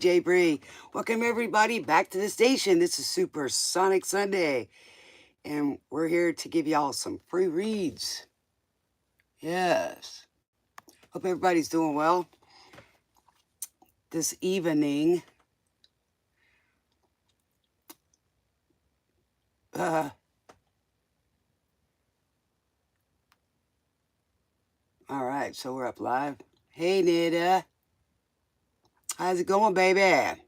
DJ Brie. Welcome everybody back to the station. This is Supersonic Sunday, and we're here to give y'all some free reads. Yes. Hope everybody's doing well this evening. Uh, all right, so we're up live. Hey, Nita. How's it going, baby?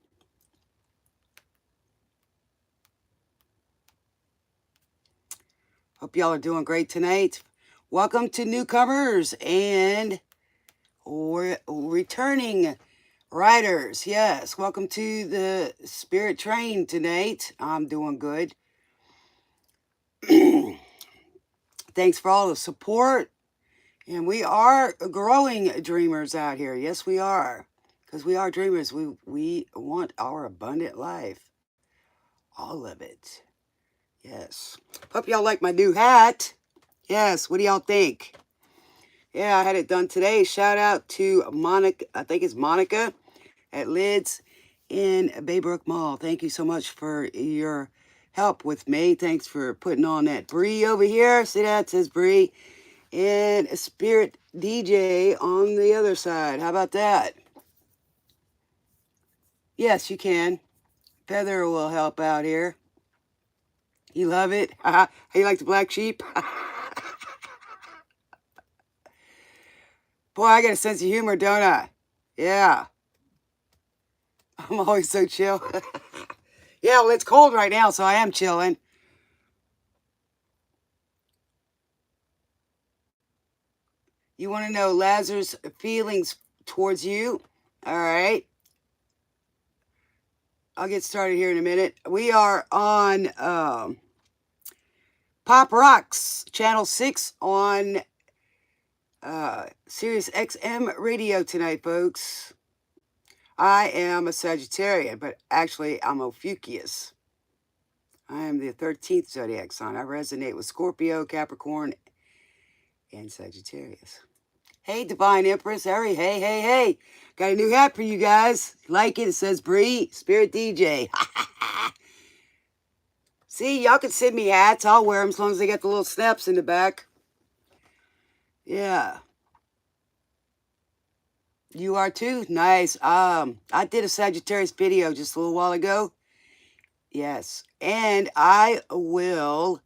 Hope y'all are doing great tonight. Welcome to newcomers and returning riders. Yes, welcome to the Spirit Train tonight. I'm doing good. Thanks for all the support. And we are growing dreamers out here. Yes, we are. Because we are dreamers. We want our abundant life. All of it. Yes. Hope y'all like my new hat. Yes, what do y'all think? Yeah, I had it done today. Shout out to Monica. I think it's Monica at Lids in Baybrook Mall. Thank you so much for your help with me. Thanks for putting on that Brie over here. See that? It says Brie. And Spirit DJ on the other side. How about that? Yes, you can. Feather will help out here. You love it? How you like the black sheep? Boy, I got a sense of humor, don't I? Yeah. I'm always so chill. Yeah, well, it's cold right now, so I am chilling. You want to know Lazarus' feelings towards you? All right. I'll get started here in a minute. We are on Pop Rocks, Channel 6 on Sirius XM radio tonight, folks. I am a Sagittarian, but actually I'm Ophiuchus. I am the 13th zodiac sign. I resonate with Scorpio, Capricorn, and Sagittarius. Hey, Divine Empress, Harry, hey. Got a new hat for you guys. Like it? It says Brie, Spirit DJ. See, y'all can send me hats. I'll wear them as long as they got the little snaps in the back. Yeah. You are too? Nice. I did a Sagittarius video just a little while ago. Yes. And I will,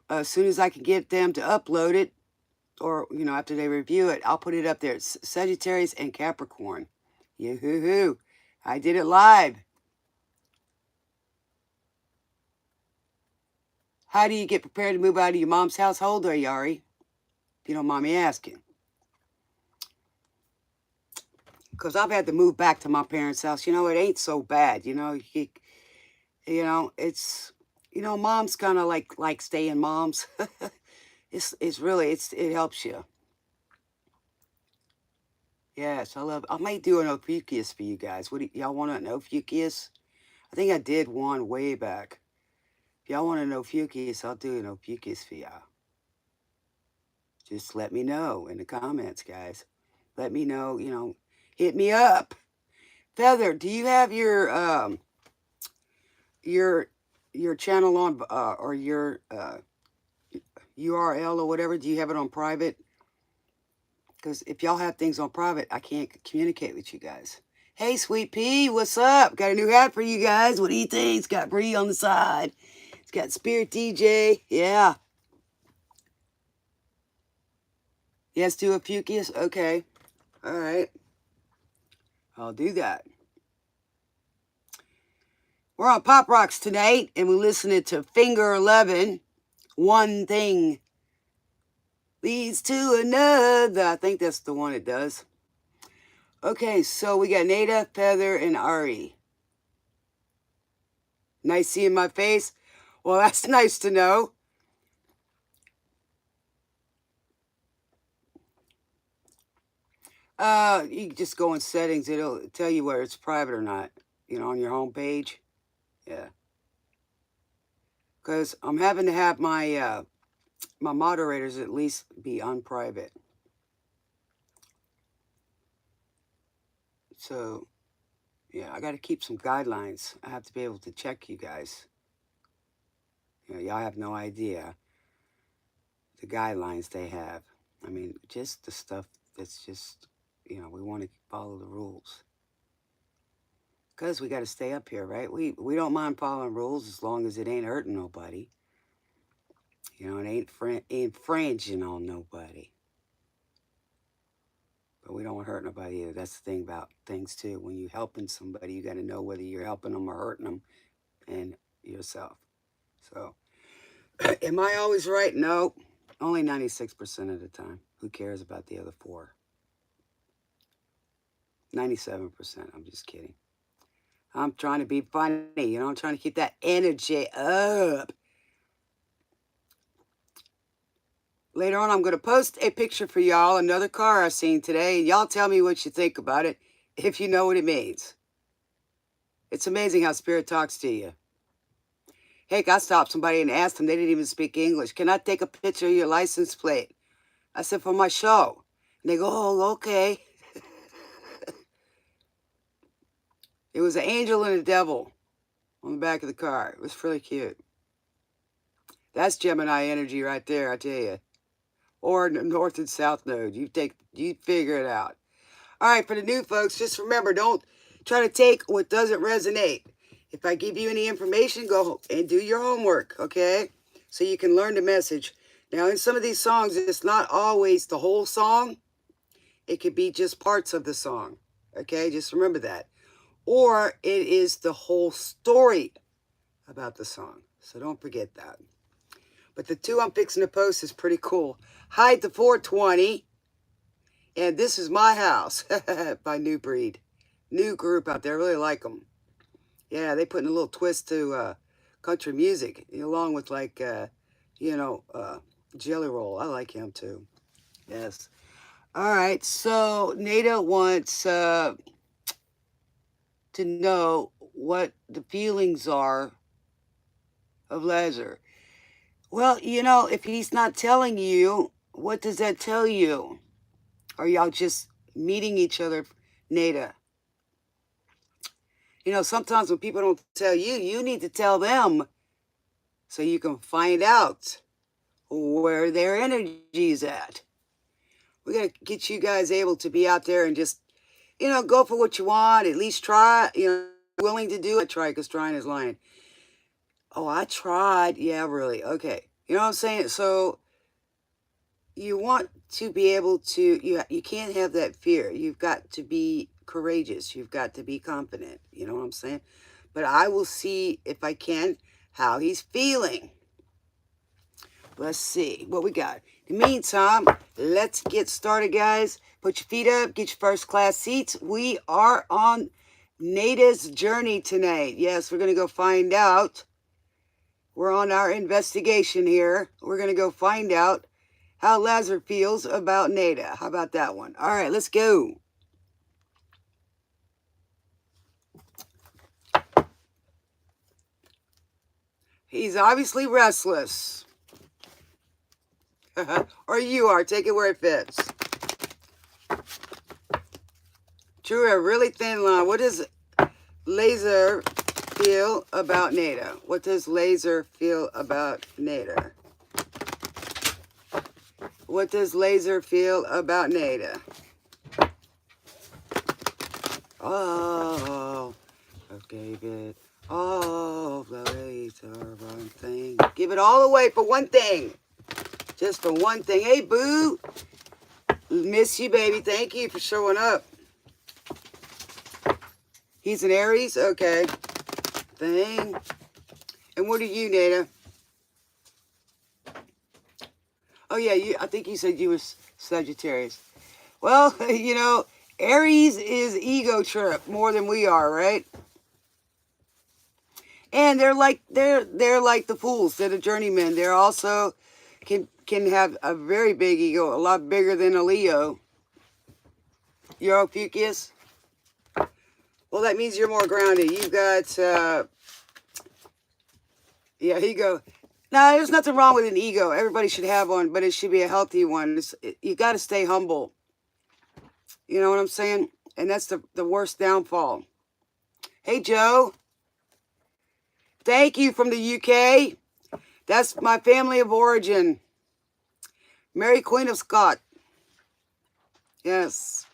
as soon as I can get them to upload it, or, after they review it, I'll put it up there. It's Sagittarius and Capricorn. Yoo-hoo-hoo. I did it live. How do you get prepared to move out of your mom's household, or Yari? If you don't mind me asking. Because I've had to move back to my parents' house. It ain't so bad. It's, moms kind of like staying moms. It helps you. Yes, I might do an Ophiuchus for you guys. What do y'all want an Ophiuchus? I think I did one way back. If y'all want an Ophiuchus, I'll do an Ophiuchus for y'all. Just let me know in the comments, guys. Let me know, hit me up. Feather, do you have your channel on or your URL or whatever? Do you have it on private? Because if y'all have things on private, I can't communicate with you guys. Hey, Sweet Pea, what's up? Got a new hat for you guys. What do you think? It's got Brie on the side. It's got Spirit DJ. Yeah. Yes, do a Ophiuchus? Okay. All right. I'll do that. We're on Pop Rocks tonight, and we're listening to Finger 11. One thing leads to another. I think that's the one it does. Okay, so we got Nada, Feather, and Ari. Nice seeing my face? Well, that's nice to know. You can just go in settings. It'll tell you whether it's private or not, on your home page. Yeah. Because I'm having to have my my moderators at least be, so Yeah, I got to keep some guidelines. I have to be able to check you guys. You know, y'all have no idea the guidelines they have. I mean, just the stuff that's just, you know, we want to follow the rules. Because we got to stay up here, right? We don't mind following rules as long as it ain't hurting nobody. You know, it ain't infringing on nobody. But we don't want to hurt nobody either. That's the thing about things, too. When you're helping somebody, you got to know whether you're helping them or hurting them and yourself. So, am I always right? No. Only 96% of the time. Who cares about the other 4? 97%. I'm just kidding. I'm trying to be funny. You know, I'm trying to keep that energy up. Later on, I'm going to post a picture for y'all, another car I seen today, and y'all tell me what you think about it, if you know what it means. It's amazing how Spirit talks to you. Heck, I stopped somebody and asked them, they didn't even speak English, can I take a picture of your license plate? I said, for my show. And they go, oh, okay. It was an angel and a devil on the back of the car. It was really cute. That's Gemini energy right there, I tell you. Or north and south node. You figure it out. All right, for the new folks, just remember, don't try to take what doesn't resonate. If I give you any information, go and do your homework, okay? So you can learn the message. Now, in some of these songs, it's not always the whole song. It could be just parts of the song, okay? Just remember that. Or it is the whole story about the song. So don't forget that. But the 2 I'm fixing to post is pretty cool. Hide the 420. And This Is My House by New Breed. New group out there. I really like them. Yeah, they put in a little twist to country music, along with like, Jelly Roll. I like him too. Yes. All right. So Nada wants to know what the feelings are of Lazar. Well, if he's not telling you, what does that tell you? Are y'all just meeting each other, Nada? Sometimes when people don't tell you, you need to tell them so you can find out where their energy's at. We got to get you guys able to be out there and just, go for what you want. At least try, willing to do it. Try, because trying is lying. Oh, I tried. Yeah, really. Okay. You know what I'm saying? So you want to be able to, you can't have that fear. You've got to be courageous. You've got to be confident. You know what I'm saying? But I will see, if I can, how he's feeling. Let's see what we got. In the meantime, let's get started, guys. Put your feet up. Get your first class seats. We are on Nada's journey tonight. Yes, we're going to go find out. We're on our investigation here. We're going to go find out how Lazar feels about Nada. How about that one? All right, let's go. He's obviously restless. Or you are. Take it where it fits. Drew a really thin line. What does Lazar feel about Nada? What does Lazar feel about Nada? What does Lazar feel about Nada? Oh, I gave it all away for one thing. Give it all away for one thing. Just for one thing. Hey, boo. Miss you, baby. Thank you for showing up. He's an Aries? Okay. Thing. And what are you, Nada? Oh, yeah. I think you said you were Sagittarius. Well, Aries is ego trip more than we are, right? And they're like the fools. They're the journeymen. They're also can have a very big ego, a lot bigger than a Leo. You're Ophiuchus? Well, that means you're more grounded. You've got, ego. No, there's nothing wrong with an ego. Everybody should have one, but it should be a healthy one. You got to stay humble. You know what I'm saying? And that's the worst downfall. Hey, Joe. Thank you from the UK. That's my family of origin. Mary Queen of Scots. Yes.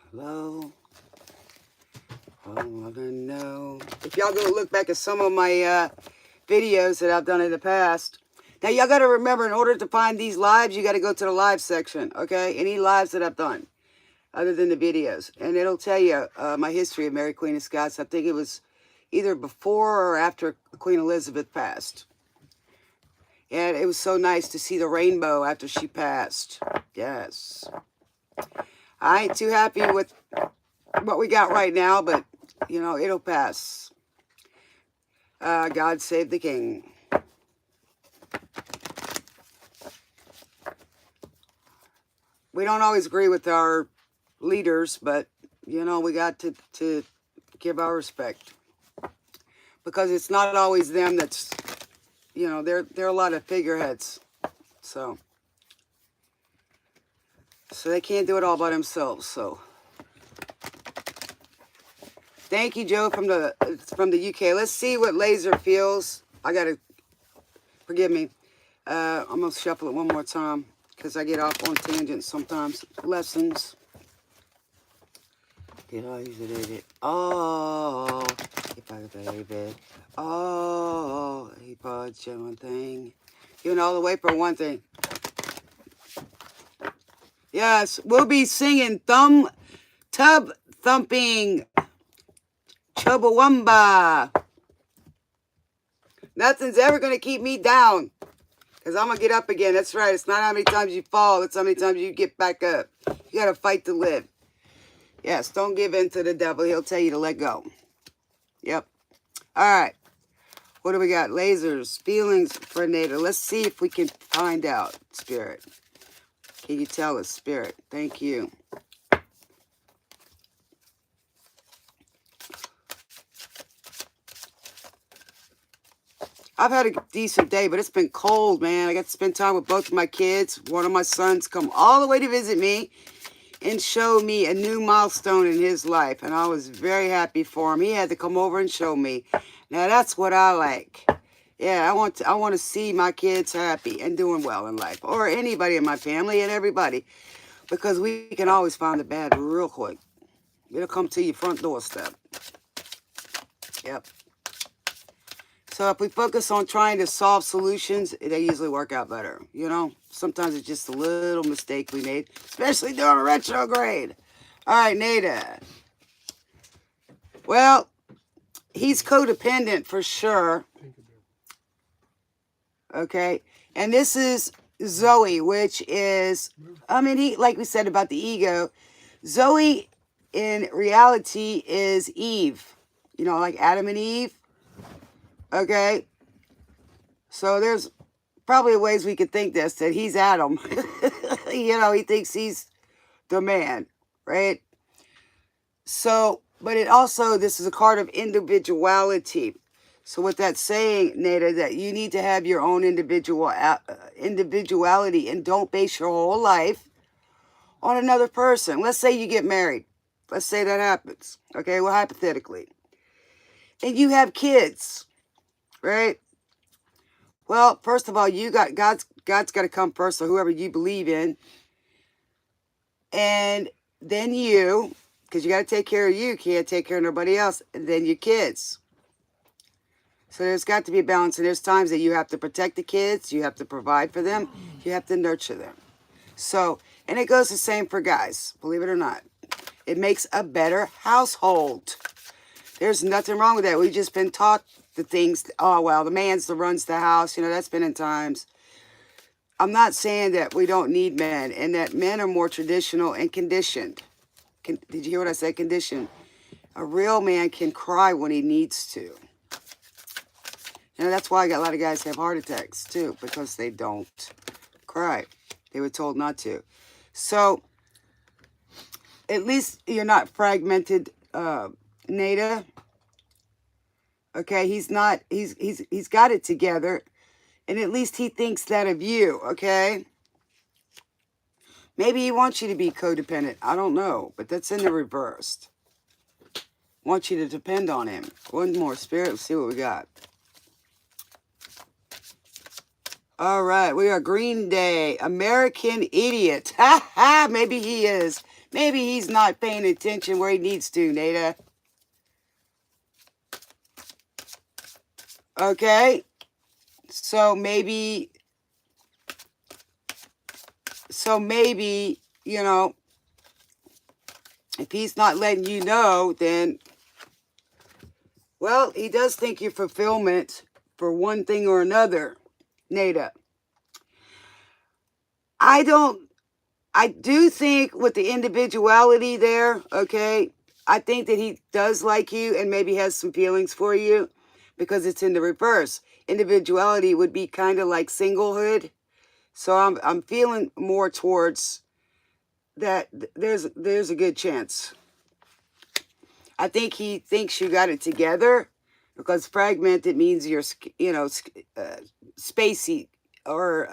Hello. I want to know. If y'all go look back at some of my videos that I've done in the past. Now, y'all got to remember, in order to find these lives, you got to go to the live section, okay? Any lives that I've done, other than the videos. And it'll tell you my history of Mary Queen of Scots. I think it was either before or after Queen Elizabeth passed. And it was so nice to see the rainbow after she passed. Yes. I ain't too happy with what we got right now, but, you know, it'll pass. God save the king. We don't always agree with our leaders, but, you know, we got to give our respect. Because it's not always them that's, you know, they're a lot of figureheads. So they can't do it all by themselves, so. Thank you, Joe, from the UK. Let's see what laser feels. I got to, forgive me. I'm going to shuffle it one more time because I get off on tangents sometimes. Lessons. Oh, if I baby. Oh, he put you one thing. Giving all the way for one thing. Yes, we'll be singing tub thumping. Chubbawamba. Nothing's ever going to keep me down. Because I'm going to get up again. That's right. It's not how many times you fall. It's how many times you get back up. You got to fight to live. Yes, don't give in to the devil. He'll tell you to let go. Yep. All right. What do we got? Lasers. Feelings for Nada. Let's see if we can find out. Spirit. Can you tell us, Spirit? Thank you. I've had a decent day, but it's been cold, man. I got to spend time with both of my kids. One of my sons come all the way to visit me and show me a new milestone in his life. And I was very happy for him. He had to come over and show me. Now, that's what I like. Yeah, I want to see my kids happy and doing well in life. Or anybody in my family and everybody. Because we can always find the bad real quick. It'll come to your front doorstep. Yep. So if we focus on trying to solve solutions, they usually work out better. You know, sometimes it's just a little mistake we made, especially during a retrograde. All right, Nada. Well, he's codependent for sure. Okay. And this is Zoe, which is, I mean, he, like we said about the ego, Zoe in reality is Eve. You know, like Adam and Eve. Okay, so there's probably ways we could think this, that he's Adam. You know, he thinks he's the man, right? So, but it also, this is a card of individuality. So what that's saying, Nada, that you need to have your own individuality and don't base your whole life on another person. Let's say you get married. Let's say that happens. Okay, well, hypothetically. And you have kids. Right? Well, first of all, you got God's got to come first, so whoever you believe in. And then you, because you got to take care of you, can't take care of nobody else, and then your kids. So there's got to be a balance, and there's times that you have to protect the kids, you have to provide for them, you have to nurture them. So, and it goes the same for guys, believe it or not. It makes a better household. There's nothing wrong with that. We've just been taught the things, oh, well, the man's that runs the house, you know, that's been in times. I'm not saying that we don't need men and that men are more traditional and conditioned. Did you hear what I said? Conditioned. A real man can cry when he needs to. You know, that's why a lot of guys have heart attacks, too, because they don't cry. They were told not to. So, at least you're not fragmented, Nada. Okay, he's got it together, and at least he thinks that of you, okay? Maybe he wants you to be codependent. I don't know, but that's in the reversed. Wants you to depend on him. One more, Spirit. Let's see what we got. All right, we are Green Day. American Idiot. Ha ha, maybe he is. Maybe he's not paying attention where he needs to, Nada. Okay, so maybe, you know, if he's not letting you know, then, well, he does think you're fulfillment for one thing or another, Nada. I do think with the individuality there, okay, I think that he does like you and maybe has some feelings for you because it's in the reverse. Individuality would be kind of like singlehood. So I'm feeling more towards that. There's a good chance. I think he thinks you got it together because fragmented means you're, you know, spacey or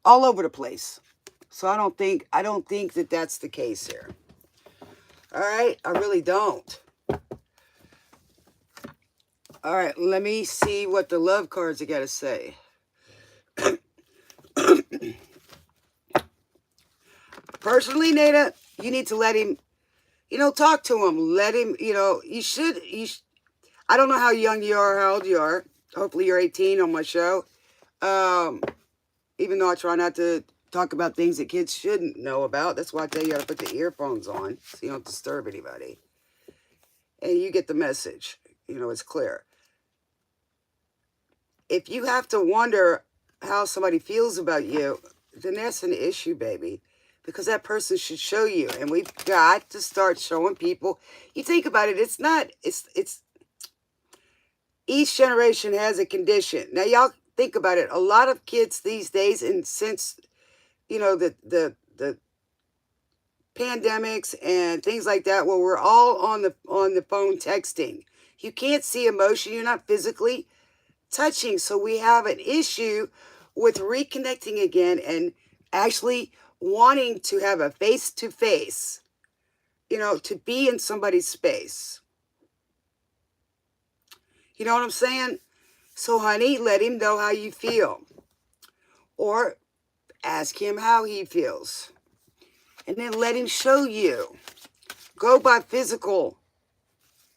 all over the place. So I don't think that that's the case here. All right, I really don't. All right, let me see what the love cards are got to say. Personally, Nada, you need to let him, you know, talk to him. Let him, you know, you should. I don't know how young you are, how old you are. Hopefully you're 18 on my show. Even though I try not to talk about things that kids shouldn't know about. That's why I tell you how to put the earphones on so you don't disturb anybody. And you get the message. You know, it's clear. If you have to wonder how somebody feels about you, then that's an issue, baby. Because that person should show you. And we've got to start showing people. You think about it, it's not, it's each generation has a condition. Now, y'all think about it. A lot of kids these days, and since, you know, the pandemics and things like that, where we're all on the phone texting. You can't see emotion. You're not physically touching. So we have an issue with reconnecting again and actually wanting to have a face-to-face, you know, to be in somebody's space. You know what I'm saying? So, honey, let him know how you feel. Or ask him how he feels. And then let him show you. Go by physical,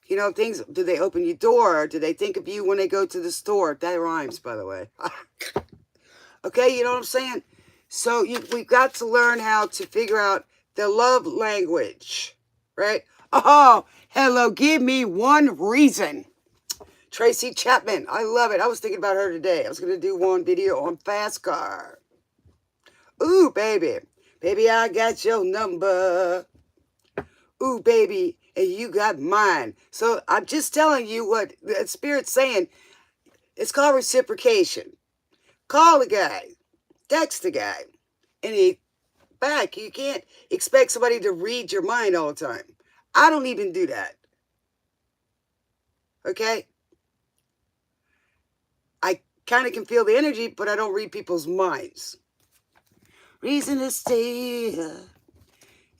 you know, things. Do they open your door? Do they think of you when they go to the store? That rhymes, by the way. Okay, you know what I'm saying? So we've got to learn how to figure out the love language, right? Oh, hello, give me one reason. Tracy Chapman, I love it. I was thinking about her today. I was going to do one video on Fast Car. Ooh, baby. Baby, I got your number. Ooh, baby, and you got mine. So I'm just telling you what the Spirit's saying. It's called reciprocation. Call the guy. Text the guy. And he back. You can't expect somebody to read your mind all the time. I don't even do that. Okay? I kind of can feel the energy, but I don't read people's minds. Reason to stay here,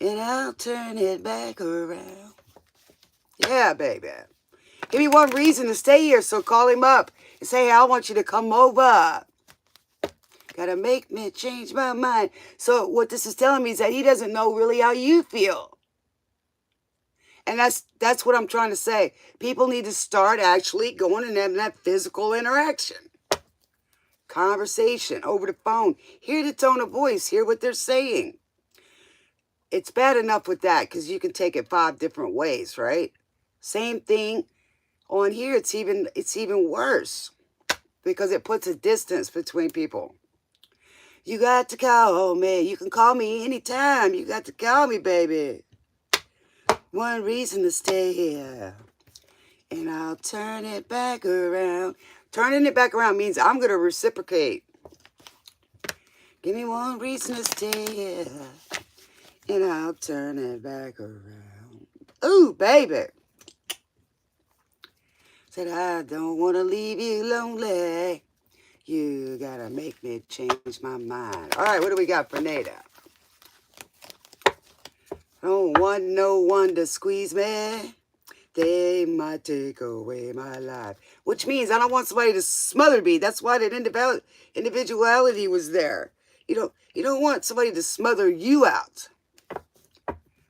and I'll turn it back around. Yeah, baby. Give me one reason to stay here, so call him up and say, hey, I want you to come over. Gotta make me change my mind. So what this is telling me is that he doesn't know really how you feel. And that's what I'm trying to say. People need to start actually going and having that physical interaction. Conversation over the phone. Hear the tone of voice. Hear what they're saying. It's bad enough with that because you can take it 5 different ways, right? Same thing on here. It's even worse because it puts a distance between people. You got to call me. You can call me anytime. You got to call me, baby. One reason to stay here. And I'll turn it back around. Turning it back around means I'm going to reciprocate. Give me one reason to stay here. And I'll turn it back around. Ooh, baby. Said, I don't want to leave you lonely. You gotta make me change my mind. All right, what do we got for Nada? Don't want no one to squeeze me. They might take away my life. Which means I don't want somebody to smother me. That's why that individuality was there. You don't want somebody to smother you out.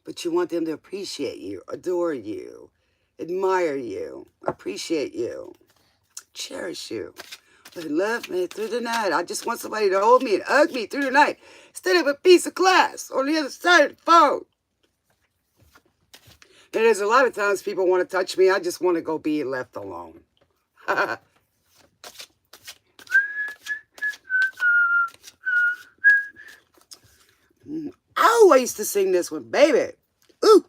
But you want them to appreciate you, adore you, admire you, appreciate you, cherish you. But love me through the night. I just want somebody to hold me and hug me through the night instead of a piece of glass on the other side of the phone. And there's a lot of times people want to touch me. I just want to go be left alone. Oh, I used to sing this one, baby. Ooh.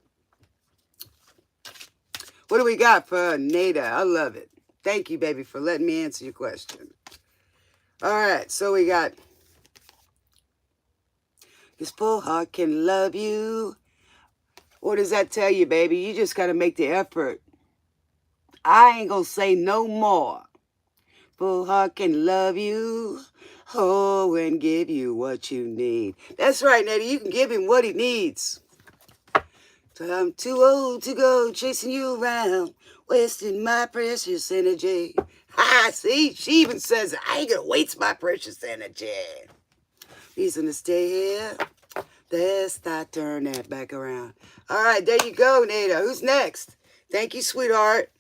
What do we got for Nada? I love it. Thank you, baby, for letting me answer your question. All right, so we got, this full heart can love you. What does that tell you, baby? You just got to make the effort. I ain't going to say no more. Full heart can love you. Oh, and give you what you need. That's right, Nada. You can give him what he needs. So I'm too old to go chasing you around, wasting my precious energy. See, she even says, I ain't gonna waste my precious energy. Reason to stay here. Let's not turn that back around. All right, there you go, Nada. Who's next? Thank you, sweetheart.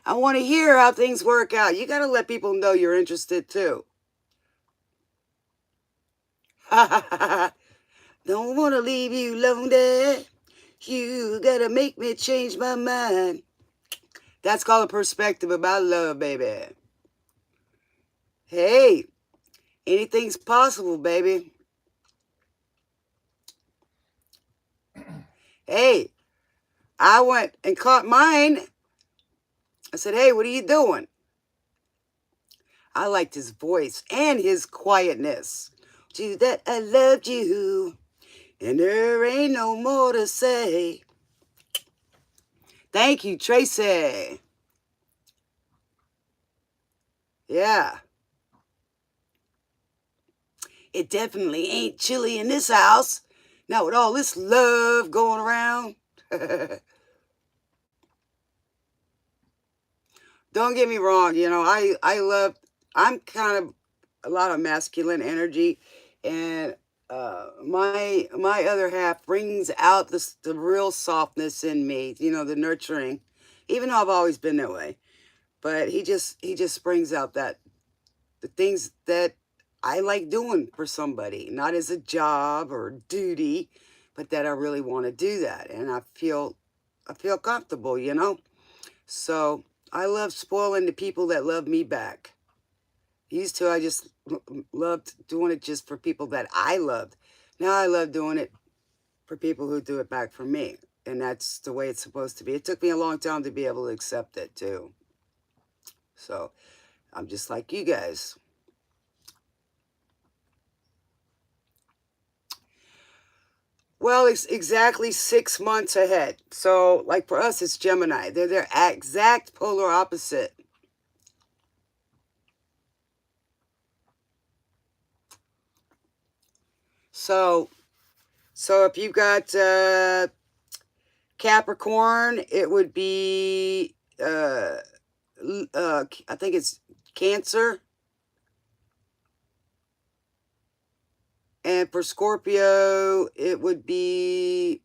I want to hear how things work out. You got to let people know you're interested, too. Don't want to leave you lonely. You got to make me change my mind. That's called a perspective about love, baby. Hey, anything's possible, baby. Hey, I went and caught mine. I said, hey, what are you doing? I liked his voice and his quietness. To that I loved you, and there ain't no more to say. Thank you, Tracy. Yeah. It definitely ain't chilly in this house. Not with all this love going around. Don't get me wrong, you know, I'm kind of a lot of masculine energy, and my other half brings out the real softness in me, you know, the nurturing, even though I've always been that way. But he just brings out the things that I like doing for somebody, not as a job or duty, but that I really want to do that, and I feel comfortable, you know. So I love spoiling the people that love me back. Used to, I just loved doing it just for people that I loved. Now I love doing it for people who do it back for me. And that's the way it's supposed to be. It took me a long time to be able to accept it, too. So I'm just like you guys. Well, it's exactly 6 months ahead. So, like for us, it's Gemini. They're their exact polar opposite. So if you've got Capricorn, it would be, I think it's Cancer. And for Scorpio, it would be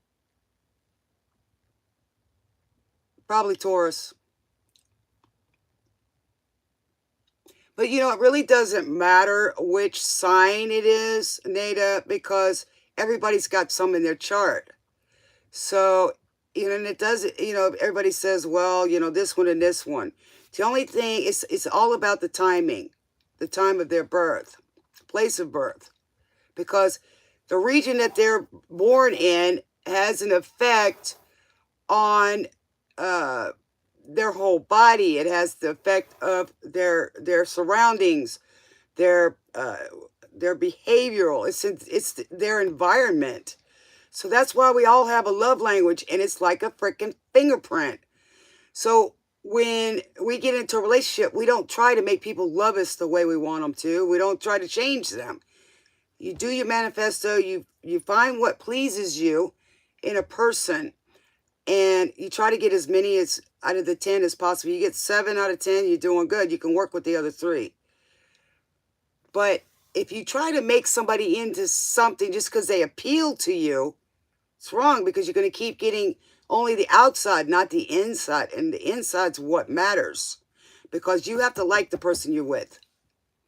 probably Taurus. But, you know, it really doesn't matter which sign it is, Nada, because everybody's got some in their chart. So, you know, and it doesn't, you know, everybody says, well, you know, this one and this one. The only thing, it's all about the timing, the time of their birth, place of birth. Because the region that they're born in has an effect on their whole body. It has the effect of their surroundings, their behavioral. It's their environment. So that's why we all have a love language, and it's like a freaking fingerprint. So when we get into a relationship, we don't try to make people love us the way we want them to. We don't try to change them. You do your manifesto. You find what pleases you in a person, and you try to get as many as out of the 10 as possible. You get 7 out of 10, you're doing good. You can work with the other 3. But if you try to make somebody into something just because they appeal to you, it's wrong, because you're going to keep getting only the outside, not the inside. And the inside's what matters, because you have to like the person you're with.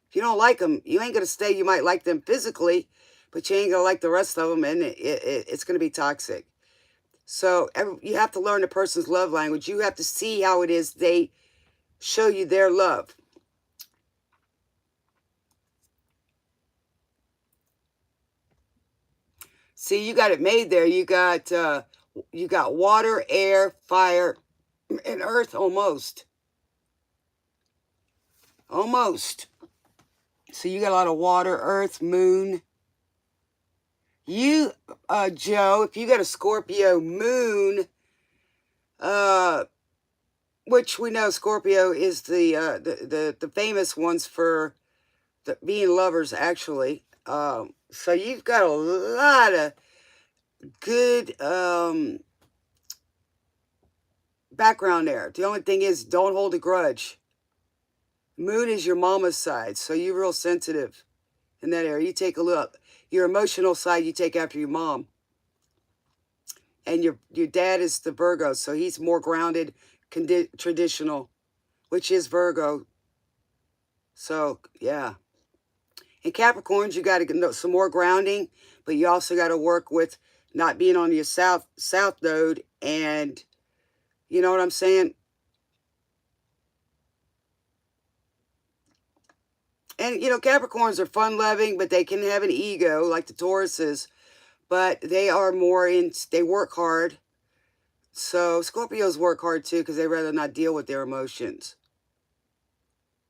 If you don't like them, you ain't going to stay. You might like them physically, but you ain't going to like the rest of them, and it's going to be toxic. So you have to learn the person's love language. You have to see how it is they show you their love. See, you got it made there. You got water, air, fire, and earth almost. Almost. So you got a lot of water, earth, moon. You, Joe, if you got a Scorpio moon, which we know Scorpio is the famous ones for being lovers, actually. So you've got a lot of good background there. The only thing is, don't hold a grudge. Moon is your mama's side, so you're real sensitive in that area. You take a look. Your emotional side, you take after your mom. And your dad is the Virgo, so he's more grounded, traditional, which is Virgo. So, yeah. In Capricorns, you got to get some more grounding, but you also got to work with not being on your south node, and you know what I'm saying? And, you know, Capricorns are fun-loving, but they can have an ego, like the Tauruses. But they are more they work hard. So Scorpios work hard, too, because they rather not deal with their emotions.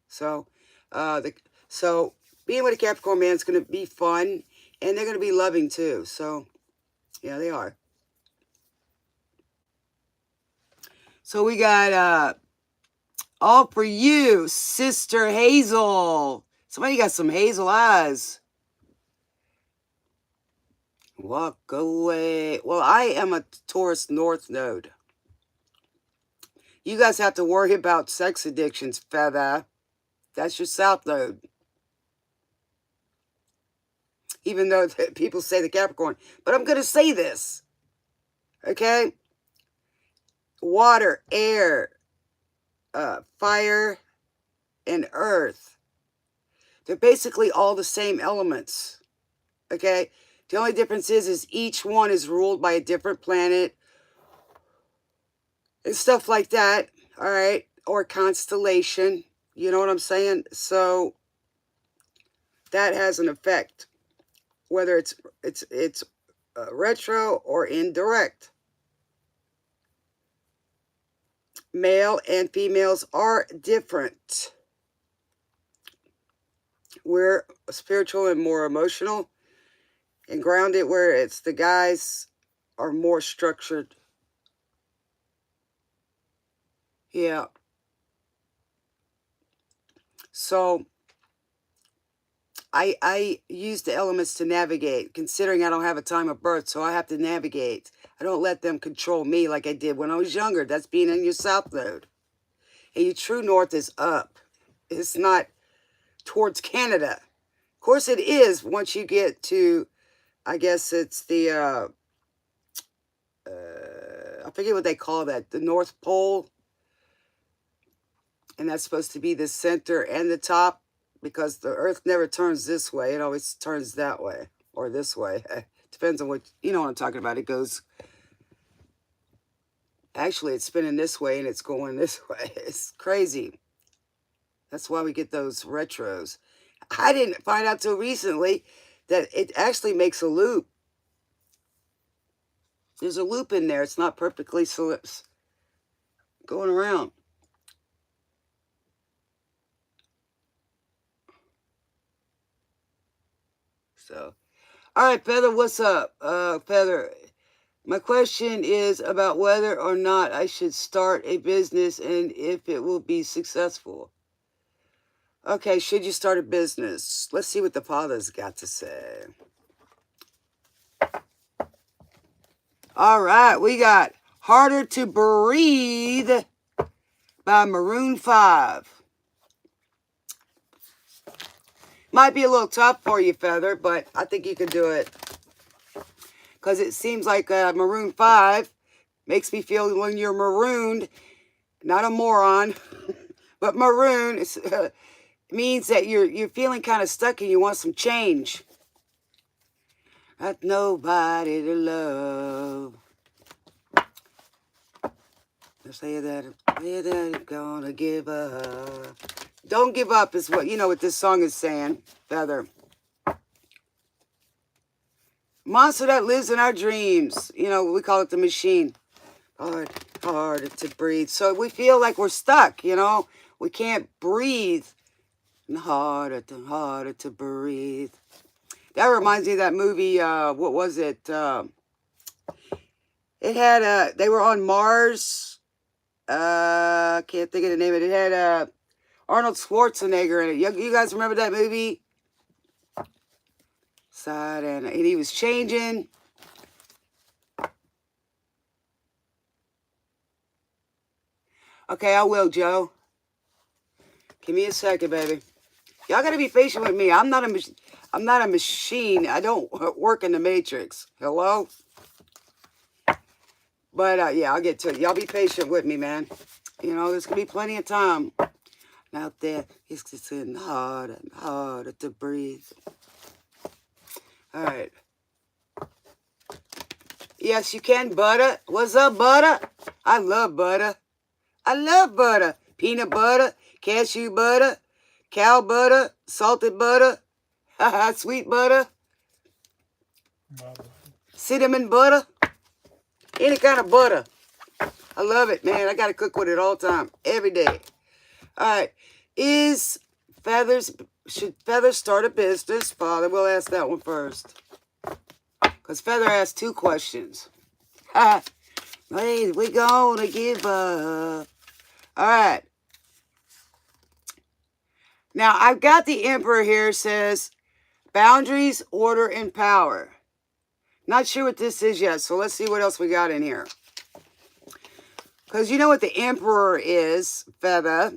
So, being with a Capricorn man is going to be fun, and they're going to be loving, too. So, yeah, they are. So we got, all for you, Sister Hazel. Somebody got some hazel eyes. Walk away. Well, I am a Taurus North node. You guys have to worry about sex addictions, Feather. That's your South node. Even though people say the Capricorn. But I'm going to say this. Okay? Water, air, fire, and earth. They're basically all the same elements. Okay? The only difference is each one is ruled by a different planet and stuff like that. All right? Or constellation. You know what I'm saying? So that has an effect, whether it's retro or indirect. Male and females are different. We're spiritual and more emotional and grounded, where it's the guys are more structured. Yeah. So I use the elements to navigate, considering I don't have a time of birth, so I have to navigate. I don't let them control me like I did when I was younger. That's being in your South node. And your true North is up. It's not towards Canada. Of course it is once you get to, I guess it's the, I forget what they call that, the North Pole. And that's supposed to be the center and the top, because the Earth never turns this way. It always turns that way or this way. Depends on what, you know what I'm talking about. It goes, actually it's spinning this way and it's going this way. It's crazy. That's why we get those retros. I didn't find out till recently that it actually makes a loop. There's a loop in there. It's not perfectly going around. So, all right, Feather, what's up? Feather, My question is about whether or not I should start a business and if it will be successful. Okay, should you start a business? Let's see what the Father's got to say. All right, we got Harder to Breathe by Maroon 5. Might be a little tough for you, Feather, but I think you can do it. Because it seems like Maroon 5 makes me feel when you're marooned, not a moron, but maroon means that you're feeling kind of stuck and you want some change. Got nobody to love. Say that I'm gonna give up. Don't give up is what, what this song is saying, Feather. Monster that lives in our dreams. We call it the machine. Harder to breathe. So we feel like we're stuck, We can't breathe. And harder to breathe. That reminds me of that movie, what was it? It had, they were on Mars. Can't think of the name of it. It had Arnold Schwarzenegger in it. You guys remember that movie? Side and he was changing. Okay, I will, Joe. Give me a second, baby. Y'all gotta be patient with me. I'm not a machine. I don't work in the Matrix. Hello? But yeah, I'll get to it. Y'all be patient with me, man. There's gonna be plenty of time out there. It's just getting harder and harder to breathe. All right. Yes, you can, butter. What's up, butter? I love butter. I love butter. Peanut butter, cashew butter, cow butter, salted butter, sweet butter, cinnamon butter, any kind of butter. I love it, man. I got to cook with it all the time, every day. All right. Should Feather start a business? Father, we'll ask that one first. Because Feather asked 2 questions. Hey, we gonna give up. All right. Now, I've got the Emperor here, says, boundaries, order, and power. Not sure what this is yet, so let's see what else we got in here. Because you know what the Emperor is, Feather.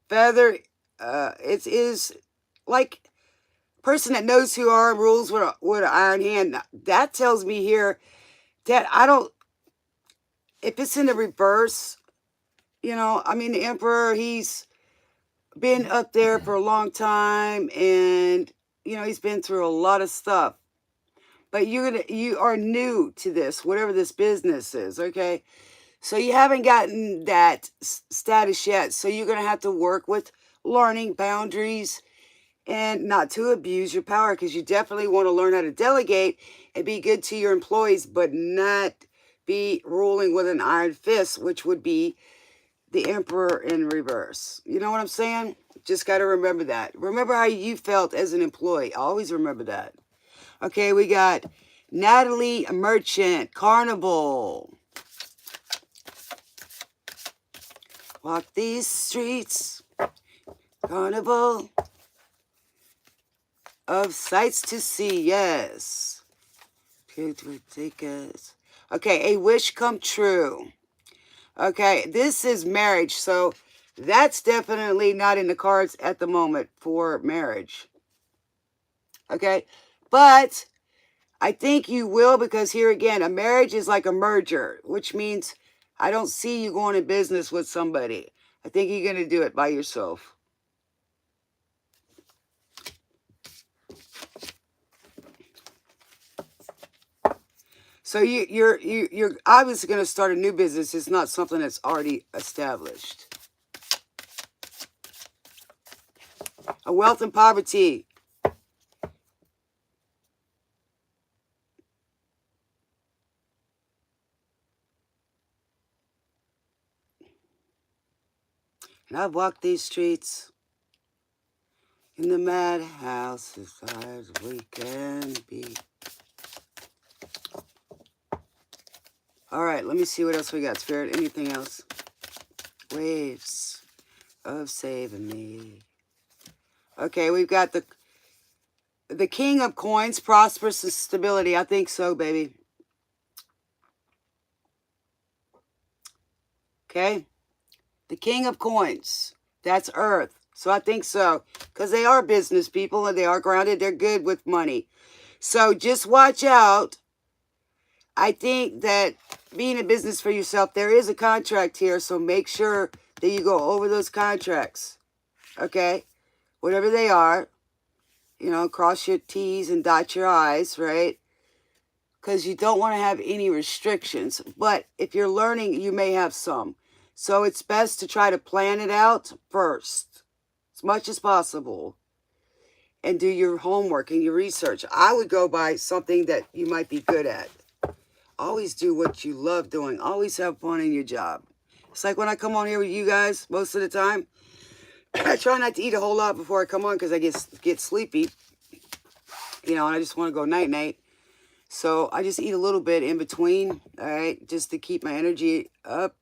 Feather, it is like a person that knows who are and rules with an iron hand. That tells me here that if it's in the reverse, the Emperor, he's been up there for a long time and, he's been through a lot of stuff. But you are new to this, whatever this business is, okay? So you haven't gotten that status yet. So you're going to have to work with learning boundaries and not to abuse your power, because you definitely want to learn how to delegate and be good to your employees, but not be ruling with an iron fist, which would be the Emperor in reverse. You know what I'm saying? Just got to remember that. Remember how you felt as an employee. Always remember that. Okay, we got Natalie Merchant, Carnival. Walk these streets, Carnival of sights to see, yes. Take us. Okay, a wish come true. Okay, this is marriage, so that's definitely not in the cards at the moment for marriage. Okay, but I think you will, because here again, a marriage is like a merger, which means I don't see you going in business with somebody. I think you're going to do it by yourself. So you're obviously going to start a new business. It's not something that's already established. A wealth and poverty. And I've walked these streets in the madhouse as high as we can be. All right, let me see what else we got. Spirit, anything else? Waves of saving me. Okay, we've got the King of Coins, prosperous and stability. I think so, baby. Okay? The King of Coins. That's Earth. So I think so. Because they are business people and they are grounded. They're good with money. So just watch out. I think that being in business for yourself, there is a contract here. So make sure that you go over those contracts. Okay? Whatever they are. You know, cross your T's and dot your I's, right? Because you don't want to have any restrictions. But if you're learning, you may have some. So it's best to try to plan it out first, as much as possible, and do your homework and your research. I would go by something that you might be good at. Always do what you love doing. Always have fun in your job. It's like when I come on here with you guys most of the time, I try not to eat a whole lot before I come on because I get sleepy, you know, and I just want to go night-night. So I just eat a little bit in between, all right, just to keep my energy up.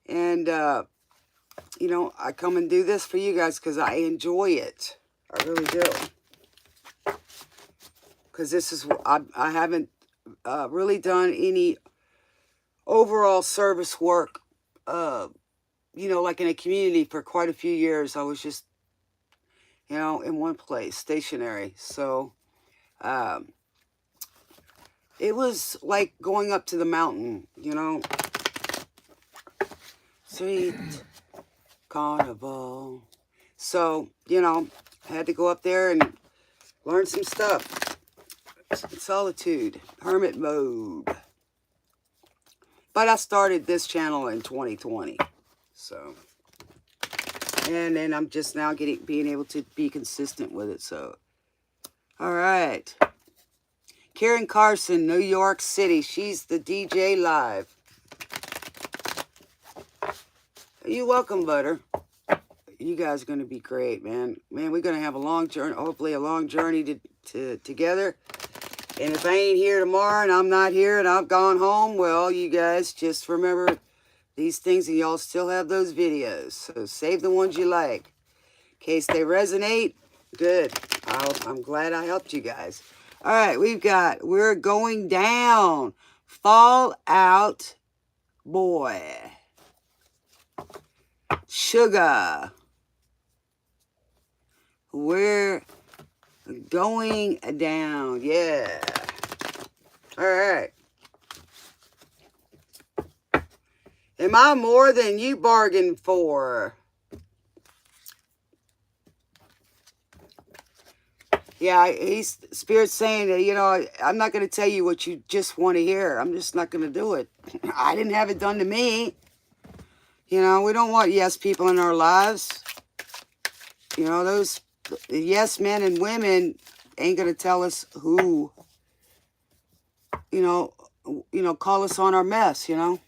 And, you know, I come and do this for you guys because I enjoy it. I really do. Because this is, I haven't really done any overall service work, you know, like in a community for quite a few years. I was just, you know, in one place, stationary. So, it was like going up to the mountain, you know. Sweet carnival. So, you know, I had to go up there and learn some stuff. Solitude, hermit mode. But I started this channel in 2020. So, and then I'm just now being able to be consistent with it. So, all right. Karen Carson, New York City. She's the DJ live. You're welcome, Butter. You guys are going to be great, man. Man, we're going to have a long journey, hopefully a long journey together. And if I ain't here tomorrow and I'm not here and I've gone home, well, you guys just remember these things and y'all still have those videos. So save the ones you like. In case they resonate, good. I'm glad I helped you guys. All right, we're going down. Fall Out Boy. Sugar. We're going down. Yeah. All right. Am I more than you bargained for? Yeah, Spirit's saying that, you know, I'm not going to tell you what you just want to hear. I'm just not going to do it. I didn't have it done to me. You know, we don't want yes people in our lives. You know, those yes men and women ain't going to tell us who, you know, call us on our mess, you know.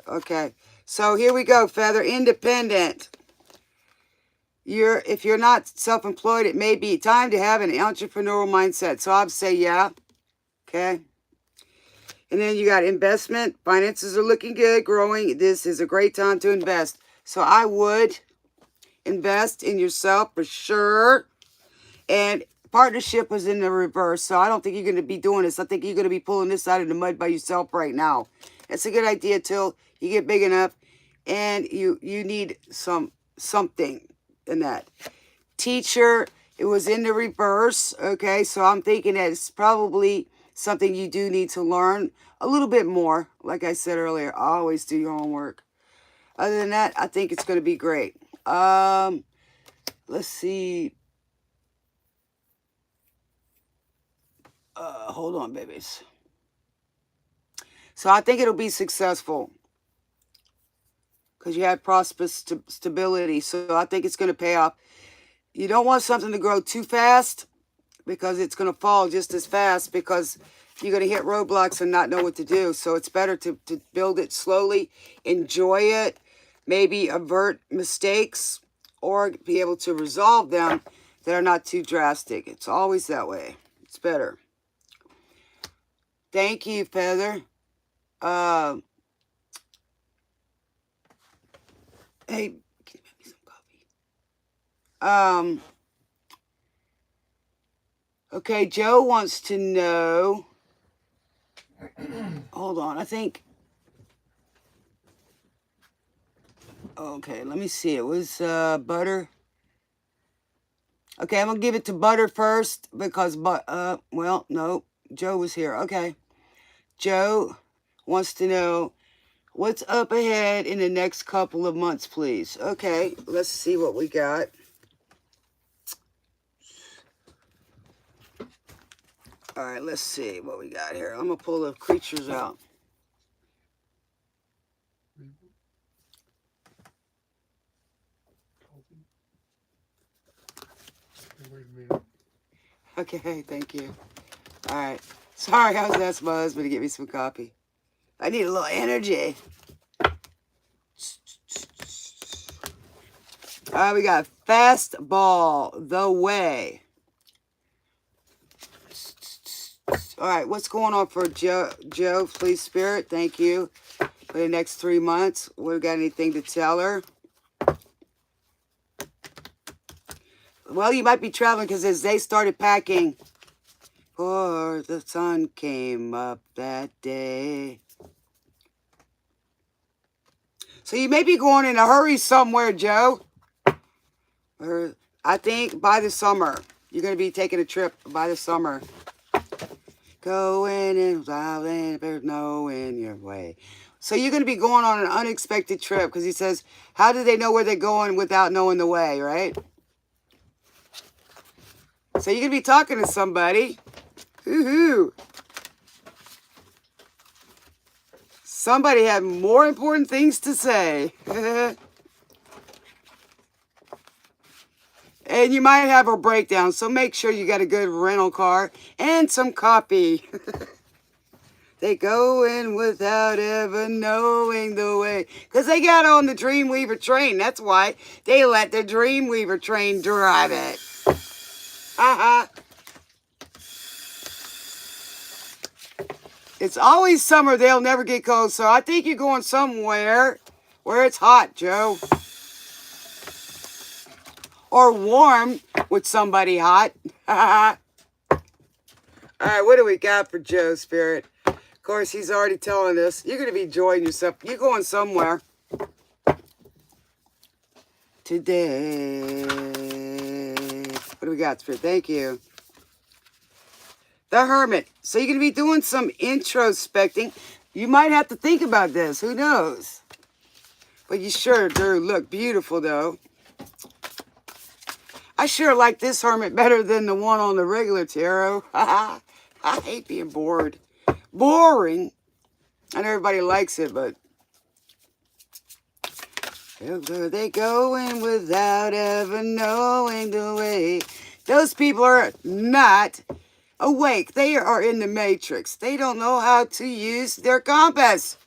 Okay, so here we go, Feather. Independent. If you're not self-employed, it may be time to have an entrepreneurial mindset. So I'd say yeah. Okay. And then you got investment. Finances are looking good, growing. This is a great time to invest. So I would invest in yourself for sure. And partnership was in the reverse. So I don't think you're going to be doing this. I think you're going to be pulling this out of the mud by yourself right now. It's a good idea till you get big enough and you need something in that. Teacher, it was in the reverse. Okay, so I'm thinking that it's probably something you do need to learn a little bit more. Like I said earlier, always do your homework. Other than that, I think it's going to be great. Let's see. Hold on, babies. So I think it'll be successful because you have prosperous stability. So I think it's going to pay off. You don't want something to grow too fast because it's going to fall just as fast because you're going to hit roadblocks and not know what to do. So it's better to build it slowly, enjoy it, maybe avert mistakes or be able to resolve them that are not too drastic. It's always that way. It's better. Thank you, Feather. Hey, can you make me some coffee? Okay, Joe wants to know. Hold on, I think. Okay, let me see. It was butter. Okay, I'm gonna give it to butter first because well, no, Joe was here. Okay, Joe wants to know what's up ahead in the next couple of months, please. Okay, let's see what we got. All right, let's see what we got here. I'm gonna pull the creatures out. Okay, thank you. All right. Sorry, I was asking my husband to get me some coffee. I need a little energy. All right, we got fastball the way. All right, what's going on for Joe? Joe, please, Spirit, thank you. For the next 3 months, we got anything to tell her? Well, you might be traveling because as they started packing, for the sun came up that day. So you may be going in a hurry somewhere, Joe. Or I think by the summer. You're going to be taking a trip by the summer. Going and driving, there's no in your way. So you're going to be going on an unexpected trip because he says, how do they know where they're going without knowing the way, right? So you're going to be talking to somebody. Woohoo! Somebody had more important things to say. And you might have a breakdown, so make sure you got a good rental car and some coffee. They go in without ever knowing the way. Because they got on the Dreamweaver train. That's why they let the Dreamweaver train drive it. Haha. It's always summer. They'll never get cold. So I think you're going somewhere where it's hot, Joe. Or warm with somebody hot. All right, what do we got for Joe, Spirit? Of course, he's already telling us. You're going to be enjoying yourself. You're going somewhere. Today. What do we got, Spirit? Thank you. The Hermit. So you're going to be doing some introspecting. You might have to think about this. Who knows? But you sure do look beautiful, though. I sure like this Hermit better than the one on the regular tarot. I hate being bored. Boring. I know everybody likes it, but... They going without ever knowing the way. Those people are not awake. They are in the matrix. They don't know how to use their compass.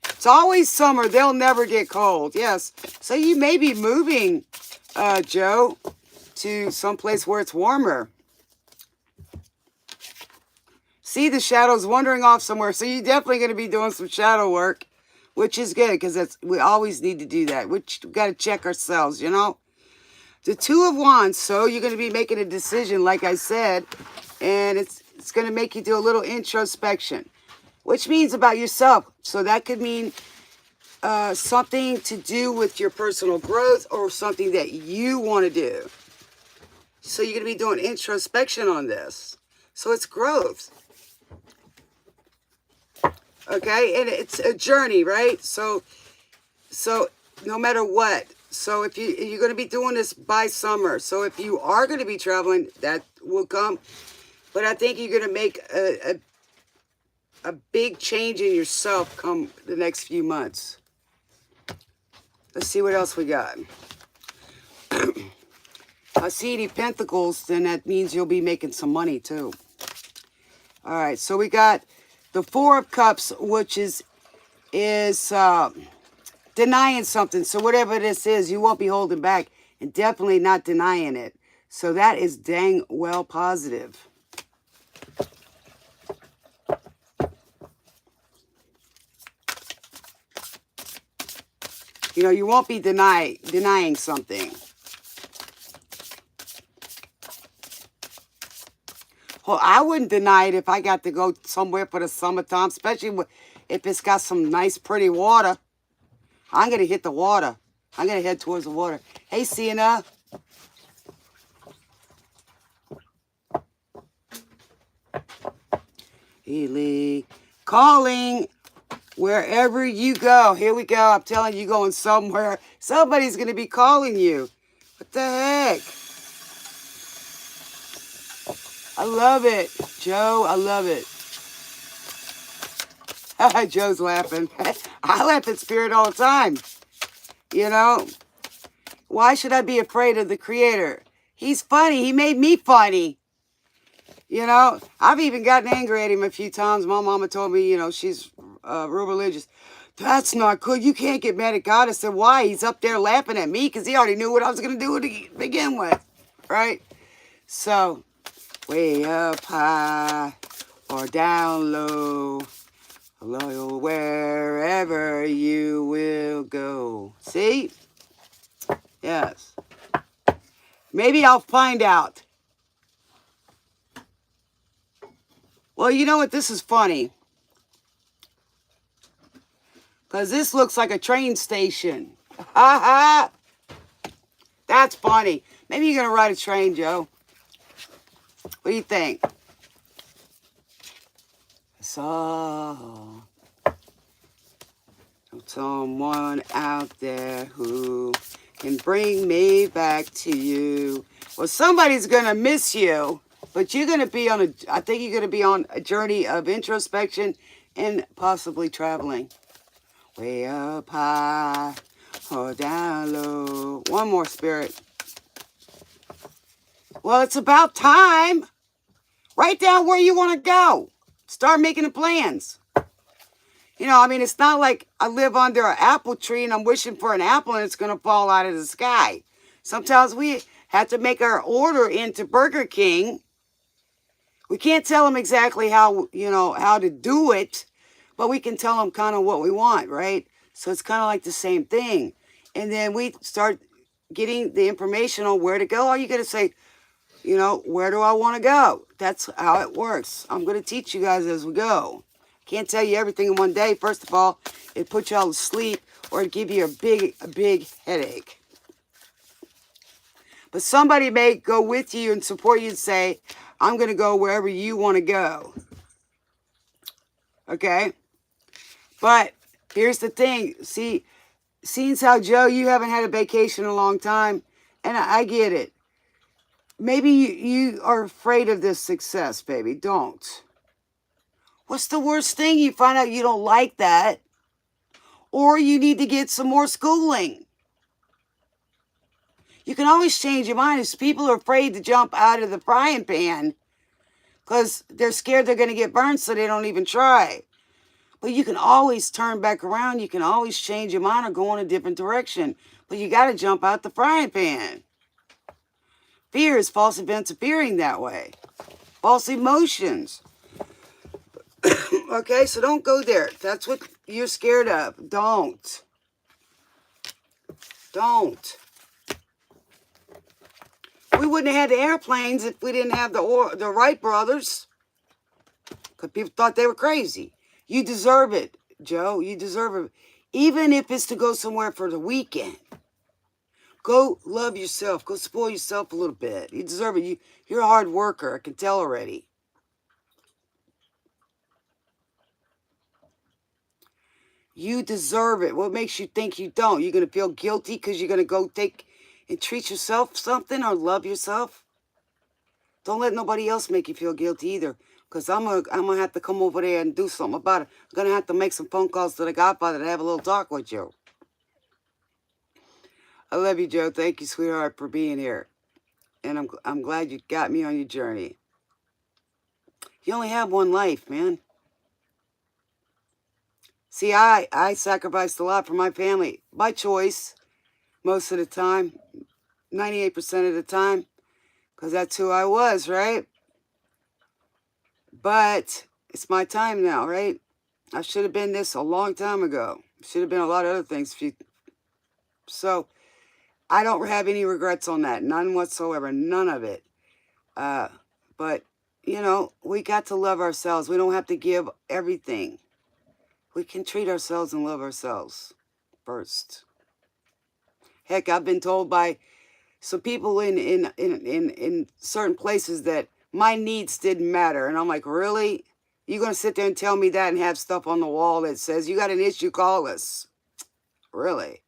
It's always summer. They'll never get cold. Yes. So you may be moving, Joe, to someplace where it's warmer. See the shadows wandering off somewhere. So you're definitely going to be doing some shadow work, which is good because we always need to do that. We got to check ourselves, you know. The Two of Wands. So you're going to be making a decision, like I said, and it's going to make you do a little introspection, which means about yourself. So that could mean something to do with your personal growth or something that you want to do. So you're going to be doing introspection on this. So it's growth. Okay, and it's a journey, right? So no matter what. So if you're going to be doing this by summer. So if you are going to be traveling, that will come. But I think you're going to make a big change in yourself come the next few months. Let's see what else we got. I see any pentacles, then that means you'll be making some money too. All right, so we got the Four of Cups, which is denying something. So whatever this is, you won't be holding back and definitely not denying it. So that is dang well positive. You know, you won't be denying something. Well, I wouldn't deny it if I got to go somewhere for the summertime, especially if it's got some nice, pretty water. I'm going to hit the water. I'm going to head towards the water. Hey, Sienna. Ely. Calling wherever you go. Here we go. I'm telling you, going somewhere. Somebody's going to be calling you. What the heck? I love it. Joe, I love it. Joe's laughing. I laugh at Spirit all the time. You know? Why should I be afraid of the Creator? He's funny. He made me funny. You know? I've even gotten angry at him a few times. My mama told me, you know, she's real religious. That's not good. You can't get mad at God. I said, why? He's up there laughing at me because he already knew what I was going to do to begin with. Right? So, way up high or down low, loyal wherever you will go. See? Yes. Maybe I'll find out. Well, you know what? This is funny. Because this looks like a train station. Ha ha! That's funny. Maybe you're going to ride a train, Joe. What do you think? I saw someone out there who can bring me back to you. Well, somebody's going to miss you, but you're going to be on I think you're going to be on a journey of introspection and possibly traveling. Way up high or down low. One more, Spirit. Well, it's about time. Write down where you want to go. Start making the plans. You know, I mean, it's not like I live under an apple tree and I'm wishing for an apple and it's going to fall out of the sky. Sometimes we have to make our order into Burger King. We can't tell them exactly how, you know, how to do it, but we can tell them kind of what we want, right? So it's kind of like the same thing. And then we start getting the information on where to go. Are you going to say, you know, where do I want to go? That's how it works. I'm going to teach you guys as we go. Can't tell you everything in one day. First of all, it puts you all to sleep or it give you a big headache. But somebody may go with you and support you and say, I'm going to go wherever you want to go. Okay? But here's the thing. See, seeing how, Joe, you haven't had a vacation in a long time, and I get it. Maybe you are afraid of this success, baby. Don't. What's the worst thing? You find out you don't like that, or you need to get some more schooling. You can always change your mind. If people are afraid to jump out of the frying pan because they're scared they're going to get burned, so they don't even try. But you can always turn back around. You can always change your mind or go in a different direction. But you got to jump out the frying pan. Fear is false events appearing that way. False emotions. Okay, so don't go there. That's what you're scared of. Don't. Don't. We wouldn't have had the airplanes if we didn't have the Wright brothers. Because people thought they were crazy. You deserve it, Joe. You deserve it. Even if it's to go somewhere for the weekend. Go love yourself. Go spoil yourself a little bit. You deserve it. You're a hard worker. I can tell already. You deserve it. What makes you think you don't? You're going to feel guilty because you're going to go take and treat yourself something or love yourself? Don't let nobody else make you feel guilty either. Because I'm gonna have to come over there and do something about it. I'm going to have to make some phone calls to the Godfather to have a little talk with you. I love you, Joe. Thank you, sweetheart, for being here. And I'm glad you got me on your journey. You only have one life, man. See, I sacrificed a lot for my family. By choice, most of the time. 98% of the time. because that's who I was, right? But it's my time now, right? I should have been this a long time ago. Should have been a lot of other things. So I don't have any regrets on that. None whatsoever. None of it. But, you know, we got to love ourselves. We don't have to give everything. We can treat ourselves and love ourselves first. Heck, I've been told by some people in certain places that my needs didn't matter. And I'm like, really? You going to sit there and tell me that and have stuff on the wall that says, you got an issue, call us? Really?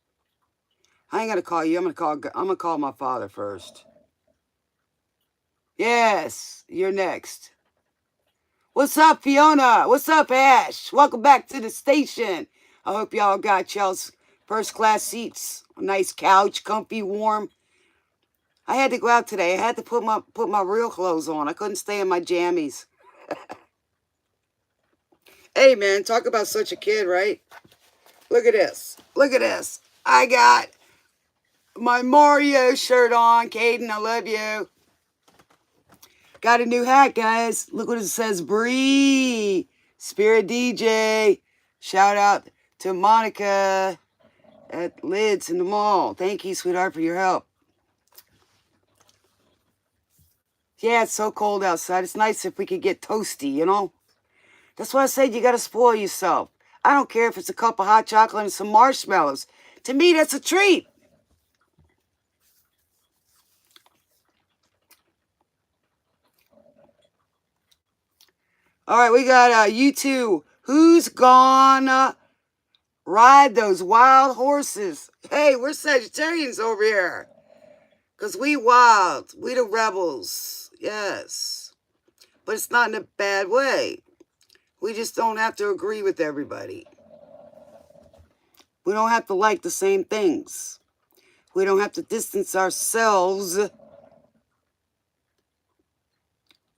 I ain't going to call you. I'm going to call my father first. Yes, you're next. What's up, Fiona? What's up, Ash? Welcome back to the station. I hope y'all got y'all's first class seats. A nice couch, comfy, warm. I had to go out today. I had to put my real clothes on. I couldn't stay in my jammies. Hey, man, talk about such a kid, right? Look at this. Look at this. I got my Mario shirt on. Caden, I love you. Got a new hat, guys. Look what it says. Brie. Spirit DJ. Shout out to Monica at Lids in the mall. Thank you, sweetheart, for your help. Yeah, it's so cold outside. It's nice if we could get toasty, you know? That's why I said you got to spoil yourself. I don't care if it's a cup of hot chocolate and some marshmallows. To me, that's a treat. All right, we got you two. Who's gonna ride those wild horses? Hey, we're Sagittarians over here. Because we wild. We the rebels. Yes. But it's not in a bad way. We just don't have to agree with everybody. We don't have to like the same things. We don't have to distance ourselves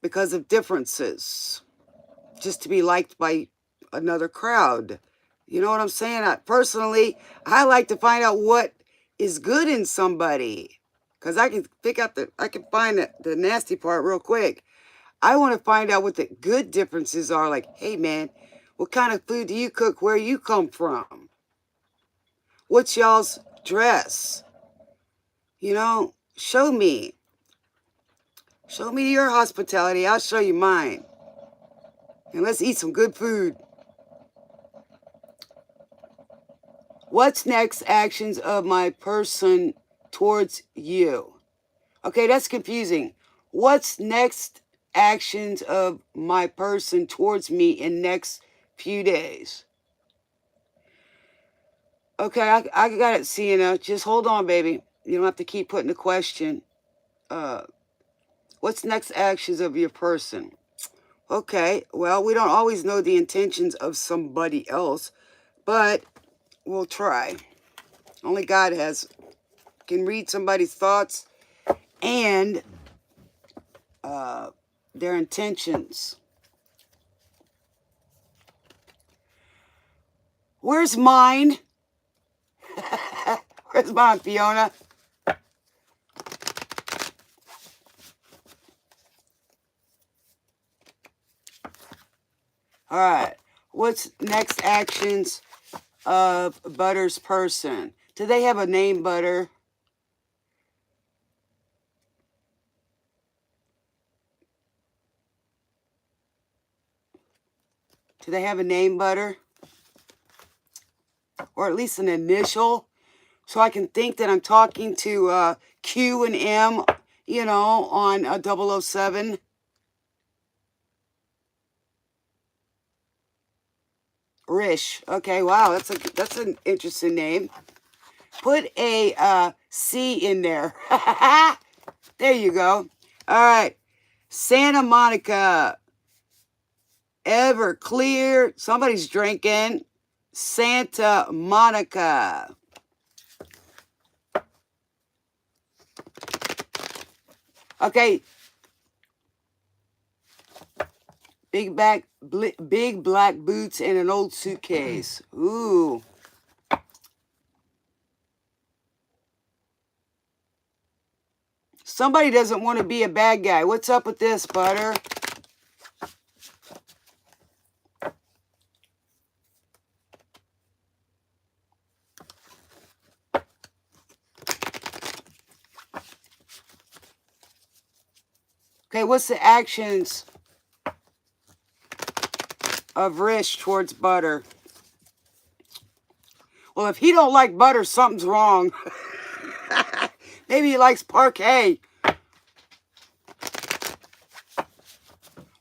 because of differences, just to be liked by another crowd. You know what I'm saying? Personally, I like to find out what is good in somebody, because I can find the nasty part real quick. I want to find out what the good differences are. Like, hey man, what kind of food do you cook? Where you come from? What's y'all's dress? You know, show me. Show me your hospitality. I'll show you mine. And let's eat some good food. What's next actions of my person towards you? Okay, that's confusing. What's next actions of my person towards me in next few days? Okay, I got it, Sienna. Just hold on, baby. You don't have to keep putting the question. What's next actions of your person? Okay, well, we don't always know the intentions of somebody else, but we'll try. Only God can read somebody's thoughts and their intentions. Where's mine? Where's mine, Fiona? All right. What's next actions of Butter's person? Do they have a name, Butter? Do they have a name, Butter? Or at least an initial? So I can think that I'm talking to Q and M, you know, on 007. Rish. Okay, wow, that's an interesting name. Put a C in there. There you go. All right. Santa Monica. Everclear. Somebody's drinking. Santa Monica. Okay. Big black boots and an old suitcase. Ooh. Somebody doesn't want to be a bad guy. What's up with this, butter? Okay, what's the actions of Rich towards butter? Well, if he don't like butter, something's wrong. Maybe he likes parquet.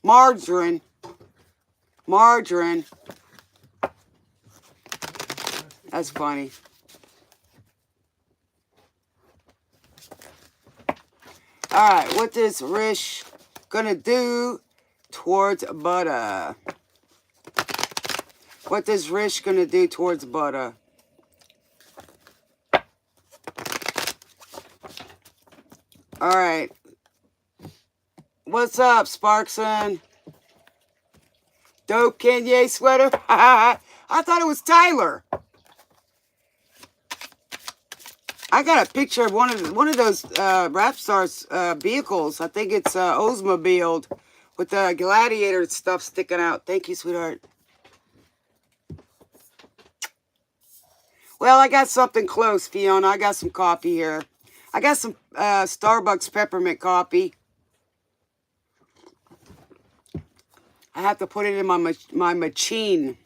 Margarine. Margarine. That's funny. All right, what is Rish gonna do towards butter? What is Rish gonna do towards butter? All right. What's up, Sparkson? Dope Kanye sweater? I thought it was Tyler. I got a picture of one of those rap stars' vehicles. I think it's Oldsmobile with the gladiator stuff sticking out. Thank you, sweetheart. Well, I got something close, Fiona. I got some coffee here. I got some Starbucks peppermint coffee. I have to put it in my machine.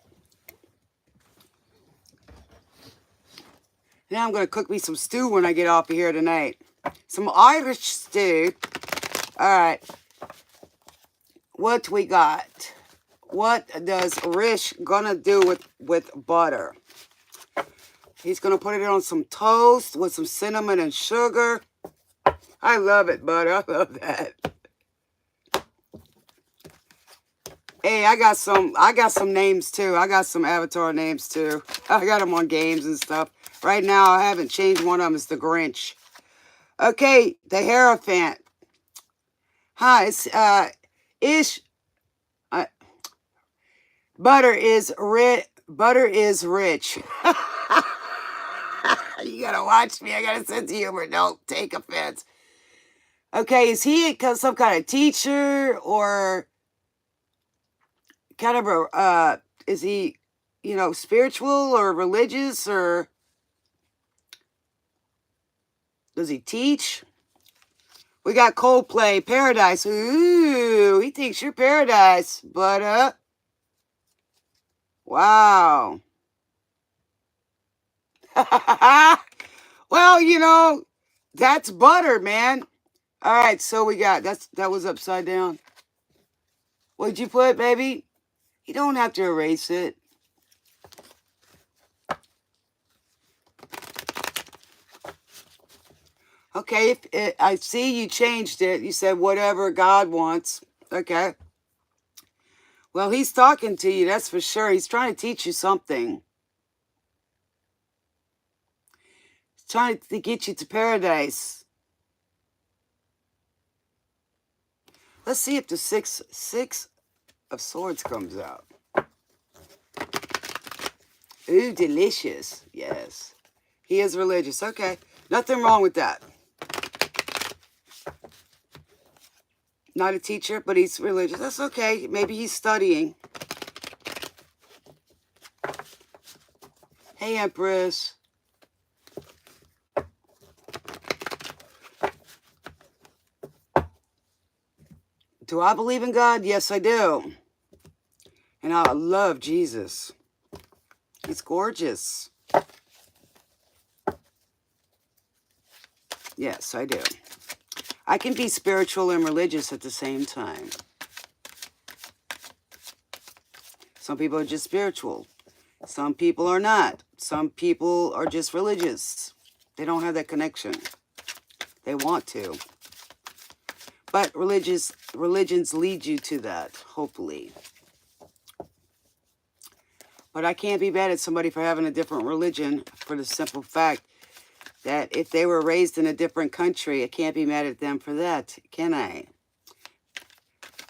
Now I'm going to cook me some stew when I get off of here tonight. Some Irish stew. All right. What we got? What does Rish gonna do with butter? He's going to put it on some toast with some cinnamon and sugar. I love it, butter. I love that. Hey, I got some names too. I got some avatar names too. I got them on games and stuff. Right now, I haven't changed one of them. It's the Grinch. Okay, the Hierophant. Hi, it's butter is rich. Butter is rich. You gotta watch me. I got a sense of humor. Don't take offense. Okay, is he some kind of teacher or kind of a, is he, spiritual or religious, or does he teach? We got Coldplay, Paradise. Ooh, he thinks you're paradise, but, wow. Well, that's butter, man. All right, so we got, that was upside down. What'd you put, baby? You don't have to erase it. Okay, I see you changed it. You said whatever God wants. Okay. Well, he's talking to you, that's for sure. He's trying to teach you something. He's trying to get you to paradise. Let's see if the six of Swords comes out. Ooh, delicious. Yes. He is religious. Okay. Nothing wrong with that. Not a teacher, but he's religious. That's okay. Maybe he's studying. Hey, Empress. Do I believe in God? Yes, I do. And I love Jesus. He's gorgeous. Yes, I do. I can be spiritual and religious at the same time. Some people are just spiritual. Some people are not. Some people are just religious. They don't have that connection. They want to. But religions lead you to that, hopefully. But I can't be mad at somebody for having a different religion for the simple fact that if they were raised in a different country, I can't be mad at them for that, can I?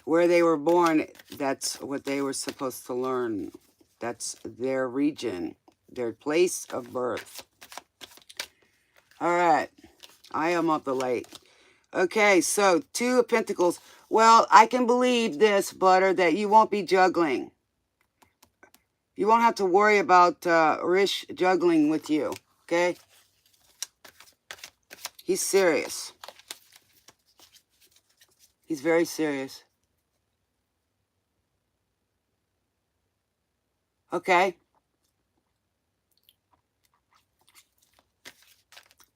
Where they were born, that's what they were supposed to learn. That's their region, their place of birth. All right. I am up the late. Okay, so 2 of Pentacles. Well, I can believe this, Butter, that you won't be juggling. You won't have to worry about Rish juggling with you, okay? He's serious. He's very serious. Okay.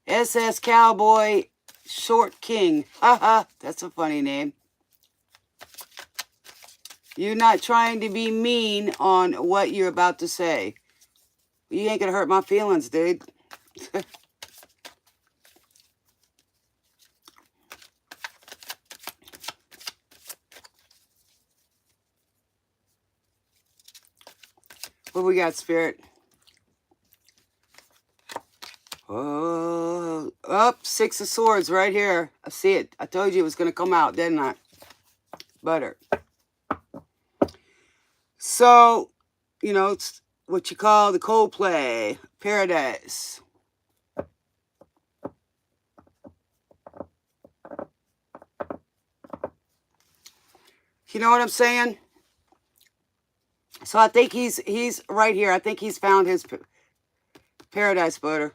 SS Cowboy Short King. Haha, that's a funny name. You're not trying to be mean on what you're about to say. You ain't gonna hurt my feelings, dude. What we got, Spirit? Oh, up, 6 of Swords right here. I see it. I told you it was going to come out, didn't I? Butter. So, you know, it's what you call the Coldplay Paradise. You know what I'm saying? So I think he's right here. I think he's found his paradise, Butter.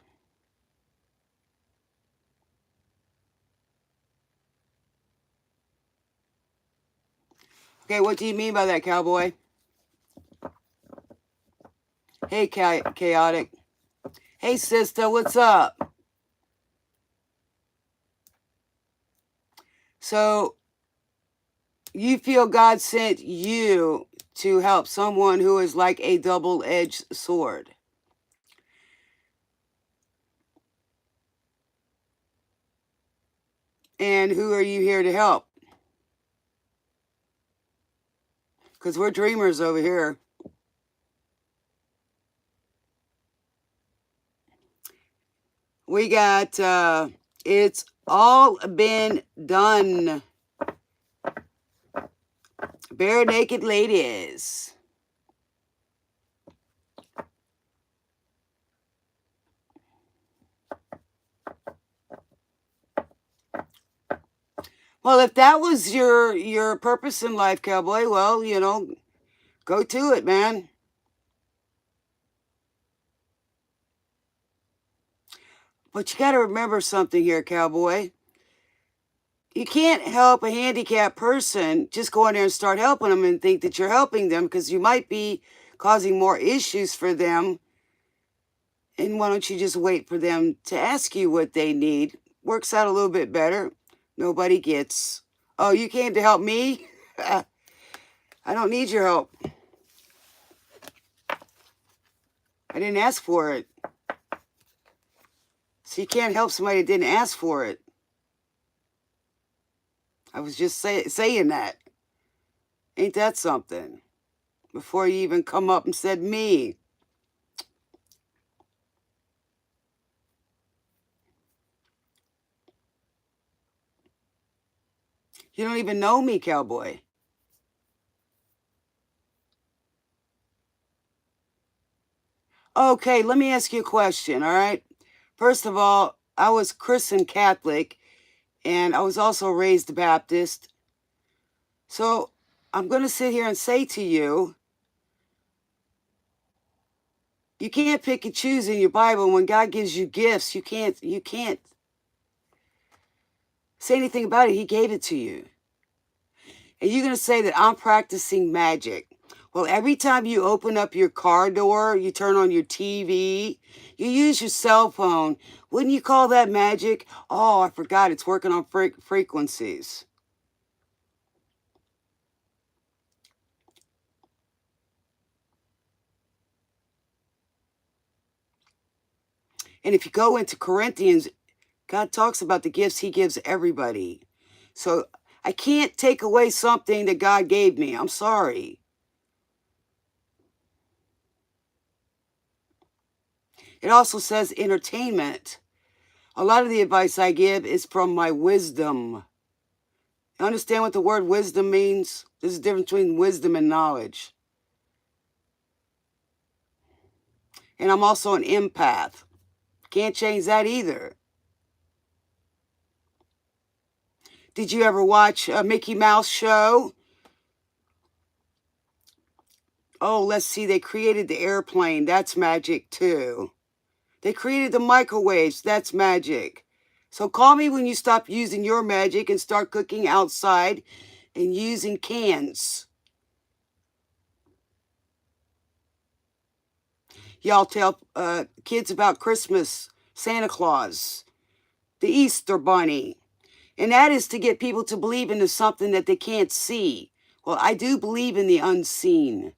Okay, what do you mean by that, Cowboy? Hey, Chaotic. Hey, sister, what's up? So, you feel God sent you to help someone who is like a double-edged sword. And who are you here to help? Because we're dreamers over here. We got, it's all been done. Bare naked ladies. Well, if that was your purpose in life, Cowboy, well, you know, go to it, man. But you got to remember something here, Cowboy. You can't help a handicapped person, just go in there and start helping them and think that you're helping them, because you might be causing more issues for them. And why don't you just wait for them to ask you what they need? Works out a little bit better. Nobody gets, oh, you came to help me? I don't need your help. I didn't ask for it. So you can't help somebody that didn't ask for it. I was just saying that. Ain't that something? Before you even come up and said me. You don't even know me, Cowboy. Okay, let me ask you a question, all right? First of all, I was Christian Catholic, and I was also raised Baptist. So I'm going to sit here and say to you, you can't pick and choose in your Bible. When God gives you gifts, you can't say anything about it. He gave it to you. And you're going to say that I'm practicing magic. Well, every time you open up your car door, you turn on your TV, you use your cell phone. Wouldn't you call that magic? Oh, I forgot. It's working on frequencies. And if you go into Corinthians, God talks about the gifts he gives everybody. So I can't take away something that God gave me. I'm sorry. It also says entertainment. A lot of the advice I give is from my wisdom. Understand what the word wisdom means? There's a difference between wisdom and knowledge. And I'm also an empath. Can't change that either. Did you ever watch a Mickey Mouse show? Oh, let's see. They created the airplane. That's magic too. They created the microwaves. That's magic. So call me when you stop using your magic and start cooking outside and using cans. Y'all tell kids about Christmas, Santa Claus, the Easter Bunny. And that is to get people to believe into something that they can't see. Well, I do believe in the unseen.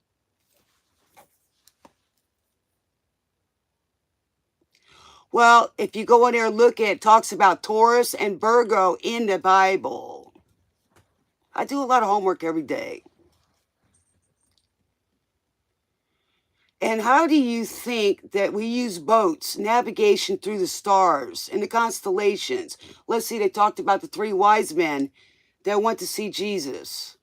Well, if you go in there and look at it, talks about Taurus and Virgo in the Bible. I do a lot of homework every day. And how do you think that we use boats, navigation through the stars and the constellations? Let's see, they talked about the 3 wise men that went to see Jesus.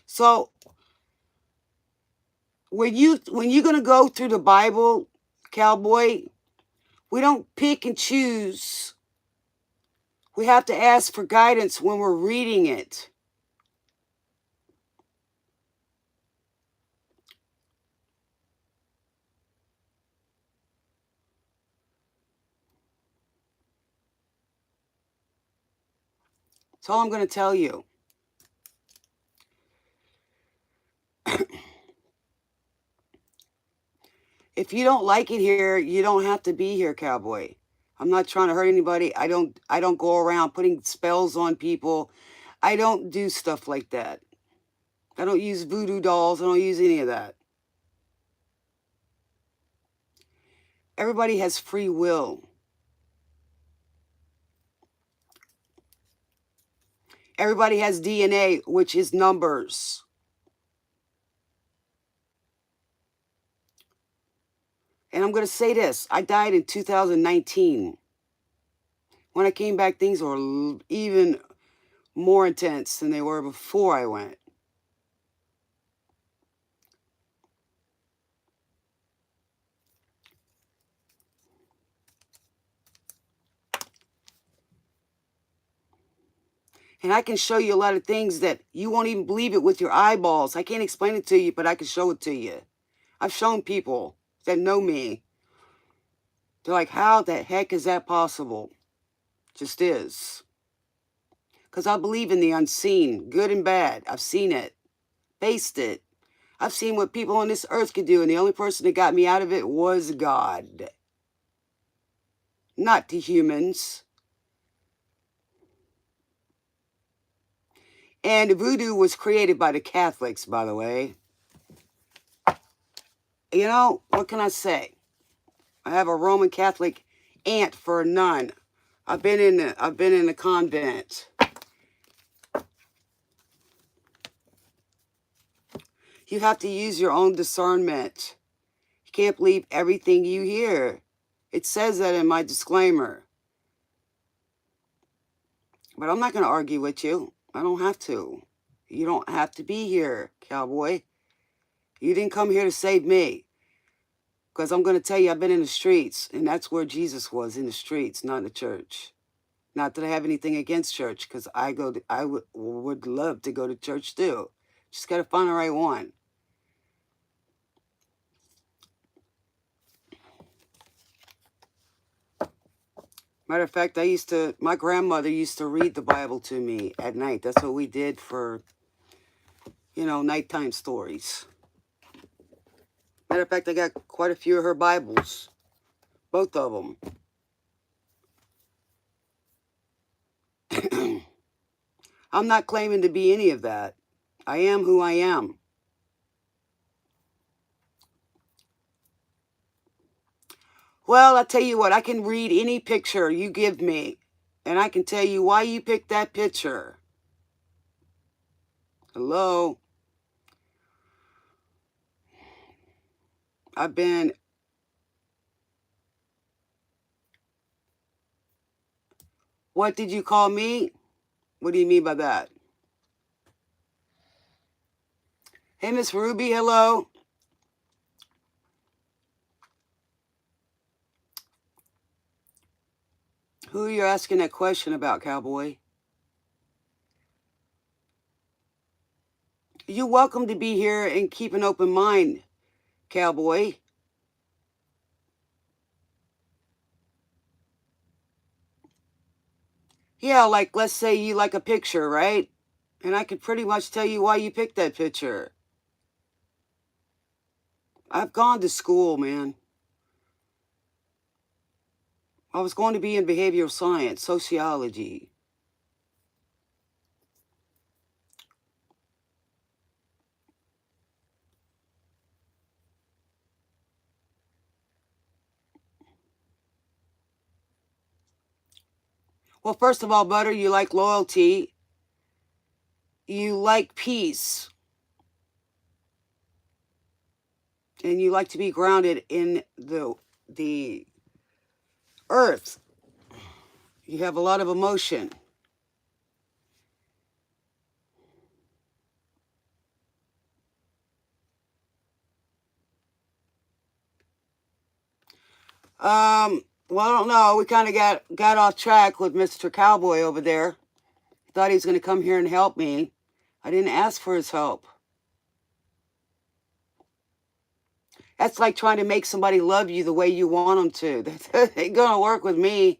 So when you're going to go through the Bible, cowboy, we don't pick and choose. We have to ask for guidance when we're reading it. That's all I'm going to tell you. If you don't like it here, you don't have to be here, cowboy. I'm not trying to hurt anybody. I don't go around putting spells on people. I don't do stuff like that. I don't use voodoo dolls. I don't use any of that. Everybody has free will. Everybody has DNA, which is numbers. And I'm going to say this. I died in 2019. When I came back, things were even more intense than they were before I went. And I can show you a lot of things that you won't even believe it with your eyeballs. I can't explain it to you, but I can show it to you. I've shown people that know me. They're like, how the heck is that possible? Just is. Because I believe in the unseen, good and bad. I've seen it, faced it. I've seen what people on this earth could do, and the only person that got me out of it was God. Not the humans. And voodoo was created by the Catholics, by the way. You know, what can I say? I have a Roman Catholic aunt for a nun. I've been in a convent. You have to use your own discernment. You can't believe everything you hear. It says that in my disclaimer. But I'm not going to argue with you. I don't have to. You don't have to be here, cowboy. You didn't come here to save me. Because I'm going to tell you, I've been in the streets. And that's where Jesus was, in the streets, not in the church. Not that I have anything against church, because I would love to go to church too. Just got to find the right one. Matter of fact, my grandmother used to read the Bible to me at night. That's what we did for, nighttime stories. Matter of fact, I got quite a few of her Bibles. Both of them. I'm not claiming to be any of that. I am who I am. Well, I'll tell you what, I can read any picture you give me, and I can tell you why you picked that picture. Hello? What did you call me? What do you mean by that? Hey, Miss Ruby, hello. Who are you asking that question about, cowboy? You're welcome to be here and keep an open mind, cowboy. Yeah, like let's say you like a picture, right? And I could pretty much tell you why you picked that picture. I've gone to school, man. I was going to be in behavioral science, sociology. Well, first of all, Butter, you like loyalty. You like peace. And you like to be grounded in the earth. You have a lot of emotion. Well, I don't know. We kind of got off track with Mr. Cowboy over there. Thought he was going to come here and help me. I didn't ask for his help. That's like trying to make somebody love you the way you want them to. That ain't going to work with me.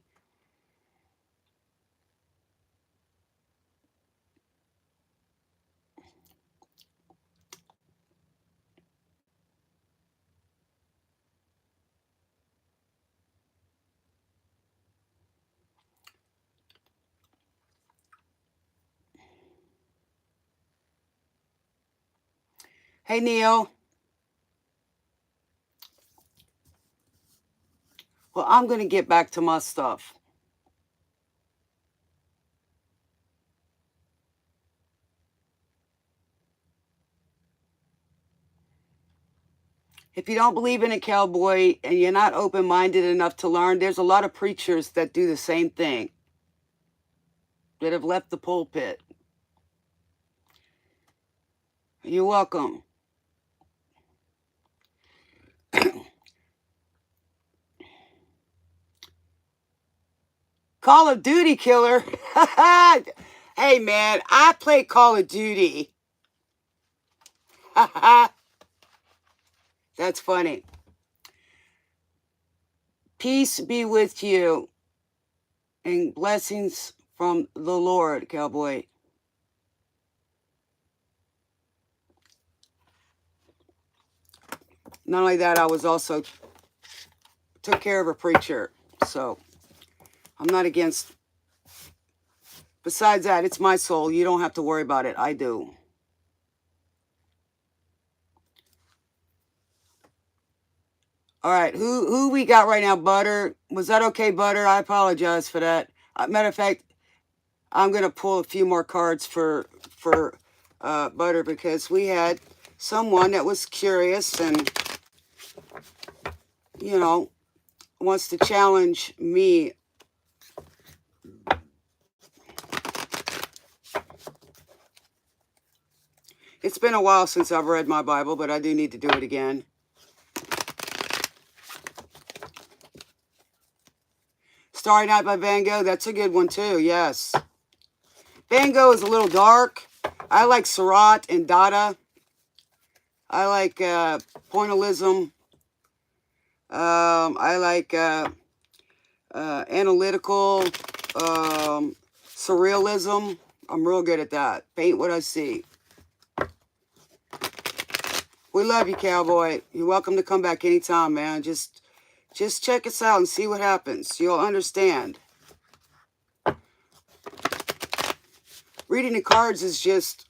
Hey, Neil. Well, I'm going to get back to my stuff. If you don't believe in a cowboy and you're not open-minded enough to learn, there's a lot of preachers that do the same thing, that have left the pulpit. You're welcome. Call of Duty killer. Hey, man, I play Call of Duty. That's funny. Peace be with you and blessings from the Lord, cowboy. Not only that, I was also took care of a preacher. So I'm not against. Besides that, it's my soul. You don't have to worry about it. I do. All right, who we got right now? Butter. Was that okay, Butter? I apologize for that. Matter of fact, I'm gonna pull a few more cards for Butter because we had someone that was curious and wants to challenge me. It's been a while since I've read my Bible, but I do need to do it again. Starry Night by Van Gogh, that's a good one too, yes. Van Gogh is a little dark. I like Seurat and Dada. I like pointillism. I like analytical, surrealism. I'm real good at that. Paint what I see. We love you, cowboy. You're welcome to come back anytime, man. Just check us out and see what happens. You'll understand. Reading the cards is just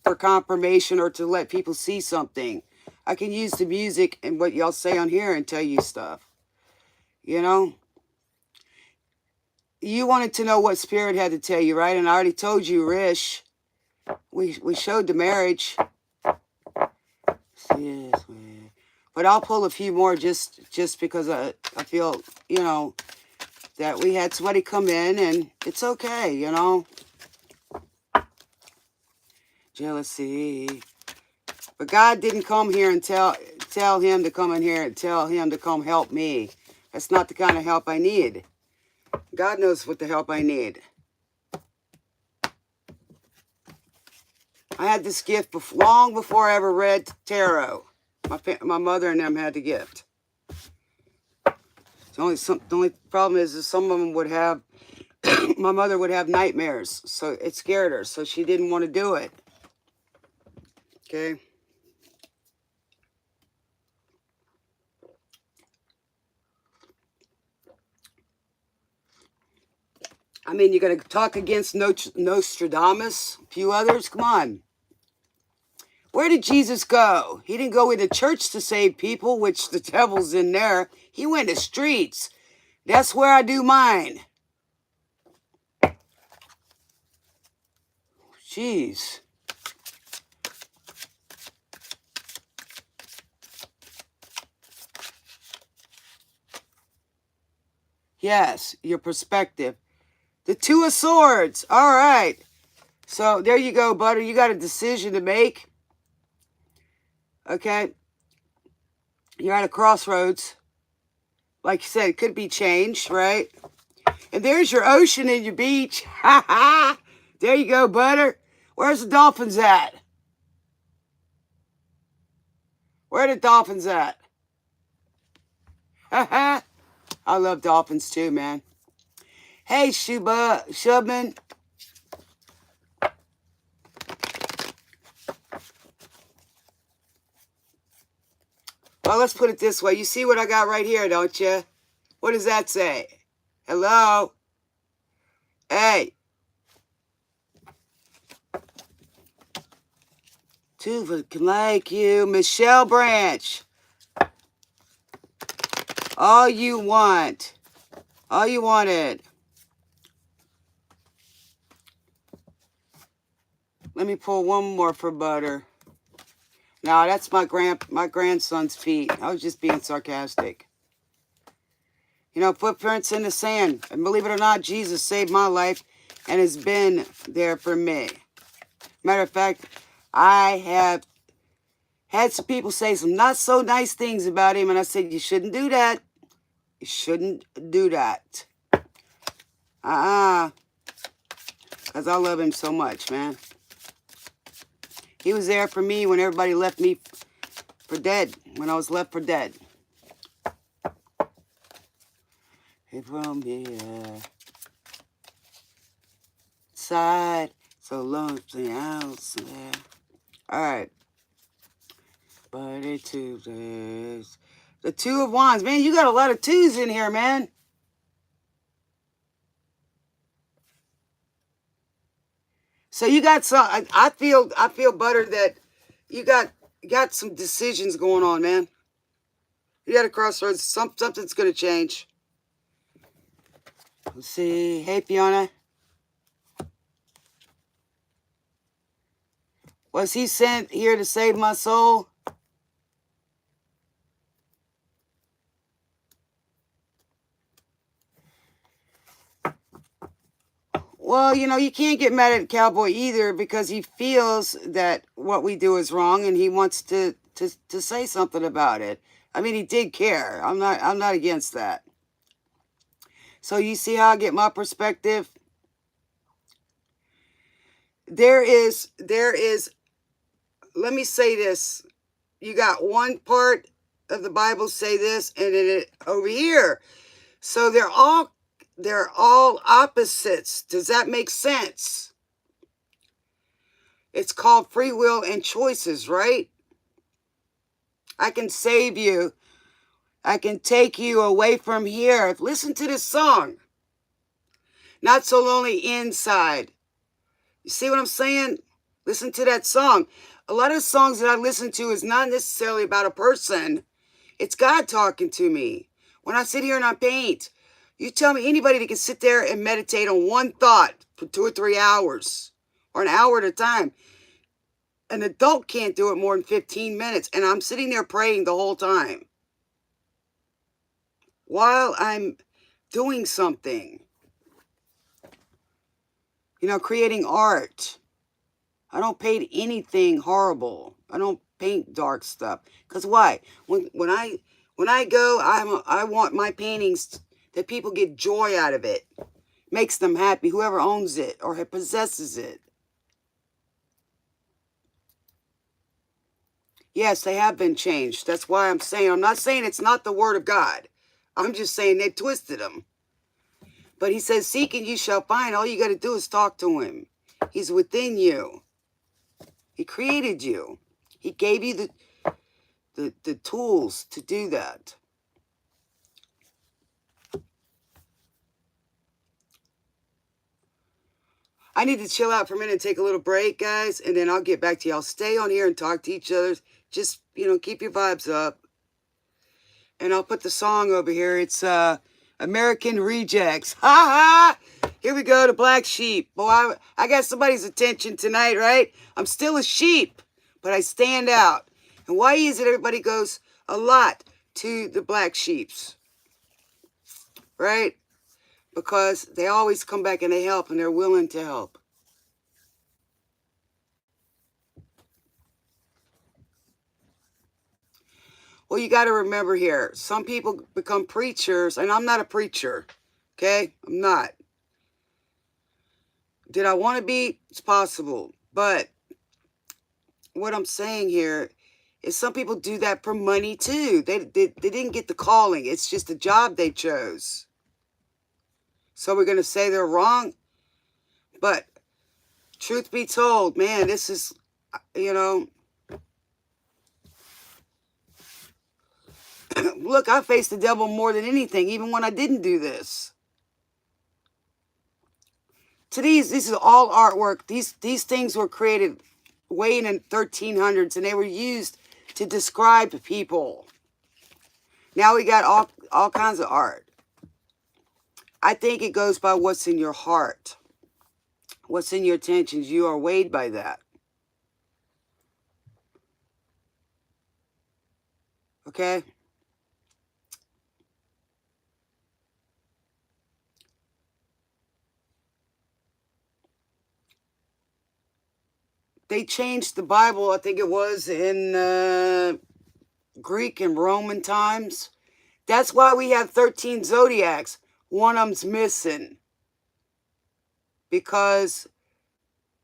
for confirmation or to let people see something. I can use the music and what y'all say on here and tell you stuff. You know? You wanted to know what Spirit had to tell you, right? And I already told you, Rish. We showed the marriage. Yes, man. But I'll pull a few more just because I feel, that we had somebody come in and it's okay, Jealousy. But God didn't come here and tell him to come in here and tell him to come help me. That's not the kind of help I need. God knows what the help I need. I had this gift long before I ever read tarot. My mother and them had the gift. The only problem is some of them would have, my mother would have nightmares. So it scared her. So she didn't want to do it. Okay. I mean, you're going to talk against Nostradamus, a few others? Come on. Where did Jesus go? He didn't go into church to save people, which the devil's in there. He went to streets. That's where I do mine. Jeez. Yes, your perspective. The Two of Swords. All right. So there you go, Butter. You got a decision to make. Okay. You're at a crossroads. Like you said, it could be changed, right? And there's your ocean and your beach. Ha ha. There you go, Butter. Where's the dolphins at? Where are the dolphins at? Ha ha. I love dolphins too, man. Hey, Shubman. Well, let's put it this way. You see what I got right here, don't you? What does that say? Hello? Hey. Tuva can like you. Michelle Branch. All you want. All you wanted. Let me pull one more for Butter. No, that's my grandson's feet. I was just being sarcastic. You know, footprints in the sand. And believe it or not, Jesus saved my life and has been there for me. Matter of fact, I have had some people say some not so nice things about him, and I said, you shouldn't do that. You shouldn't do that. Because I love him so much, man. He was there for me when everybody left me for dead. When I was left for dead. Hey, from here. Side. So lonely out there. Alright. But it Tuesdays. The Two of Wands. Man, you got a lot of twos in here, man. So you got some. I feel Butter, that you got some decisions going on, man. You got a crossroads. Something's gonna change. Let's see. Hey, Fiona. Was he sent here to save my soul? Well, you know, you can't get mad at Cowboy either, because he feels that what we do is wrong and he wants to say something about it. I mean, he did care. I'm not against that. So you see how I get my perspective? There is, let me say this. You got one part of the Bible say this, and then over here. So they're all opposites. Does that make sense? It's called free will and choices, right? I can save you. I can take you away from here. Listen to this song. Not so lonely inside. You see what I'm saying? Listen to that song. A lot of songs that I listen to is not necessarily about a person. It's God talking to me. When I sit here and I paint, you tell me anybody that can sit there and meditate on one thought for 2 or 3 hours or an hour at a time. An adult can't do it more than 15 minutes. And I'm sitting there praying the whole time while I'm doing something. You know, creating art. I don't paint anything horrible. I don't paint dark stuff. Because why? When I go, I want my paintings that people get joy out of it. Makes them happy, whoever owns it or possesses it. Yes, they have been changed. That's why I'm saying, I'm not saying it's not the word of God. I'm just saying they twisted them. But he says, seek and you shall find. All you got to do is talk to him. He's within you. He created you. He gave you the tools to do that. I need to chill out for a minute and take a little break, guys, and then I'll get back to you. I'll stay on here and talk to each other. Just, keep your vibes up. And I'll put the song over here. It's American Rejects. Ha ha! Here we go, the Black Sheep. Boy, I got somebody's attention tonight, right? I'm still a sheep, but I stand out. And why is it everybody goes a lot to the Black Sheeps? Right? Because they always come back and they help and they're willing to help. Well, you got to remember here, some people become preachers, and I'm not a preacher, okay? I'm not. Did I want to be? It's possible. But what I'm saying here is some people do that for money too. They didn't get the calling. It's just a job they chose. So we're going to say they're wrong? But truth be told, man, this is, look, I faced the devil more than anything, even when I didn't do this. To this is all artwork. These things were created way in the 1300s, and they were used to describe people. Now we got all kinds of art. I think it goes by what's in your heart. What's in your intentions. You are weighed by that. Okay? They changed the Bible, I think it was in Greek and Roman times. That's why we have 13 zodiacs. One of them's missing. Because,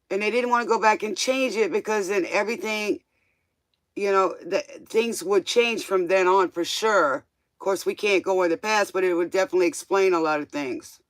and they didn't want to go back and change it because then everything, things would change from then on for sure. Of course, we can't go in the past, but it would definitely explain a lot of things.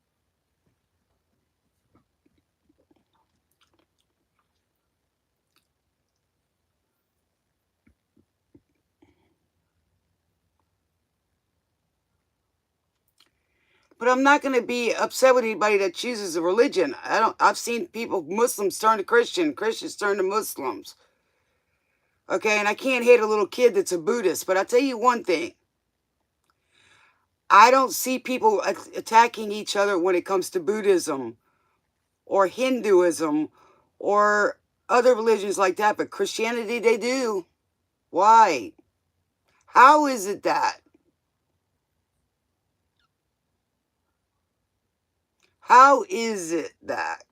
But I'm not going to be upset with anybody that chooses a religion. I've seen Muslims turn to Christians turn to Muslims. Okay, and I can't hate a little kid that's a Buddhist, but I'll tell you one thing. I don't see people attacking each other when it comes to Buddhism or Hinduism or other religions like that, but Christianity, they do. Why? How is it that? How is it that?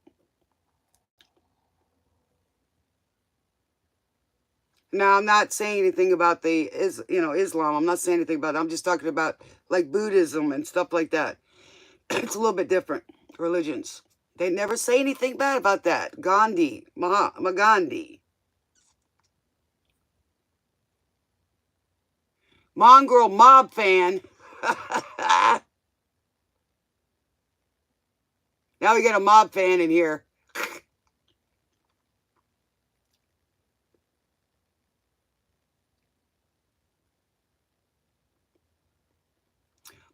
Now, I'm not saying anything about Islam. I'm not saying anything about it. I'm just talking about like Buddhism and stuff like that. It's a little bit different religions. They never say anything bad about that. Gandhi, Mahatma Gandhi. Mongrel mob fan. Now we got a mob fan in here.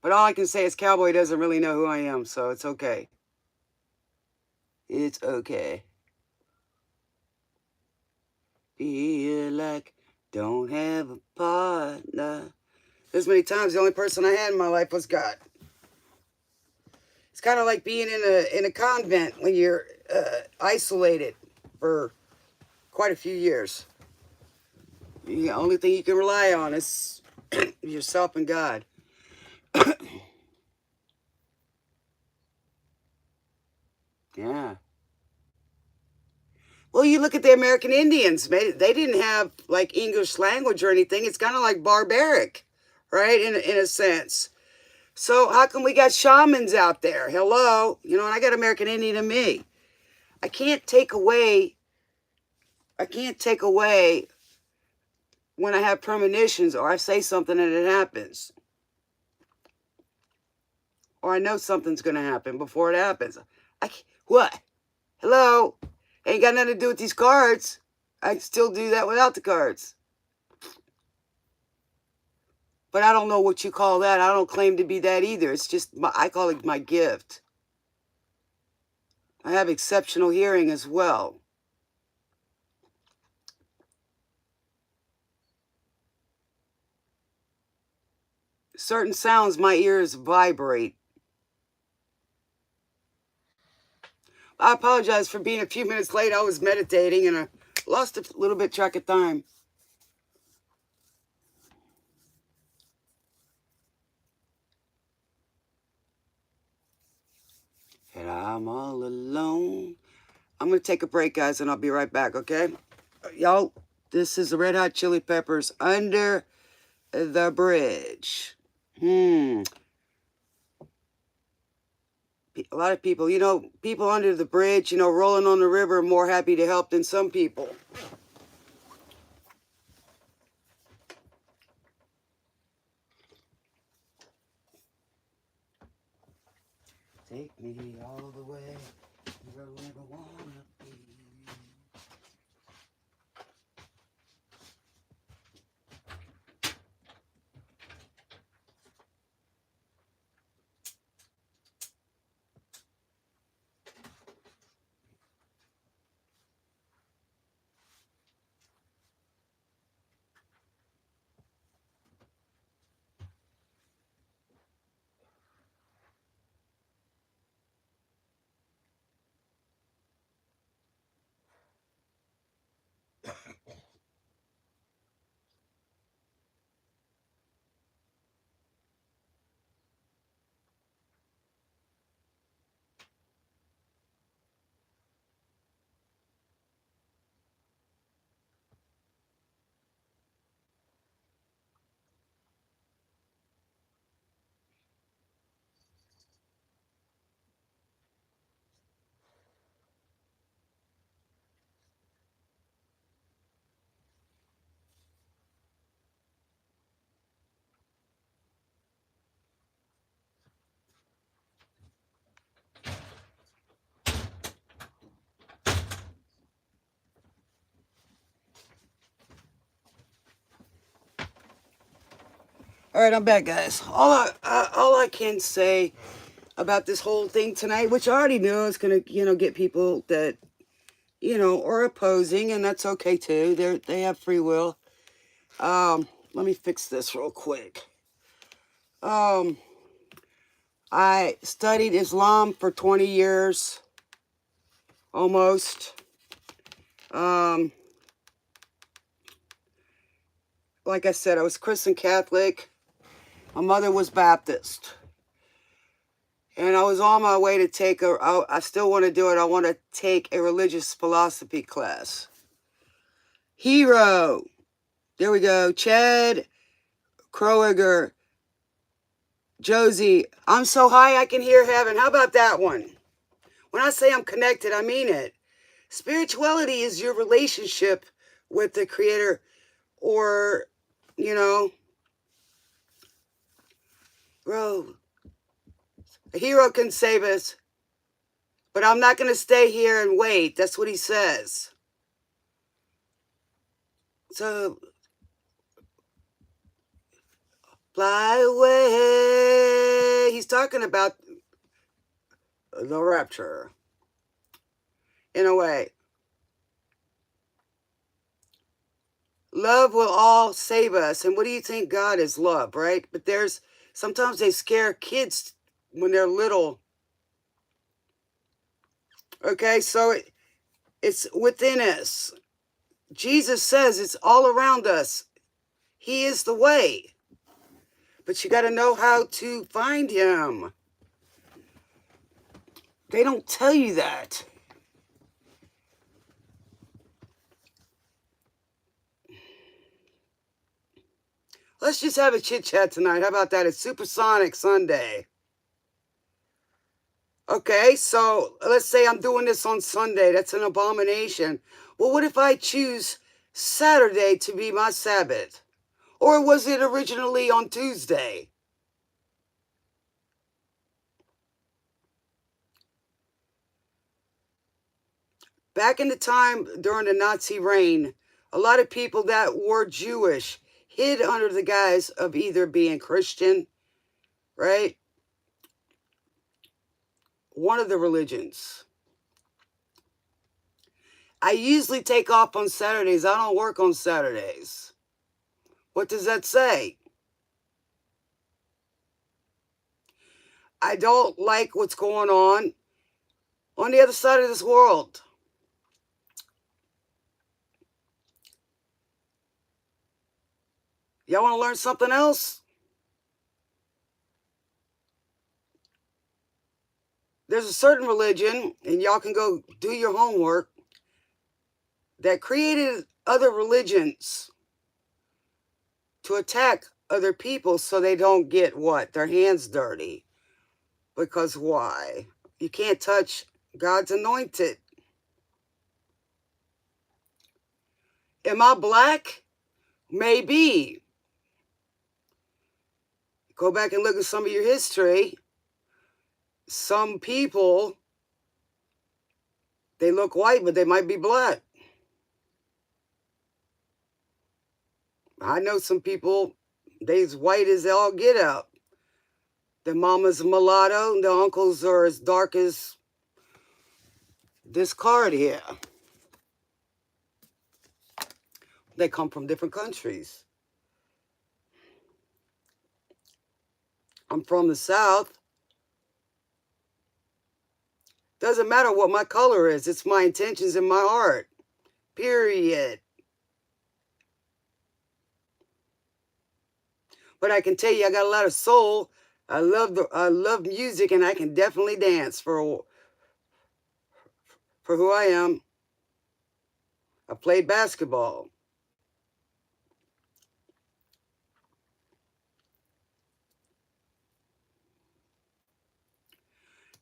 But all I can say is Cowboy doesn't really know who I am, so it's okay. It's okay. Feel like don't have a partner. There's many times the only person I had in my life was God. It's kind of like being in a convent when you're isolated for quite a few years. The only thing you can rely on is yourself and God. Yeah. Well, you look at the American Indians. They didn't have like English language or anything. It's kind of like barbaric, right? In a sense. So how come we got shamans out there? Hello, you know, and I got American Indian in me. I can't take away. I can't take away when I have premonitions or I say something and it happens, or I know something's gonna happen before it happens. What? Hello, ain't got nothing to do with these cards. I can still do that without the cards. But I don't know what you call that. I don't claim to be that either. It's just, I call it my gift. I have exceptional hearing as well. Certain sounds, my ears vibrate. I apologize for being a few minutes late. I was meditating and I lost a little bit track of time. And I'm all alone. I'm going to take a break, guys, and I'll be right back, okay? Y'all, this is the Red Hot Chili Peppers, Under the Bridge. A lot of people, you know, people under the bridge, you know, rolling on the river are more happy to help than some people. Take me all the way where I never wanna be. All right, I'm back, guys. All I can say about this whole thing tonight, which I already knew is gonna, you know, get people that, you know, are opposing, and that's okay too. They have free will. Let me fix this real quick. I studied Islam for 20 years, almost. Like I said, I was Christian Catholic. My mother was Baptist. And I was on my way to take I still want to do it. I want to take a religious philosophy class. Hero. There we go. Chad Kroeger. Josie. I'm so high I can hear heaven. How about that one? When I say I'm connected, I mean it. Spirituality is your relationship with the Creator, or, you know, bro, a hero can save us, but I'm not going to stay here and wait. That's what he says. So, fly away. He's talking about the rapture, in a way. Love will all save us. And what do you think? God is love, right? But sometimes they scare kids when they're little. Okay, so it's within us. Jesus says it's all around us. He is the way. But you got to know how to find him. They don't tell you that. Let's just have a chit chat tonight. How about that? It's Supersonic Sunday. Okay, so let's say I'm doing this on Sunday. That's an abomination. Well, what if I choose Saturday to be my Sabbath? Or was it originally on Tuesday? Back in the time during the Nazi reign, a lot of people that were Jewish hid under the guise of either being Christian, right? One of the religions. I usually take off on Saturdays. I don't work on Saturdays. What does that say? I don't like what's going on the other side of this world. Y'all want to learn something else? There's a certain religion, and y'all can go do your homework, that created other religions to attack other people so they don't get what? Their hands dirty. Because why? You can't touch God's anointed. Am I black? Maybe. Go back and look at some of your history. Some people, they look white, but they might be black. I know some people, they's white as they all get out. Their mama's mulatto, and their uncles are as dark as this card here. They come from different countries. I'm from the South. Doesn't matter what my color is. It's my intentions and my heart. Period. But I can tell you, I got a lot of soul. I love music, and I can definitely dance for who I am. I played basketball.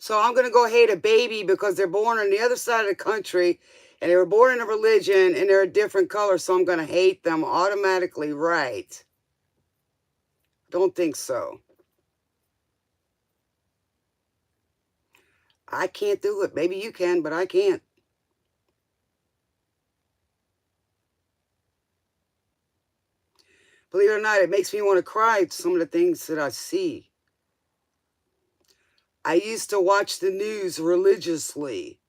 So I'm going to go hate a baby because they're born on the other side of the country, and they were born in a religion, and they're a different color, so I'm going to hate them automatically, right? Don't think so. I can't do it. Maybe you can, but I can't. Believe it or not, it makes me want to cry at some of the things that I see. I used to watch the news religiously.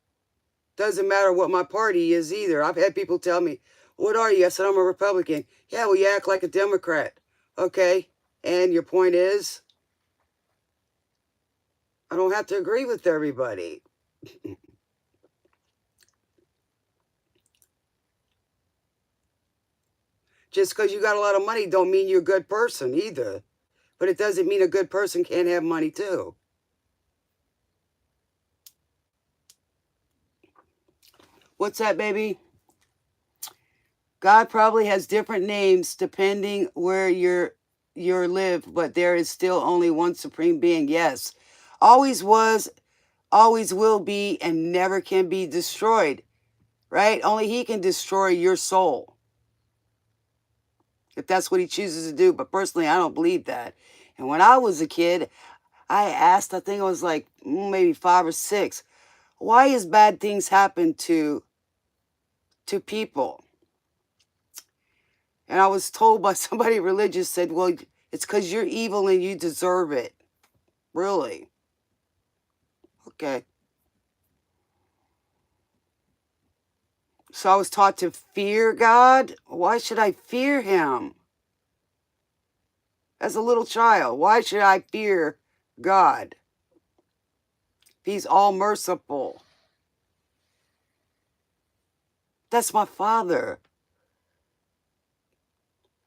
Doesn't matter what my party is either. I've had people tell me, what are you? I said, I'm a Republican. Yeah, well, you act like a Democrat. Okay, and your point is? I don't have to agree with everybody. Just because you got a lot of money don't mean you're a good person either. But it doesn't mean a good person can't have money too. What's that, baby? God probably has different names depending where you live, but there is still only one supreme being. Yes. Always was, always will be, and never can be destroyed. Right? Only he can destroy your soul, if that's what he chooses to do. But personally, I don't believe that. And when I was a kid, I asked, I think I was like maybe 5 or 6, why is bad things happen to people? And I was told by somebody religious, said, well, it's because you're evil and you deserve it. Really? Okay. So I was taught to fear God. Why should I fear him? As a little child, why should I fear God? He's all merciful. That's my father.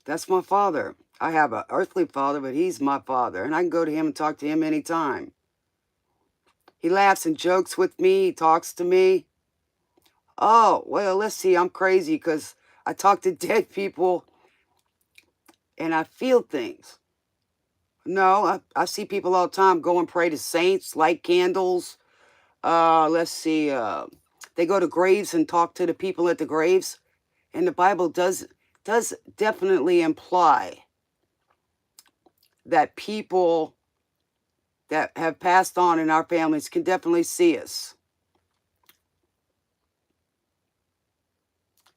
That's my father. I have an earthly father, but he's my father. And I can go to him and talk to him anytime. He laughs and jokes with me. He talks to me. Oh, well, let's see. I'm crazy because I talk to dead people and I feel things. No, I see people all the time go and pray to saints, light candles. Let's see. They go to graves and talk to the people at the graves, and the Bible does definitely imply that people that have passed on in our families can definitely see us.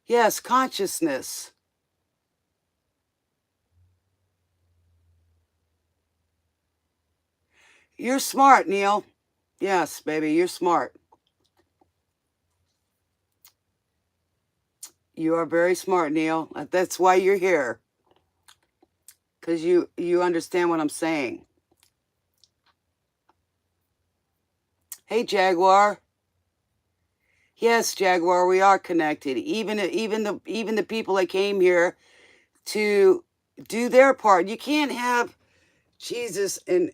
Yes, consciousness. You're smart, Neil. Yes, baby, you're smart. You are very smart, Neil. That's why you're here. Because you understand what I'm saying. Hey, Jaguar. Yes, Jaguar, we are connected. Even the people that came here to do their part. You can't have Jesus and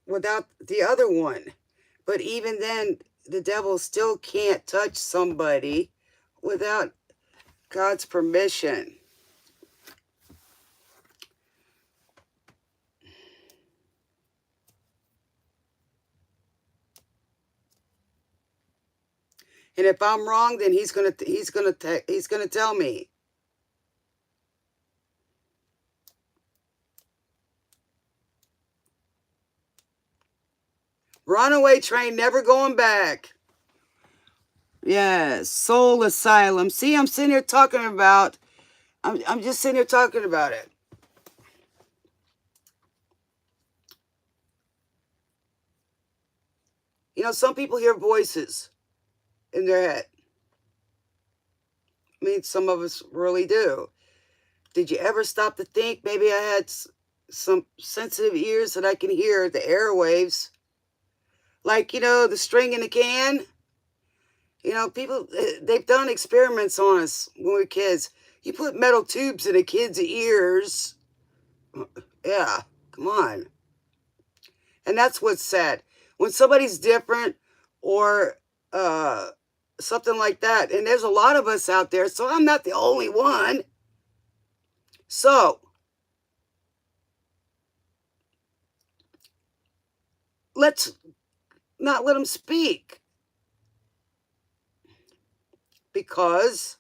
without the other one. But even then, the devil still can't touch somebody without God's permission. And if I'm wrong, then he's gonna tell me. Runaway train, never going back. Yes, soul asylum. See, I'm sitting here talking about. I'm just sitting here talking about it. Some people hear voices in their head. I mean, some of us really do. Did you ever stop to think maybe I had some sensitive ears that I can hear the airwaves? Like, the string in the can. People, they've done experiments on us when we were kids. You put metal tubes in a kid's ears. Yeah, come on. And that's what's sad. When somebody's different or something like that, and there's a lot of us out there, so I'm not the only one. So, let's not let them speak. Because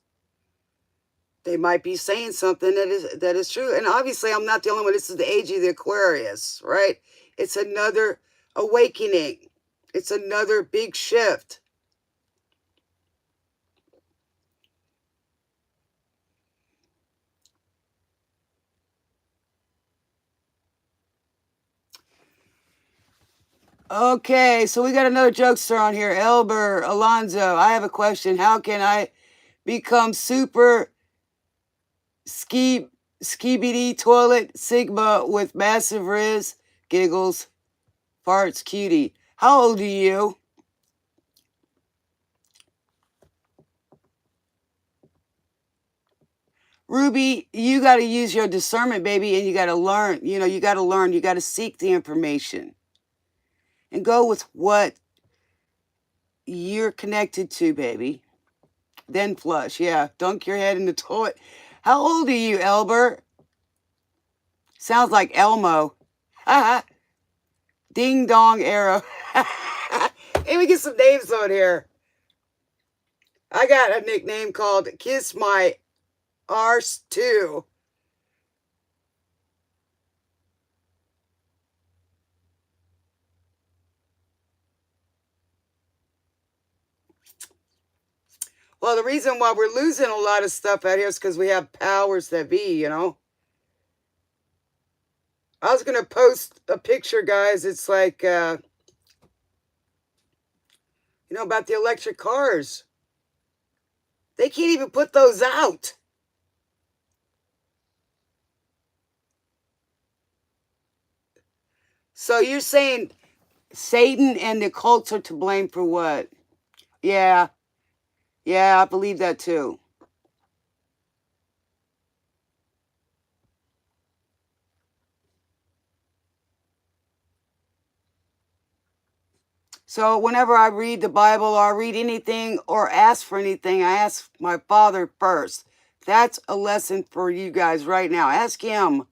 they might be saying something that is true. And obviously, I'm not the only one. This is the age of the Aquarius, right? It's another awakening. It's another big shift. Okay, so we got another jokester on here. Elber Alonzo, I have a question. How can I become super skibidi toilet sigma with massive riz, giggles, farts, cutie? How old are you? Ruby, you got to use your discernment, baby, and you got to learn. You got to learn. You got to seek the information and go with what you're connected to, baby. Then flush. Yeah, dunk your head in the toilet. How old are you, Elber? Sounds like Elmo. Ding dong arrow. Hey, we get some names on here. I got a nickname called Kiss My Arse Too. Well, the reason why we're losing a lot of stuff out here is because we have powers that be, I was going to post a picture, guys. It's like, about the electric cars. They can't even put those out. So you're saying Satan and the cults are to blame for what? Yeah. Yeah, I believe that too. So whenever I read the Bible or I read anything or ask for anything, I ask my Father first. That's a lesson for you guys right now. Ask him.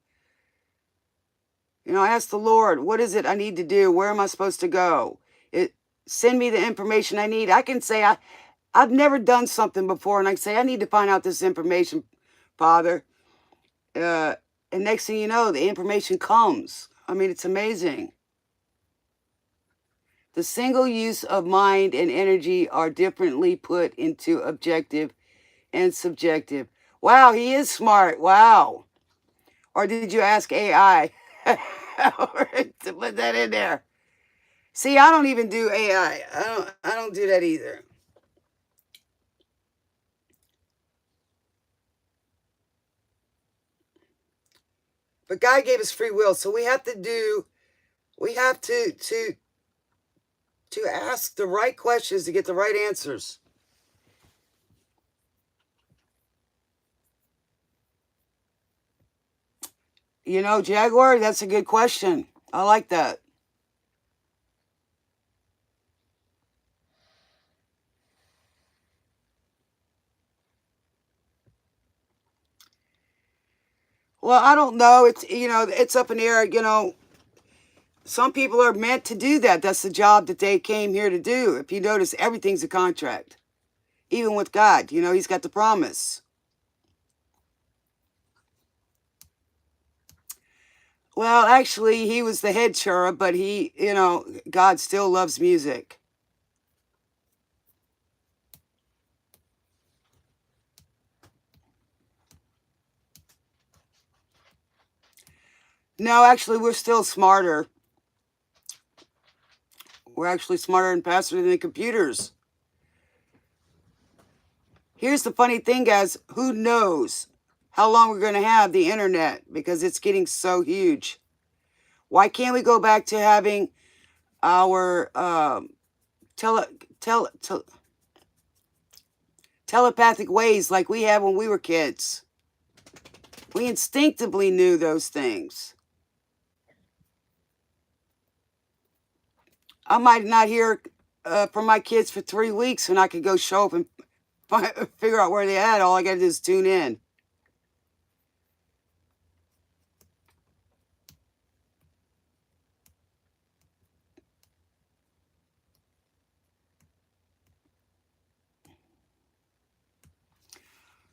Ask the Lord, what is it I need to do? Where am I supposed to go? Send me the information I need. I can say I've never done something before, and I can say I need to find out this information, Father. And next thing you know, the information comes. I mean, it's amazing. The single use of mind and energy are differently put into objective and subjective. Wow, he is smart. Wow. Or did you ask AI to put that in there? See, I don't even do AI. I don't do that either. But God gave us free will, so we have to ask the right questions to get the right answers. Jaguar, that's a good question. I like that. Well, I don't know. It's up in the air. Some people are meant to do that. That's the job that they came here to do. If you notice, everything's a contract. Even with God, he's got the promise. Well, actually, he was the head cherub, but God still loves music. No, actually, we're still smarter. We're actually smarter and faster than the computers. Here's the funny thing, guys. Who knows how long we're going to have the internet, because it's getting so huge. Why can't we go back to having our telepathic ways like we had when we were kids? We instinctively knew those things. I might not hear from my kids for 3 weeks, and I could go show up and figure out where they're at. All I got to do is tune in.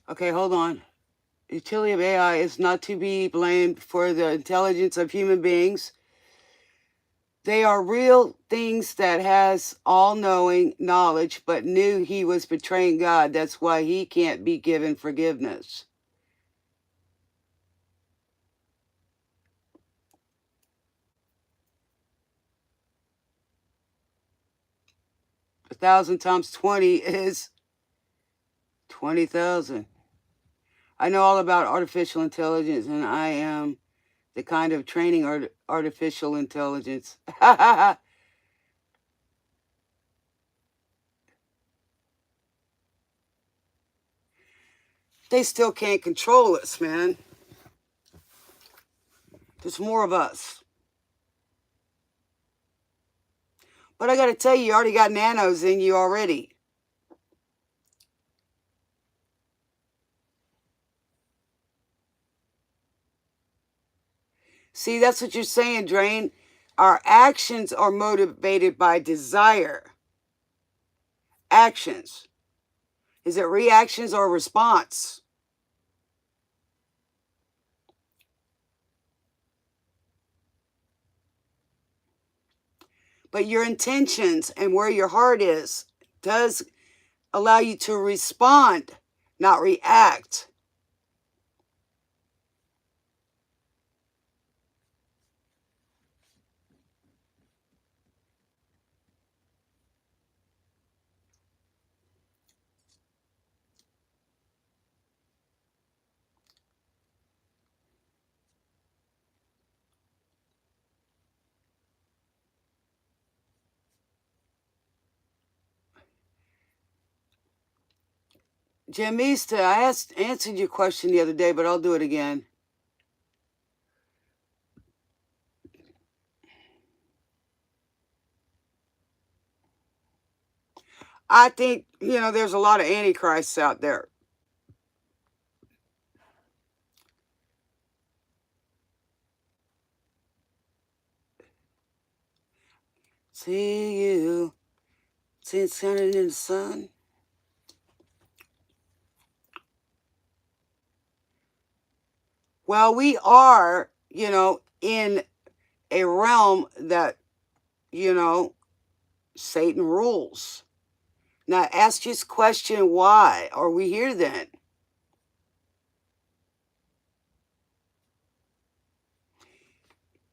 Okay, hold on. Utility of AI is not to be blamed for the intelligence of human beings. They are real things that has all-knowing knowledge, but knew he was betraying God. That's why he can't be given forgiveness. A 1,000 times 20 is 20,000. I know all about artificial intelligence, and I am the kind of training artificial intelligence. They still can't control us, man. There's more of us. But I got to tell you, you already got nanos in you already. See, that's what you're saying, Drain. Our actions are motivated by desire. Actions. Is it reactions or response? But your intentions and where your heart is does allow you to respond, not react. Jamista, I answered your question the other day, but I'll do it again. I think, there's a lot of antichrists out there. See you. See it shining in the sun. Well, we are, in a realm that, Satan rules. Now, ask this question, why are we here then?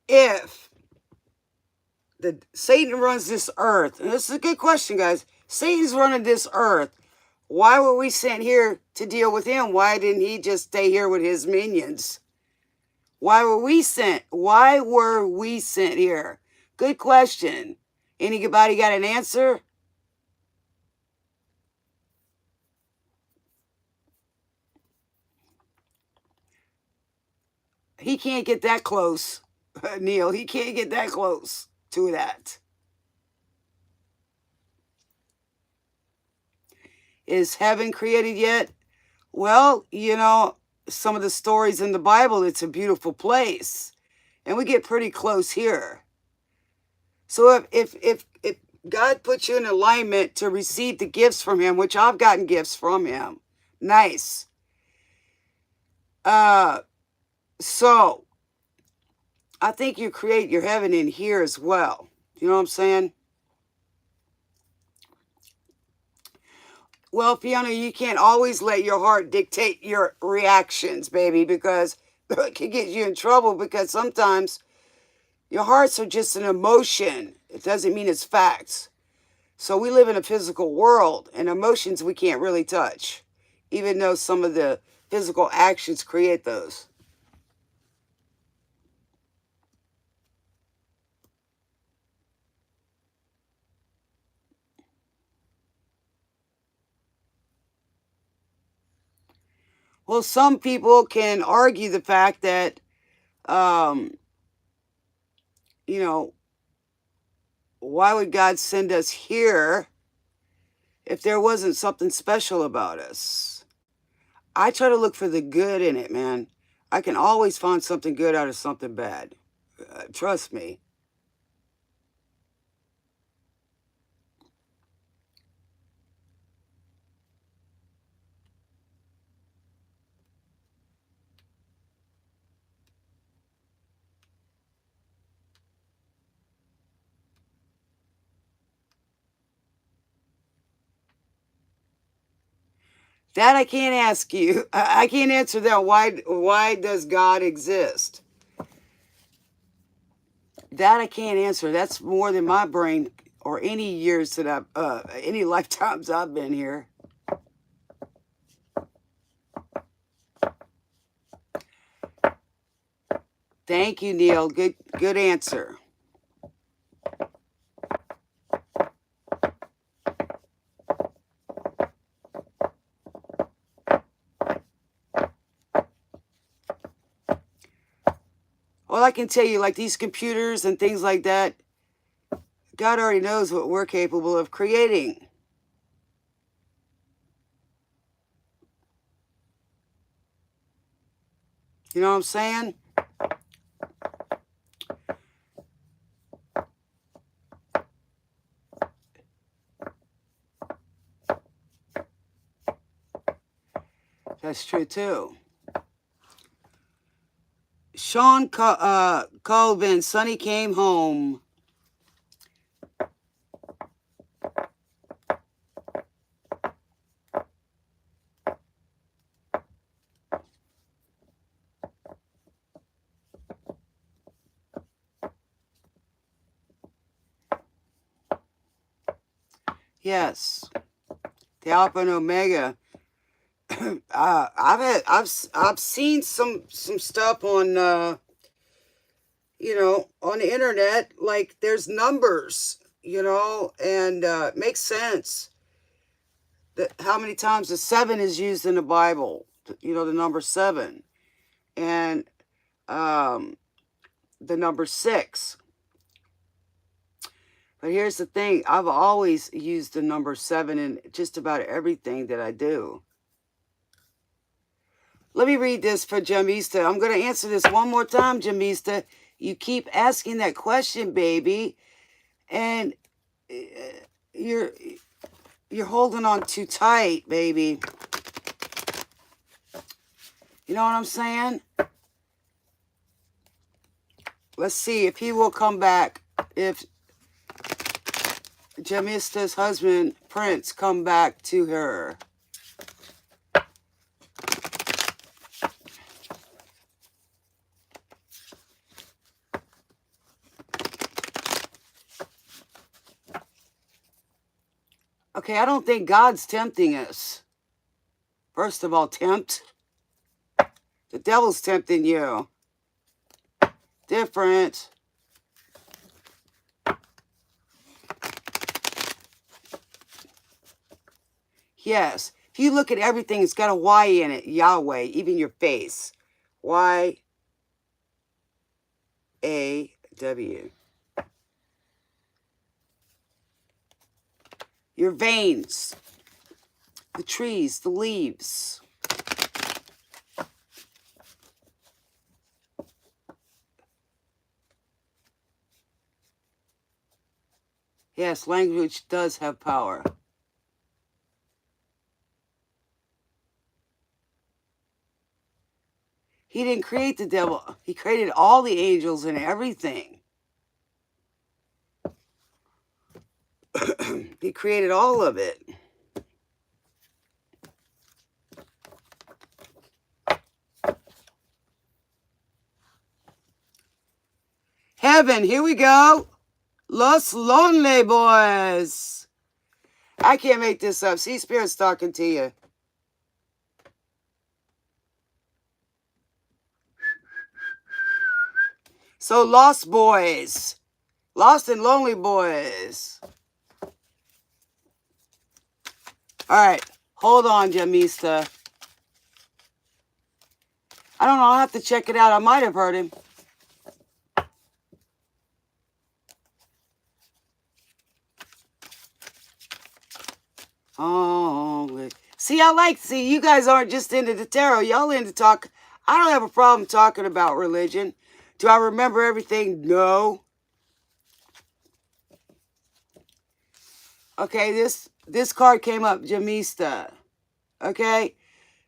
If Satan runs this earth, and this is a good question, guys. Satan's running this earth. Why were we sent here to deal with him? Why didn't he just stay here with his minions? Why were we sent? Why were we sent here? Good question. Anybody got an answer? He can't get that close, Neil. He can't get that close to that. Is heaven created yet? Well, some of the stories in the Bible, it's a beautiful place. And we get pretty close here. So if God puts you in alignment to receive the gifts from him, which I've gotten gifts from him, nice. So I think you create your heaven in here as well. You know what I'm saying? Well, Fiona, you can't always let your heart dictate your reactions, baby, because it can get you in trouble, because sometimes your hearts are just an emotion. It doesn't mean it's facts. So we live in a physical world, and emotions we can't really touch, even though some of the physical actions create those. Well, some people can argue the fact that, why would God send us here if there wasn't something special about us? I try to look for the good in it, man. I can always find something good out of something bad. Trust me. That I can't ask you. I can't answer that. Why does God exist? That I can't answer. That's more than my brain or any years that any lifetimes I've been here. Thank you, Neil. Good answer. Well, I can tell you, like these computers and things like that, God already knows what we're capable of creating. You know what I'm saying? That's true, too. Sean Colvin, Sonny came home. Yes, the Alpha and Omega. I've seen some stuff on on the internet. Like there's numbers, and it makes sense that how many times the 7 is used in the Bible. The number 7, and the number 6. But here's the thing: I've always used the number 7 in just about everything that I do. Let me read this for Jamista. I'm going to answer this one more time, Jamista. You keep asking that question, baby. And you're holding on too tight, baby. You know what I'm saying? Let's see if he will come back. If Jamista's husband, Prince, come back to her. Okay, I don't think God's tempting us. First of all, tempt. The devil's tempting you. Different. Yes. If you look at everything, it's got a Y in it. Yahweh. Even your face. Y-A-W. Your veins. The trees. The leaves. Yes, language does have power. He didn't create the devil. He created all the angels and everything. He created all of it. Heaven, here we go. Los Lonely Boys. I can't make this up. See, Spirit's talking to you. So, Lost Boys. Lost and Lonely Boys. All right. Hold on, Jamista. I don't know. I'll have to check it out. I might have heard him. Oh, see, you guys aren't just into the tarot. Y'all into talk. I don't have a problem talking about religion. Do I remember everything? No. Okay, this card came up, Jamista. Okay?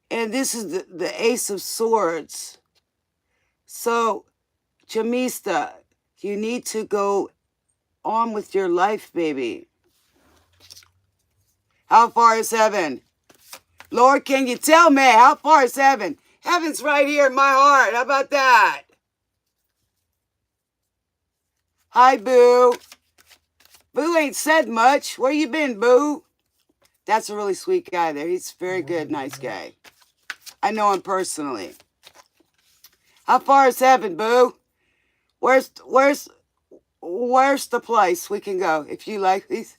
And this is the Ace of Swords. So, Jamista, you need to go on with your life, baby. How far is heaven? Lord, can you tell me how far is heaven? Heaven's right here in my heart. How about that? Hi, Boo. Boo ain't said much. Where you been, Boo? That's a really sweet guy there. He's very good, nice guy. I know him personally. How far is heaven, Boo? Where's the place we can go if you like these?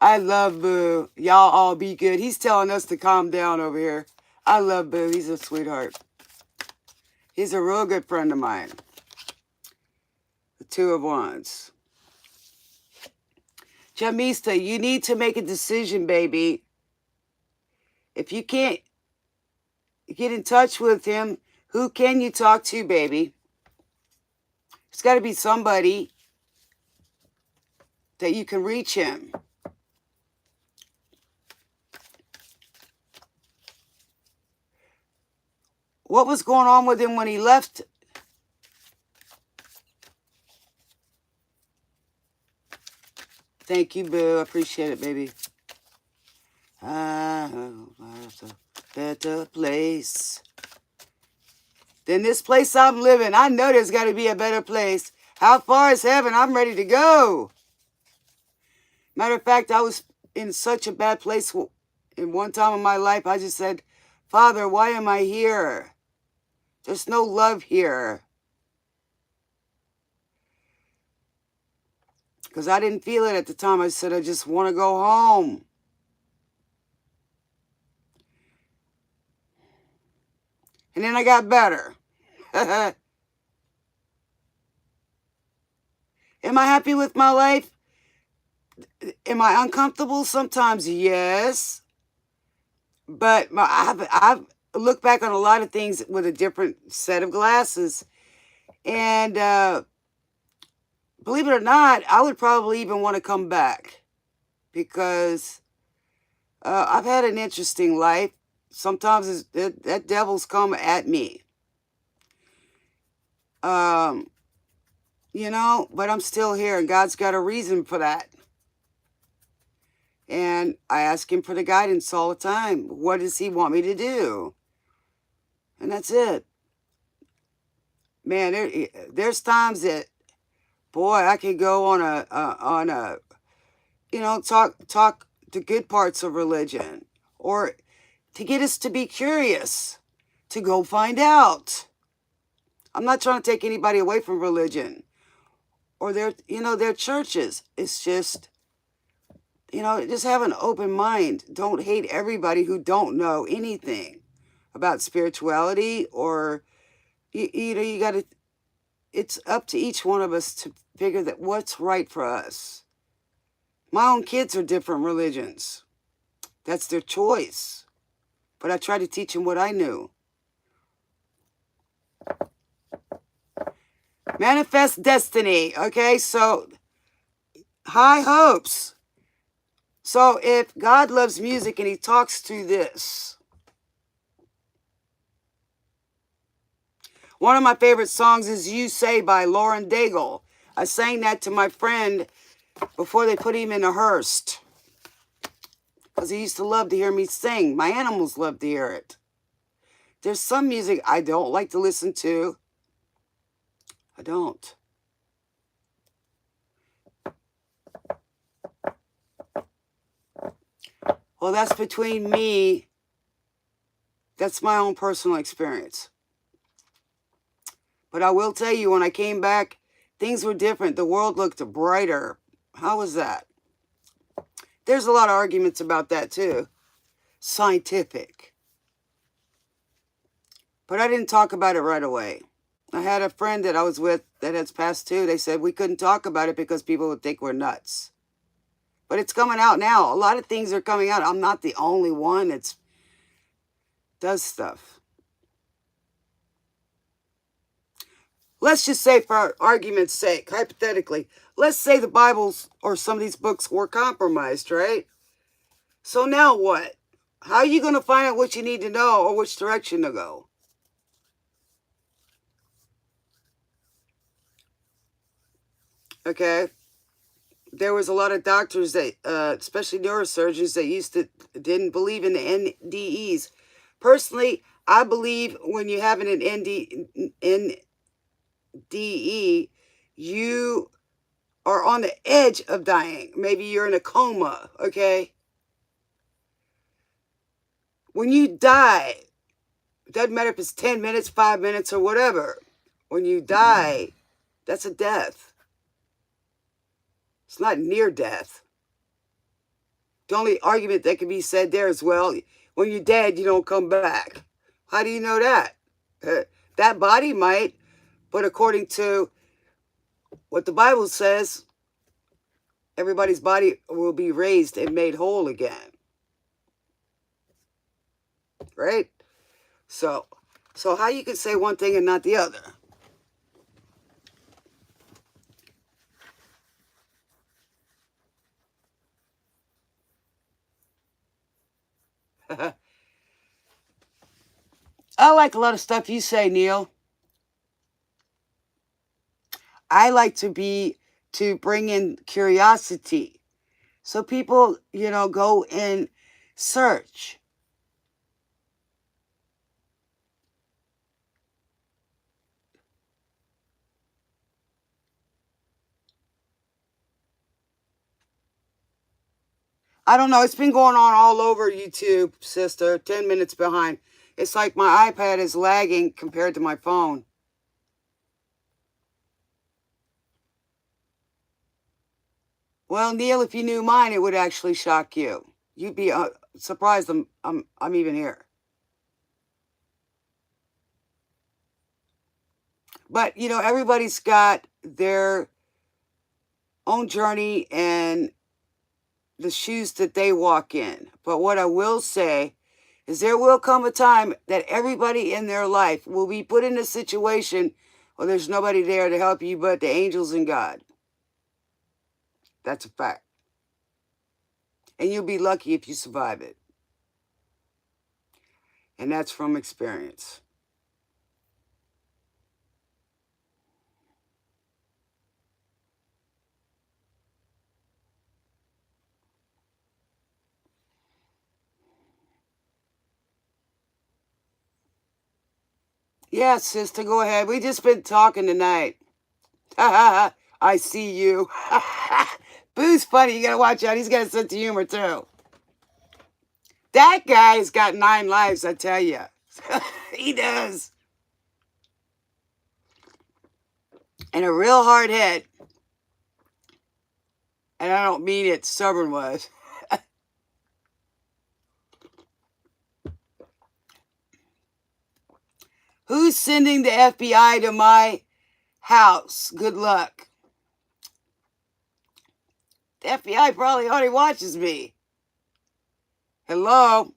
I love Boo. Y'all all be good. He's telling us to calm down over here. I love Boo. He's a sweetheart. He's a real good friend of mine. The Two of Wands. Jamista, you need to make a decision, baby. If you can't get in touch with him, who can you talk to, baby? There's got to be somebody that you can reach him. What was going on with him when he left? Thank you, Boo. I appreciate it, baby. A better place than this place I'm living. I know there's got to be a better place. How far is heaven? I'm ready to go. Matter of fact, I was in such a bad place in one time in my life. I just said, Father, why am I here? There's no love here. Because I didn't feel it at the time. I said, I just want to go home. And then I got better. Am I happy with my life? Am I uncomfortable? Sometimes, yes. But I've looked back on a lot of things with a different set of glasses. And believe it or not, I would probably even want to come back because I've had an interesting life. Sometimes that devil's come at me. You know, but I'm still here, and God's got a reason for that. And I ask him for the guidance all the time. What does he want me to do? And that's it. Man, there's times that, boy, I can go on a you know, talk the good parts of religion, or to get us to be curious, to go find out. I'm not trying to take anybody away from religion or their churches. It's just, just have an open mind. Don't hate everybody who don't know anything about spirituality, or you got to. It's up to each one of us to figure that what's right for us. My own kids are different religions. That's their choice. But I try to teach them what I knew. Manifest destiny. Okay, so high hopes. So if God loves music and he talks through this. One of my favorite songs is You Say by Lauren Daigle. I sang that to my friend before they put him in a hearse. Because he used to love to hear me sing. My animals love to hear it. There's some music I don't like to listen to. I don't. Well, that's between me. That's my own personal experience. But I will tell you, when I came back, things were different. The world looked brighter. How was that? There's a lot of arguments about that too. Scientific. But I didn't talk about it right away. I had a friend that I was with that has passed too. They said we couldn't talk about it because people would think we're nuts. But it's coming out now. A lot of things are coming out. I'm not the only one that does stuff. Let's just say, for argument's sake, hypothetically, let's say the Bibles or some of these books were compromised, right? So now what? How are you going to find out what you need to know or which direction to go? Okay? There was a lot of doctors that, especially neurosurgeons, that didn't believe in the NDEs. Personally, I believe when you have an NDE, you are on the edge of dying. Maybe you're in a coma, okay? When you die, it doesn't matter if it's 10 minutes, 5 minutes, or whatever. When you die, that's a death. It's not near death. The only argument that can be said there is, well, when you're dead, you don't come back. How do you know that? That body might, but according to what the Bible says, everybody's body will be raised and made whole again. Right? So how you can say one thing and not the other? I like a lot of stuff you say, Neil. I like to bring in curiosity. So people, go and search. I don't know. It's been going on all over YouTube, sister. 10 minutes behind. It's like my iPad is lagging compared to my phone. Well, Neil, if you knew mine, it would actually shock you. You'd be surprised I'm even here. But, everybody's got their own journey and the shoes that they walk in. But what I will say is there will come a time that everybody in their life will be put in a situation where there's nobody there to help you but the angels and God. That's a fact. And you'll be lucky if you survive it. And that's from experience. Yeah, sister, go ahead. We just been talking tonight. I see you. Boo's funny. You gotta watch out. He's got a sense of humor too. That guy's got 9 lives, I tell you. He does. And a real hard head. And I don't mean it stubborn was. Who's sending the FBI to my house? Good luck. The FBI probably already watches me. Hello?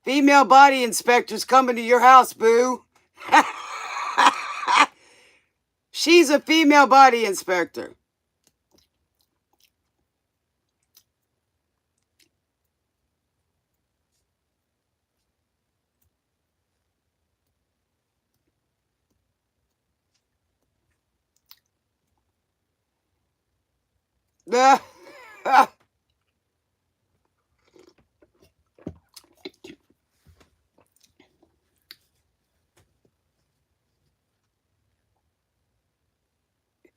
Female body inspector's coming to your house, boo. She's a female body inspector.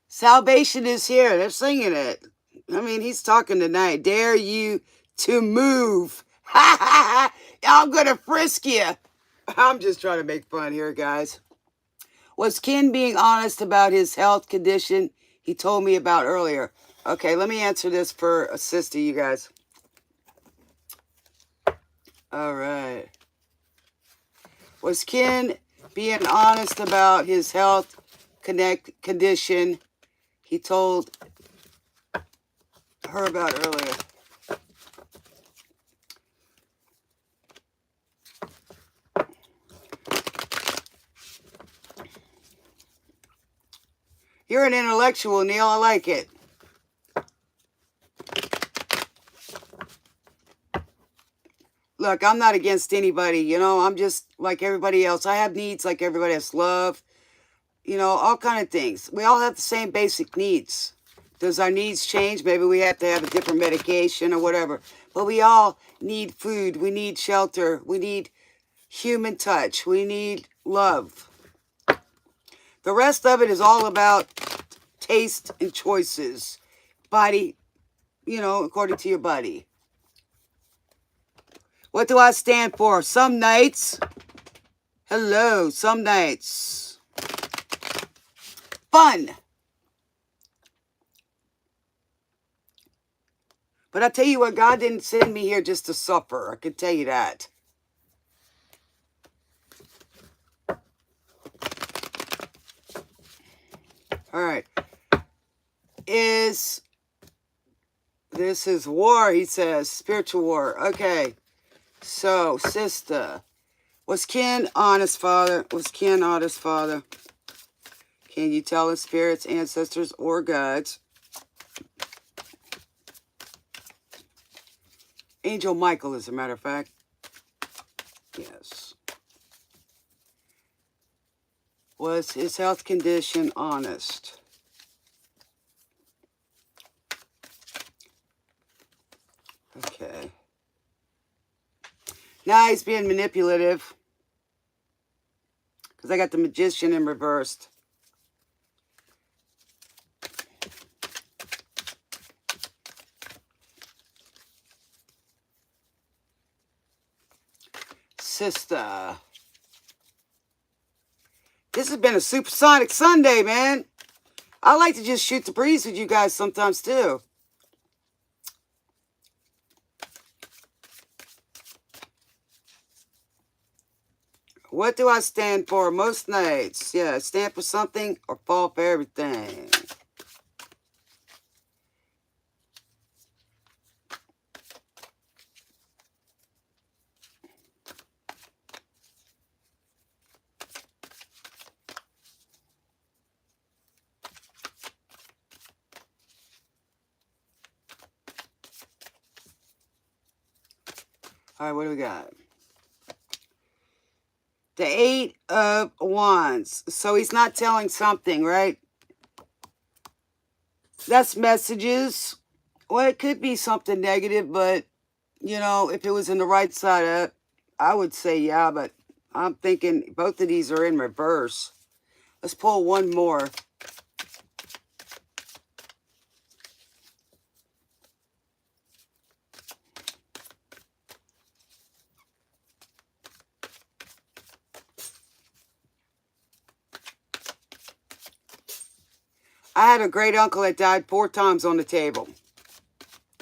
Salvation is here. They're singing it. I mean, he's talking tonight. Dare you to move. I'm going to frisk you. I'm just trying to make fun here, guys. Was Ken being honest about his health condition he told me about earlier? Okay, let me answer this for a sister, you guys. All right. Was Ken being honest about his health condition he told her about earlier? You're an intellectual, Neil. I like it. Look, I'm not against anybody, you know. I'm just like everybody else. I have needs like everybody else. Love, you know, all kind of things. We all have the same basic needs. Does our needs change? Maybe we have to have a different medication or whatever. But we all need food. We need shelter. We need human touch. We need love. The rest of it is all about taste and choices. Body, you know, according to your body. What do I stand for? Some nights. Hello, some nights. Fun. But I tell you what, God didn't send me here just to suffer. I can tell you that. All right. This is war, he says. Spiritual war. Okay. So, sister. Was Ken honest, Father? Was Ken honest, Father? Can you tell us spirits, ancestors, or gods? Angel Michael, as a matter of fact. Yes. Was his health condition honest? Okay. Now he's being manipulative. Because I got the magician in reversed. Sister. This has been a Supersonic Sunday, man. I like to just shoot the breeze with you guys sometimes, too. What do I stand for most nights? Yeah, stand for something or fall for everything. All right, what do we got? The 8 of Wands. So he's not telling something, right? That's messages. Well, it could be something negative, but, you know, if it was in the right side up, I would say yeah, but I'm thinking both of these are in reverse. Let's pull one more. I had a great uncle that died 4 times on the table.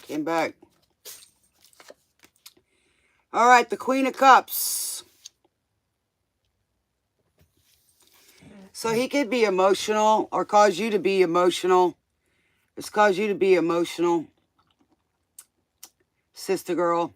Came back. All right, the Queen of Cups. So he could be emotional or cause you to be emotional. It's cause you to be emotional, sister girl.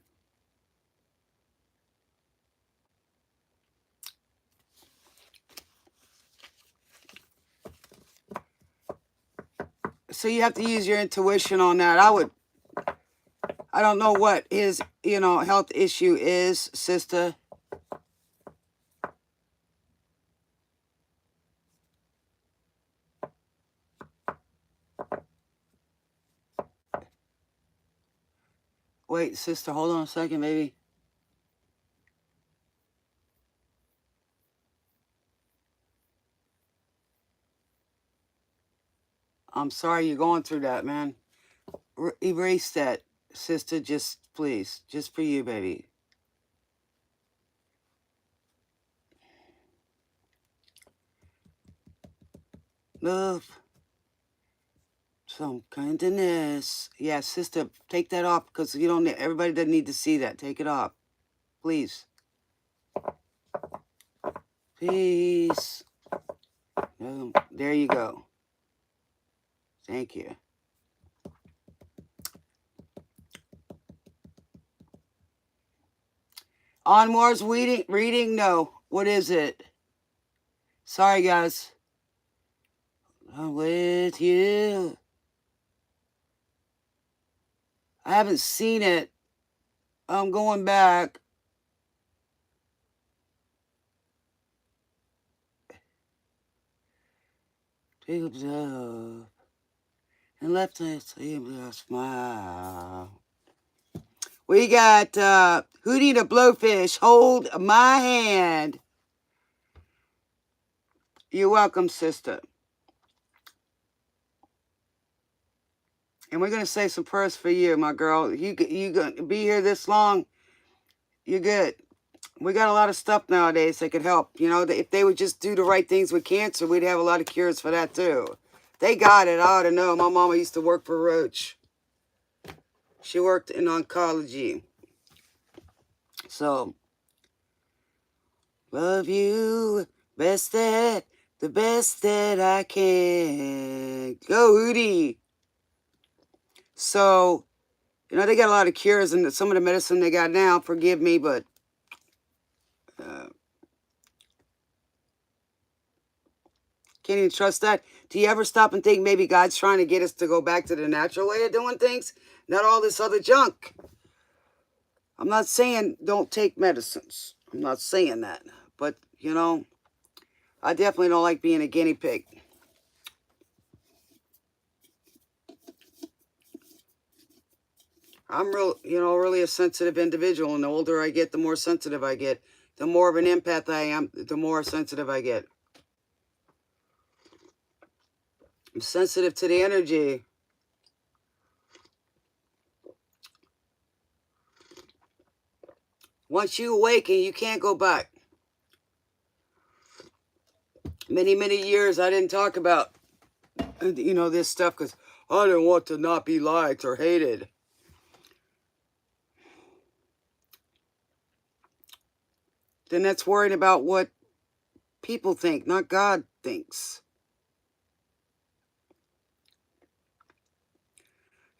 So you have to use your intuition on that. I don't know what his, you know, health issue is, sister. Wait, sister, hold on a second, baby. I'm sorry you're going through that, man. Erase that, sister, just please. Just for you, baby. Love. Some kindness. Yeah, sister, take that off because you don't. Everybody doesn't need to see that. Take it off, please. Peace. There you go. Thank you. On Mars reading? No. What is it? Sorry, guys. I'm with you. I haven't seen it. I'm going back. Take a breath. And left hand, see a smile. We got Hootie the Blowfish. Hold my hand. You're welcome, sister. And we're gonna say some prayers for you, my girl. You gonna be here this long? You're good. We got a lot of stuff nowadays that could help. You know, if they would just do the right things with cancer, we'd have a lot of cures for that too. They got it. I ought to know. My mama used to work for Roche. She worked in oncology. So, love you the best that I can. Go, Hootie. So, you know, they got a lot of cures, and some of the medicine they got now, forgive me, but can't even trust that. Do you ever stop and think maybe God's trying to get us to go back to the natural way of doing things? Not all this other junk. I'm not saying don't take medicines. I'm not saying that. But, you know, I definitely don't like being a guinea pig. I'm really a sensitive individual, and the older I get, the more sensitive I get. The more of an empath I am, the more sensitive I get. I'm sensitive to the energy. Once you awaken, you can't go back. Many, many years I didn't talk about, you know, this stuff because I didn't want to not be liked or hated. Then that's worrying about what people think, not God thinks.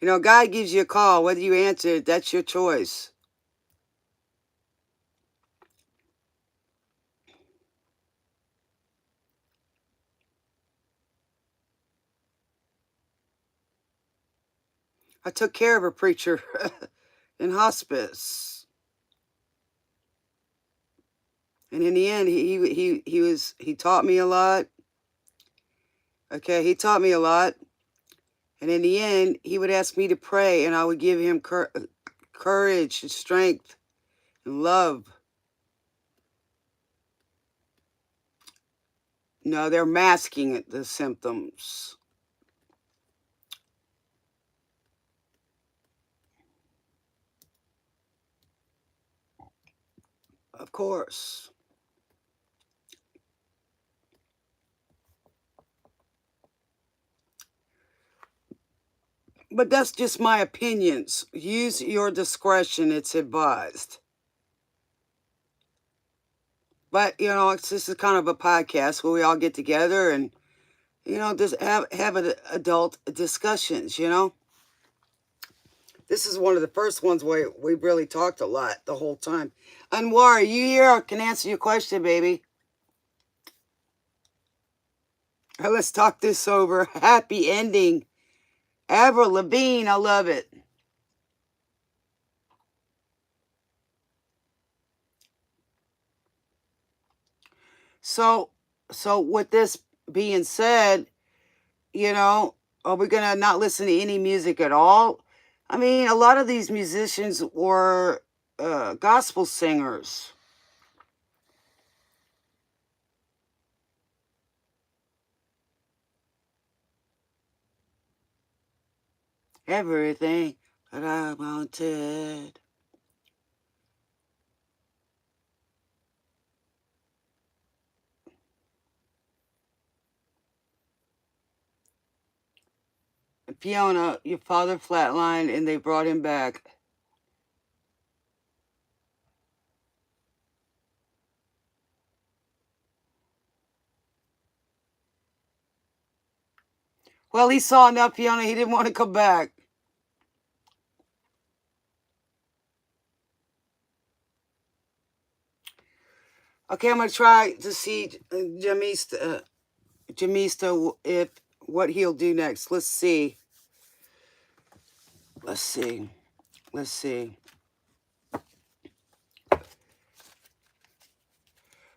You know, God gives you a call. Whether you answer it, that's your choice. I took care of a preacher in hospice. And in the end, he taught me a lot. Okay, he taught me a lot. And in the end, he would ask me to pray, and I would give him courage and strength and love. No, they're masking the symptoms. Of course. But that's just my opinions. Use your discretion. It's advised. But, this is kind of a podcast where we all get together and, just have adult discussions, This is one of the first ones where we really talked a lot the whole time. Anwar, you here? I can answer your question, baby. Let's talk this over. Happy ending. Avril Lavigne, I love it. So with this being said, are we going to not listen to any music at all? I mean, a lot of these musicians were gospel singers. Everything that I wanted. Fiona, your father flatlined and they brought him back. Well, he saw enough, Fiona. He didn't want to come back. Okay, I'm going to try to see Jamista, if what he'll do next. Let's see.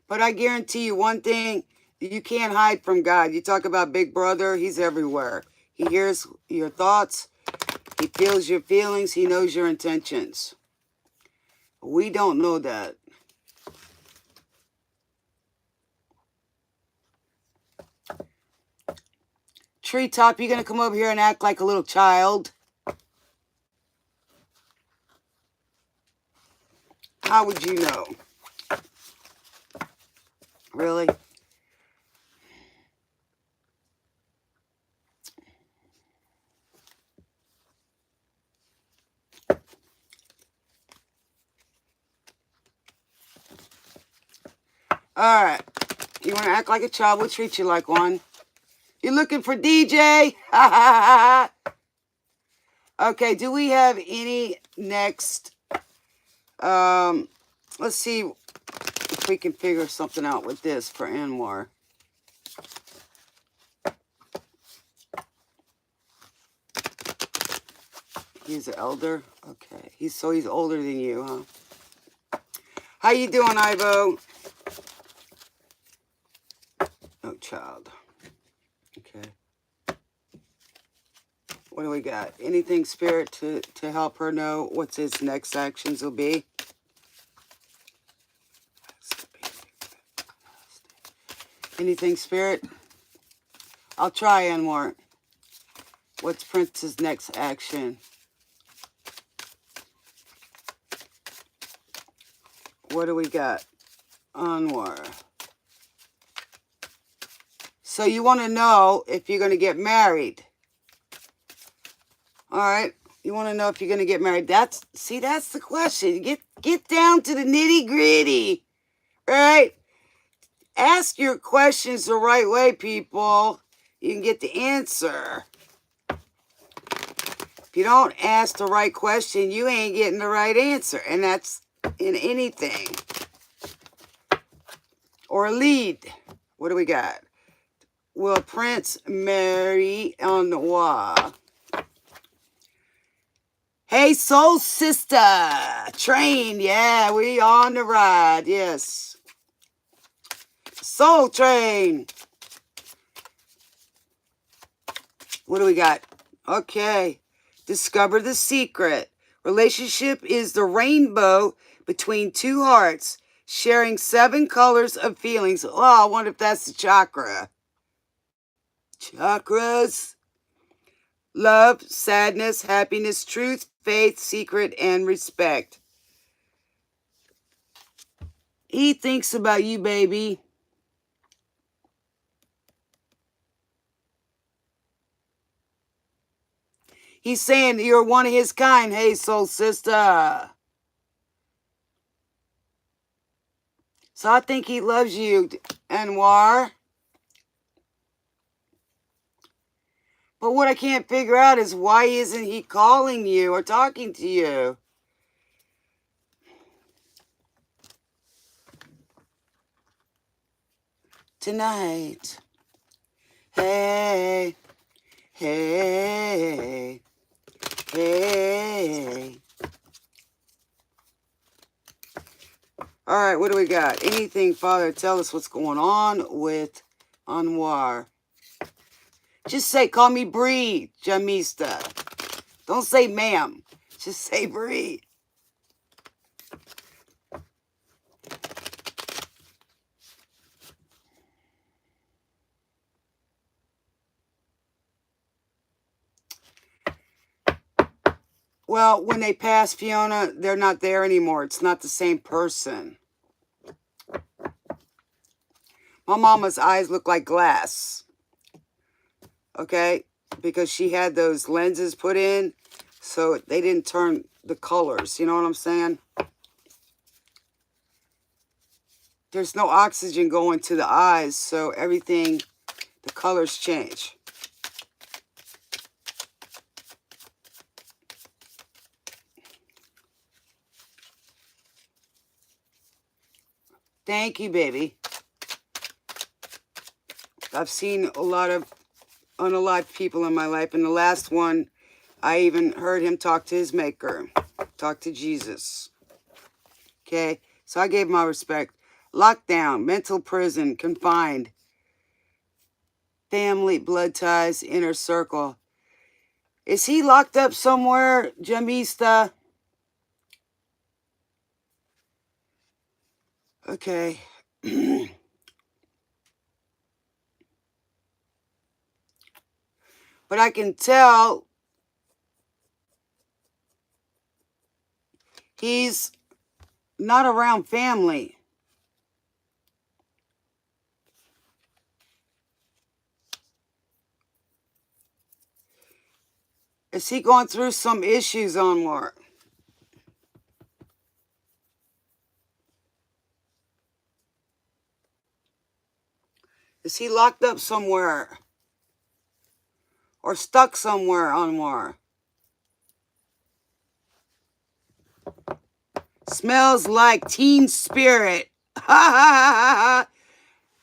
But I guarantee you one thing, you can't hide from God. You talk about Big Brother, he's everywhere. He hears your thoughts. He feels your feelings. He knows your intentions. We don't know that. Treetop, you going to come over here and act like a little child? How would you know? Really? All right. You want to act like a child? We'll treat you like one. You're looking for DJ? Okay, do we have any next? Let's see if we can figure something out with this for Anwar. He's an elder? Okay. He's older than you, huh? How you doing, Ivo? Oh, child. Okay. What do we got? Anything, Spirit, to help her know what his next actions will be? Anything, Spirit? I'll try, Anwar. What's Prince's next action? What do we got? Anwar. So you want to know if you're going to get married. All right. You want to know if you're going to get married. That's the question. Get down to the nitty gritty. Right? Ask your questions the right way, people. You can get the answer. If you don't ask the right question, you ain't getting the right answer. And that's in anything. Or a lead. What do we got? Will Prince marry Anwar? Hey, soul sister. Train. Yeah, we on the ride. Yes. Soul Train. What do we got? Okay. Discover the secret. Relationship is the rainbow between two hearts, sharing 7 colors of feelings. Oh, I wonder if that's the chakra. Chakras. Love, sadness, happiness, truth, faith, secret, and respect. He thinks about you, baby. He's saying you're one of his kind. Hey, soul sister. So I think he loves you, Anwar. But what I can't figure out is why isn't he calling you or talking to you? Tonight. Hey, hey, hey. All right, what do we got? Anything, Father, tell us what's going on with Anwar. Just say, call me Brie, Jamista. Don't say ma'am. Just say Brie. Well, when they pass Fiona, they're not there anymore. It's not the same person. My mama's eyes look like glass. Okay? Because she had those lenses put in, so they didn't turn the colors. You know what I'm saying? There's no oxygen going to the eyes, so everything, the colors change. Thank you, baby. I've seen a lot of unalived people in my life, and the last one, I even heard him talk to his maker, talk to Jesus. Okay, so I gave my respect. Lockdown, mental prison, confined, family, blood ties, inner circle. Is he locked up somewhere, Jamista? Okay. But I can tell he's not around family. Is he going through some issues on work? Is he locked up somewhere? Or stuck somewhere, Anwar? Smells like teen spirit. I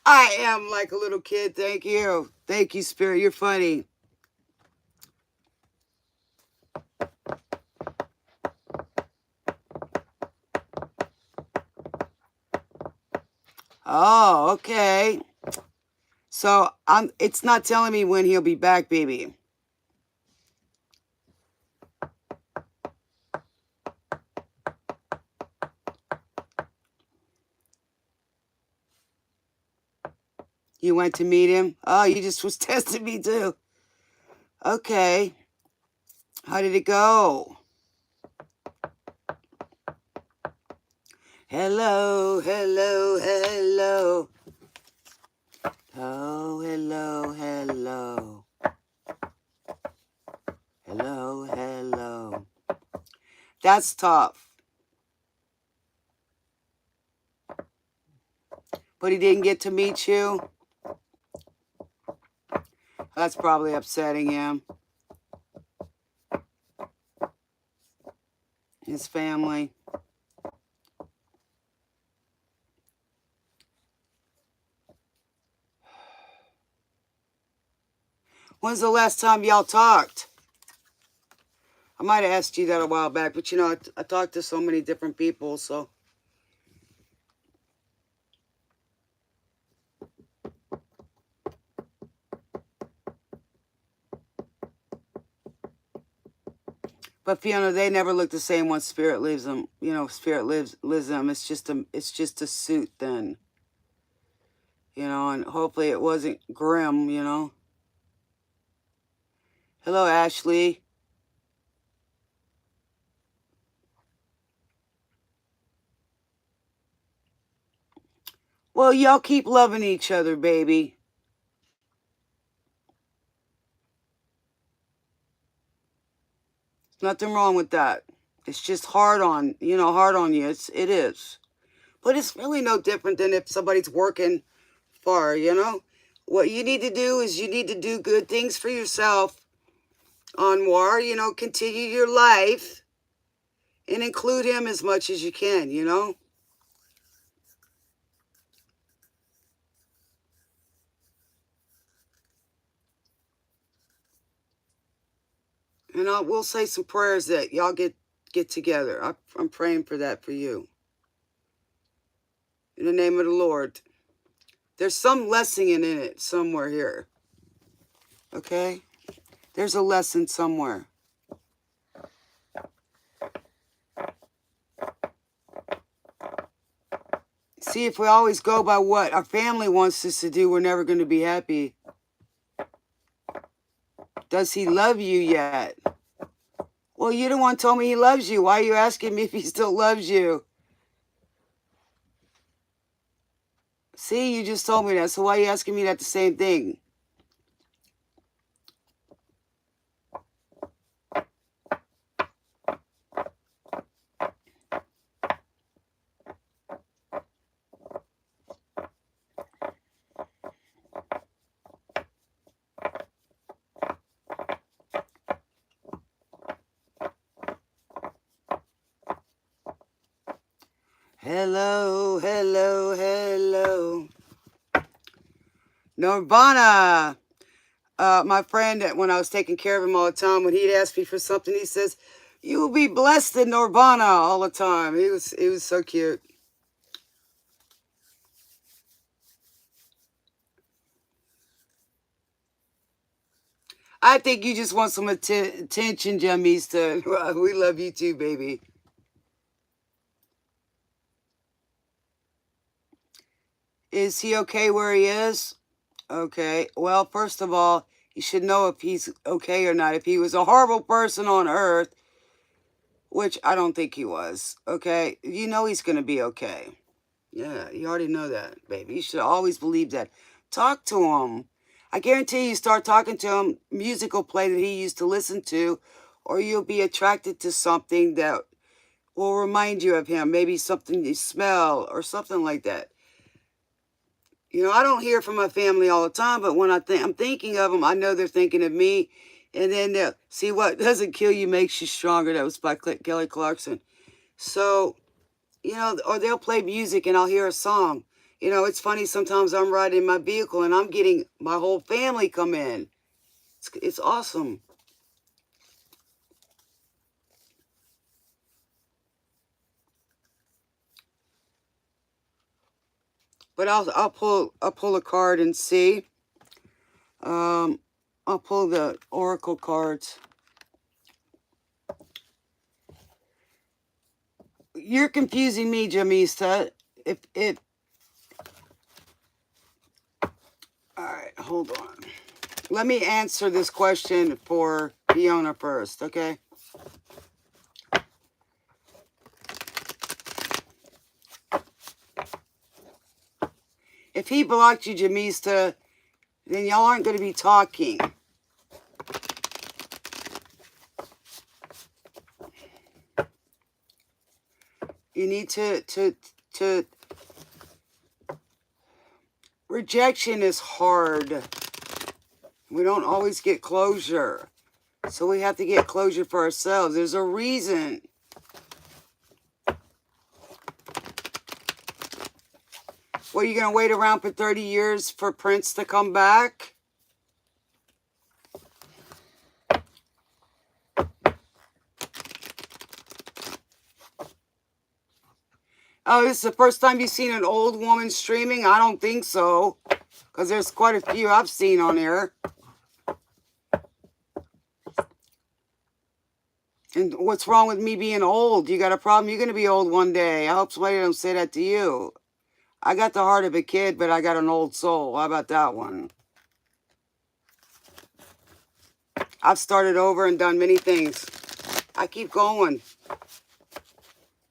am like a little kid. Thank you. Thank you, Spirit. You're funny. Oh, okay. So it's not telling me when he'll be back, baby. You went to meet him? Oh, you just was testing me too. Okay. How did it go? Hello, hello, hello. Oh, hello, hello. Hello, hello. That's tough. But he didn't get to meet you? That's probably upsetting him. His family. When's the last time y'all talked? I might have asked you that a while back, but you know, I talked to so many different people, so. But Fiona, they never look the same once spirit leaves them. You know, spirit lives them. It's just a suit then. You know, and hopefully it wasn't grim, you know. Hello, Ashley. Well, y'all keep loving each other, baby. Nothing wrong with that. It's just hard on, you know, hard on you. It is. But it's really no different than if somebody's working far, you know? What you need to do is you need to do good things for yourself, Anwar, you know, continue your life and include him as much as you can, you know? And we'll say some prayers that y'all get together. I'm praying for that for you. In the name of the Lord. There's some lesson in it somewhere here. Okay? There's a lesson somewhere. See, if we always go by what our family wants us to do, we're never going to be happy. Does he love you yet? Well, you the one told me he loves you. Why are you asking me if he still loves you? See, you just told me that. So why are you asking me that the same thing? Hello, hello, hello. Nirvana. My friend, when I was taking care of him all the time, when he'd ask me for something, he says, "You will be blessed in Nirvana" all the time. He was so cute. I think you just want some attention, Jamista. We love you too, baby. Is he okay where he is? Okay. Well, first of all, you should know if he's okay or not. If he was a horrible person on earth, which I don't think he was, okay, you know he's going to be okay. Yeah, you already know that, baby. You should always believe that. Talk to him. I guarantee you start talking to him, music will play that he used to listen to, or you'll be attracted to something that will remind you of him. Maybe something you smell or something like that. You know, I don't hear from my family all the time, but when I'm thinking of them, I know they're thinking of me. And then they'll see, what doesn't kill you makes you stronger. That was by Kelly Clarkson. So, you know, or they'll play music and I'll hear a song. You know, it's funny, sometimes I'm riding in my vehicle and I'm getting my whole family come in. It's awesome. But I'll pull a card and see. I'll pull the oracle cards. You're confusing me, Jamista. If all right, hold on. Let me answer this question for Fiona first, okay? If he blocked you, Jamista, then y'all aren't going to be talking. You need to rejection is hard. We don't always get closure. So we have to get closure for ourselves. There's a reason. Well, you going to wait around for 30 years for Prince to come back? Oh, this is the first time you've seen an old woman streaming? I don't think so. Because there's quite a few I've seen on here. And what's wrong with me being old? You got a problem? You're going to be old one day. I hope somebody don't say that to you. I got the heart of a kid, but I got an old soul. How about that one? I've started over and done many things. I keep going.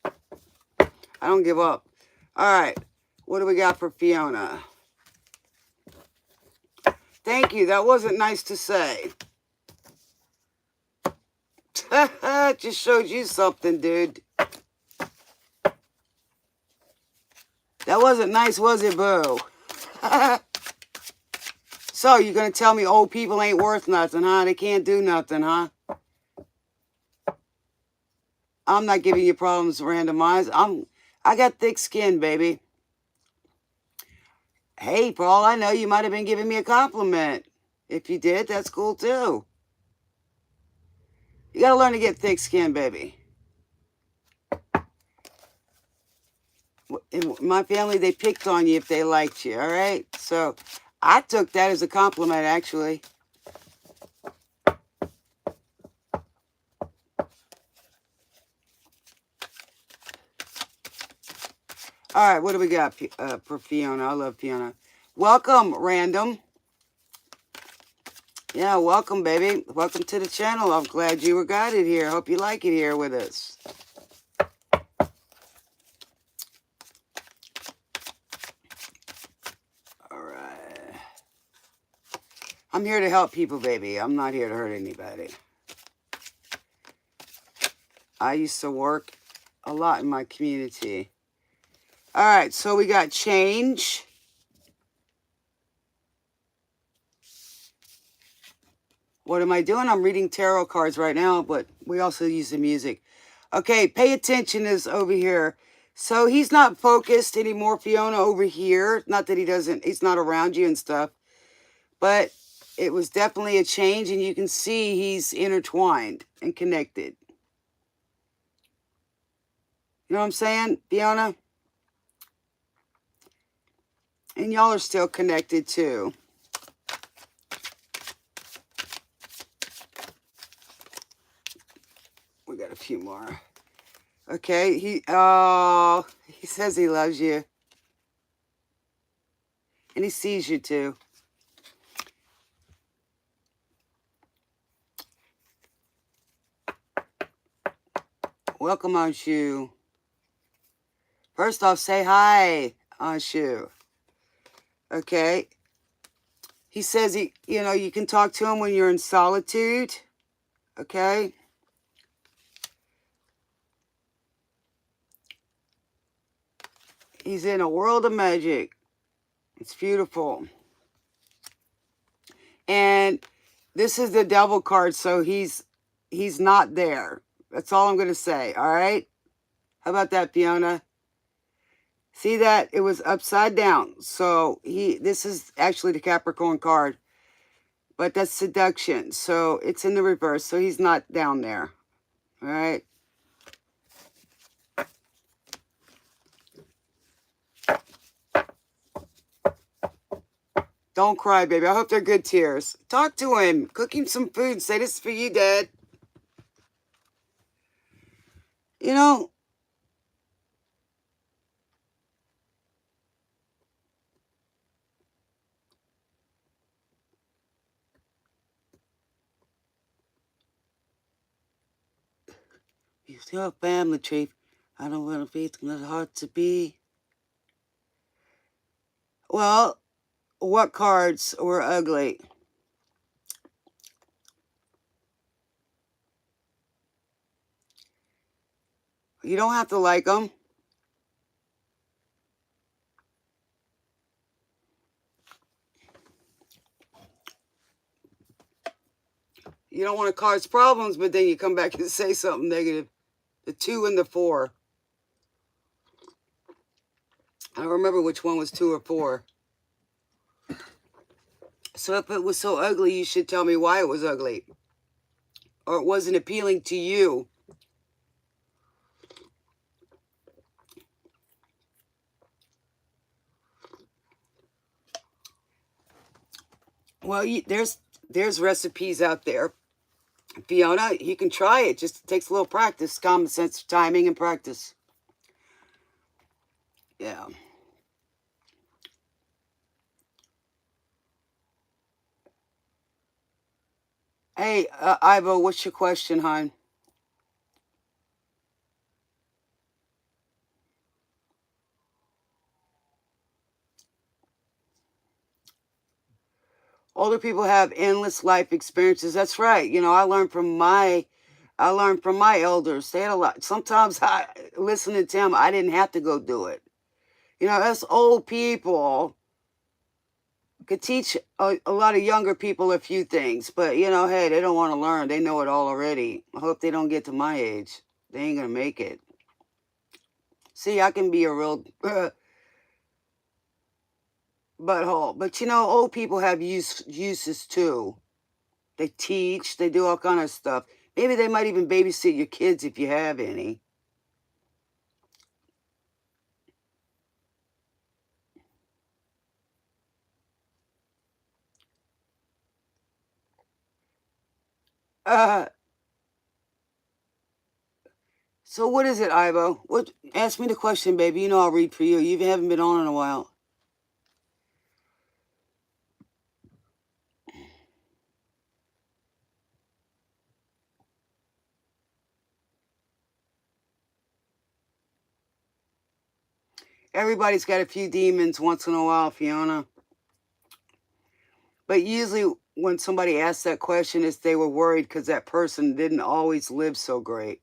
I don't give up. All right. What do we got for Fiona? Thank you. That wasn't nice to say. Just showed you something, dude. That wasn't nice, was it, boo? So, you're going to tell me old people ain't worth nothing, huh? They can't do nothing, huh? I'm not giving you problems randomized. I got thick skin, baby. Hey, for all I know, you might have been giving me a compliment. If you did, that's cool too. You gotta learn to get thick skin, baby. In my family, they picked on you if they liked you, all right? So I took that as a compliment, actually. All right, what do we got for Fiona? I love Fiona. Welcome, Random. Yeah, welcome, baby. Welcome to the channel. I'm glad you were guided here. Hope you like it here with us. All right. I'm here to help people, baby. I'm not here to hurt anybody. I used to work a lot in my community. All right, so we got change. What am I doing? I'm reading tarot cards right now, but we also use the music. Okay, pay attention is over here. So he's not focused anymore, Fiona, over here. Not that he's not around you and stuff. But it was definitely a change, and you can see he's intertwined and connected. You know what I'm saying, Fiona? And y'all are still connected, too. We got a few more. Okay, he says he loves you. And he sees you, too. Welcome, Anshu. First off, say hi, Anshu. Okay. He says you can talk to him when you're in solitude. Okay. He's in a world of magic. It's beautiful. And this is the devil card, so he's not there. That's all I'm going to say, all right? How about that, Fiona? See that? It was upside down. So this is actually the Capricorn card. But that's seduction. So it's in the reverse. So he's not down there. All right? Don't cry, baby. I hope they're good tears. Talk to him. Cook him some food. Say, this is for you, Dad. You know, you still a family tree. I don't want to be it's hard to be. Well, what cards were ugly? You don't have to like them. You don't want to cause problems, but then you come back and say something negative. The 2 and the 4. I don't remember which one was 2 or 4. So if it was so ugly, you should tell me why it was ugly. Or it wasn't appealing to you. Well, there's recipes out there Fiona, you can try it. Just takes a little practice, common sense, timing, and practice. Yeah. Hey, Ivo, what's your question, hon? Older people have endless life experiences. That's right. You know, I learned from my elders. They had a lot. Sometimes I listening to them, I didn't have to go do it. You know, us old people could teach a lot of younger people a few things, but you know, hey, they don't want to learn. They know it all already. I hope they don't get to my age. They ain't gonna make it. See, I can be a real butthole, but you know, old people have uses too. They teach. They do all kind of stuff. Maybe they might even babysit your kids if you have any. Uh, so what is it, Ivo? What? Ask me the question, baby. You know I'll read for you. You haven't been on in a while. Everybody's got a few demons once in a while, Fiona. But usually when somebody asks that question, it's they were worried because that person didn't always live so great.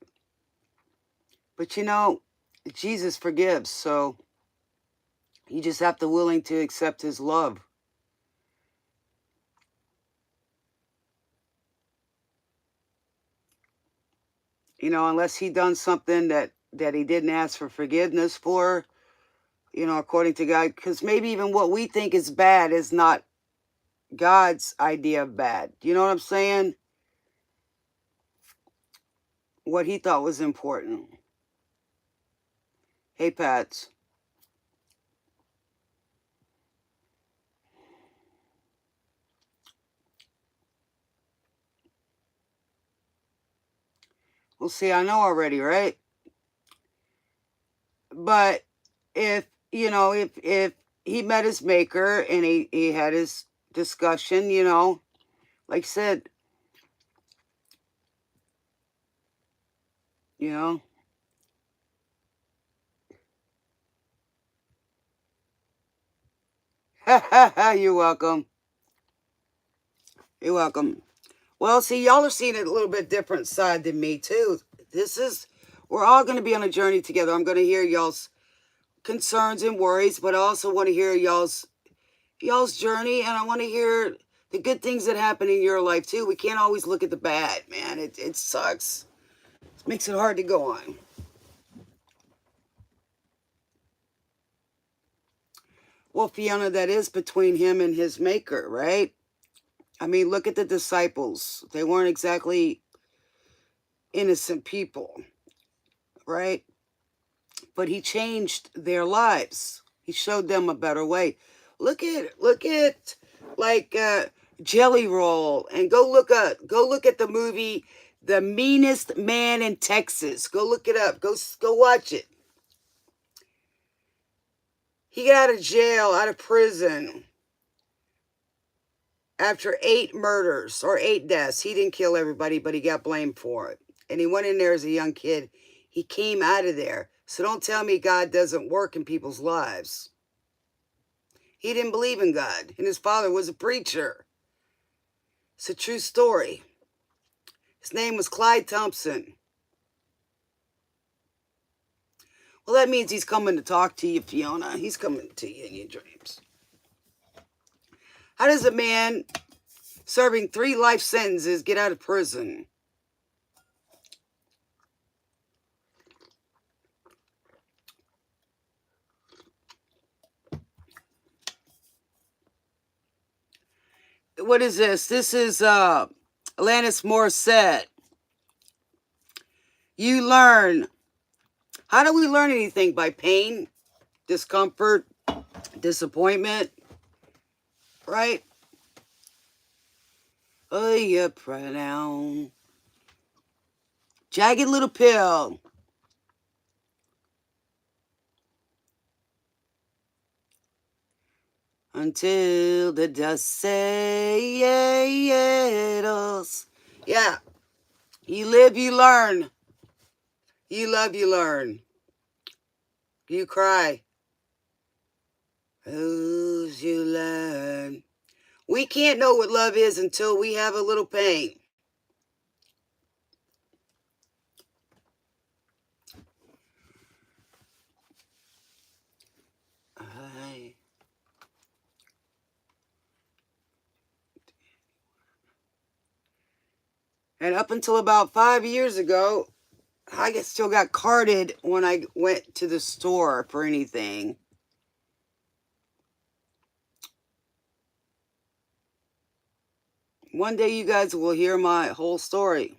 But you know, Jesus forgives, so you just have to willing to accept his love. You know, unless he done something that he didn't ask for forgiveness for, you know, according to God, because maybe even what we think is bad is not God's idea of bad. You know what I'm saying? What he thought was important. Hey, Pats. Well, see, I know already, right? But if, you know, if he met his maker and he had his discussion, you know, like I said, you know, you're welcome. You're welcome. Well, see, y'all are seeing a little bit different side than me, too. We're all going to be on a journey together. I'm going to hear y'all's concerns and worries, but I also want to hear y'all's journey, and I want to hear the good things that happen in your life, too. We can't always look at the bad, man. It sucks. It makes it hard to go on. Well, Fiona, that is between him and his maker, right? I mean, look at the disciples. They weren't exactly innocent people, right? But he changed their lives. He showed them a better way. Look at like Jelly Roll, and go look at the movie The Meanest Man in Texas. Go look it up. Go watch it. He got out of jail, out of prison after 8 murders or 8 deaths. He didn't kill everybody, but he got blamed for it. And he went in there as a young kid. He came out of there. So don't tell me God doesn't work in people's lives. He didn't believe in God, and his father was a preacher. It's a true story. His name was Clyde Thompson. Well, that means he's coming to talk to you, Fiona. He's coming to you in your dreams. How does a man serving 3 life sentences get out of prison? What is this? This is Alanis Morissette. You learn. How do we learn anything? By pain, discomfort, disappointment, right? Oh, you pronoun. Jagged Little Pill. Until the dust settles. Yeah. You live, you learn. You love, you learn. You cry. Lose, you learn. We can't know what love is until we have a little pain. And up until about 5 years ago, I still got carded when I went to the store for anything. One day you guys will hear my whole story.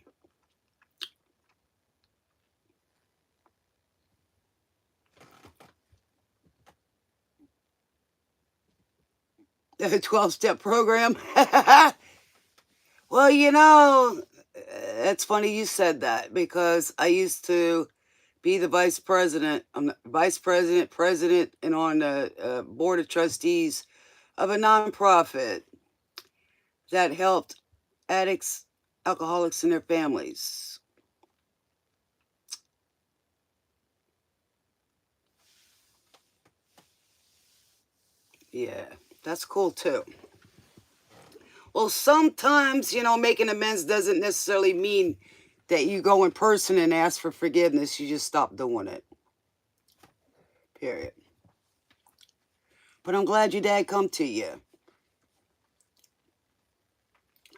The 12-step program. Well, you know, it's funny you said that because I used to be the vice president. I'm the vice president, president, and on the board of trustees of a nonprofit that helped addicts, alcoholics, and their families. Yeah, that's cool too. Well, sometimes, you know, making amends doesn't necessarily mean that you go in person and ask for forgiveness. You just stop doing it. Period. But I'm glad your dad come to you.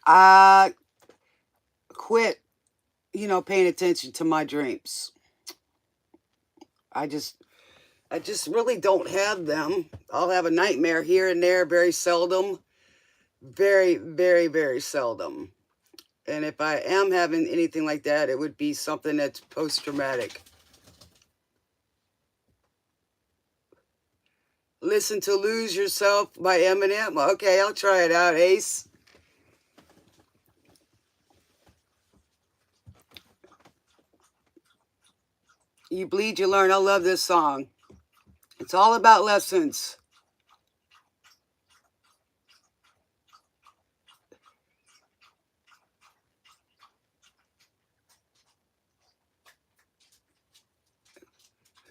I quit, you know, paying attention to my dreams. I just really don't have them. I'll have a nightmare here and there, very seldom. Very, very, very seldom. And if I am having anything like that, it would be something that's post-traumatic. Listen to Lose Yourself by Eminem. Okay, I'll try it out, Ace. You bleed, you learn. I love this song. It's all about lessons.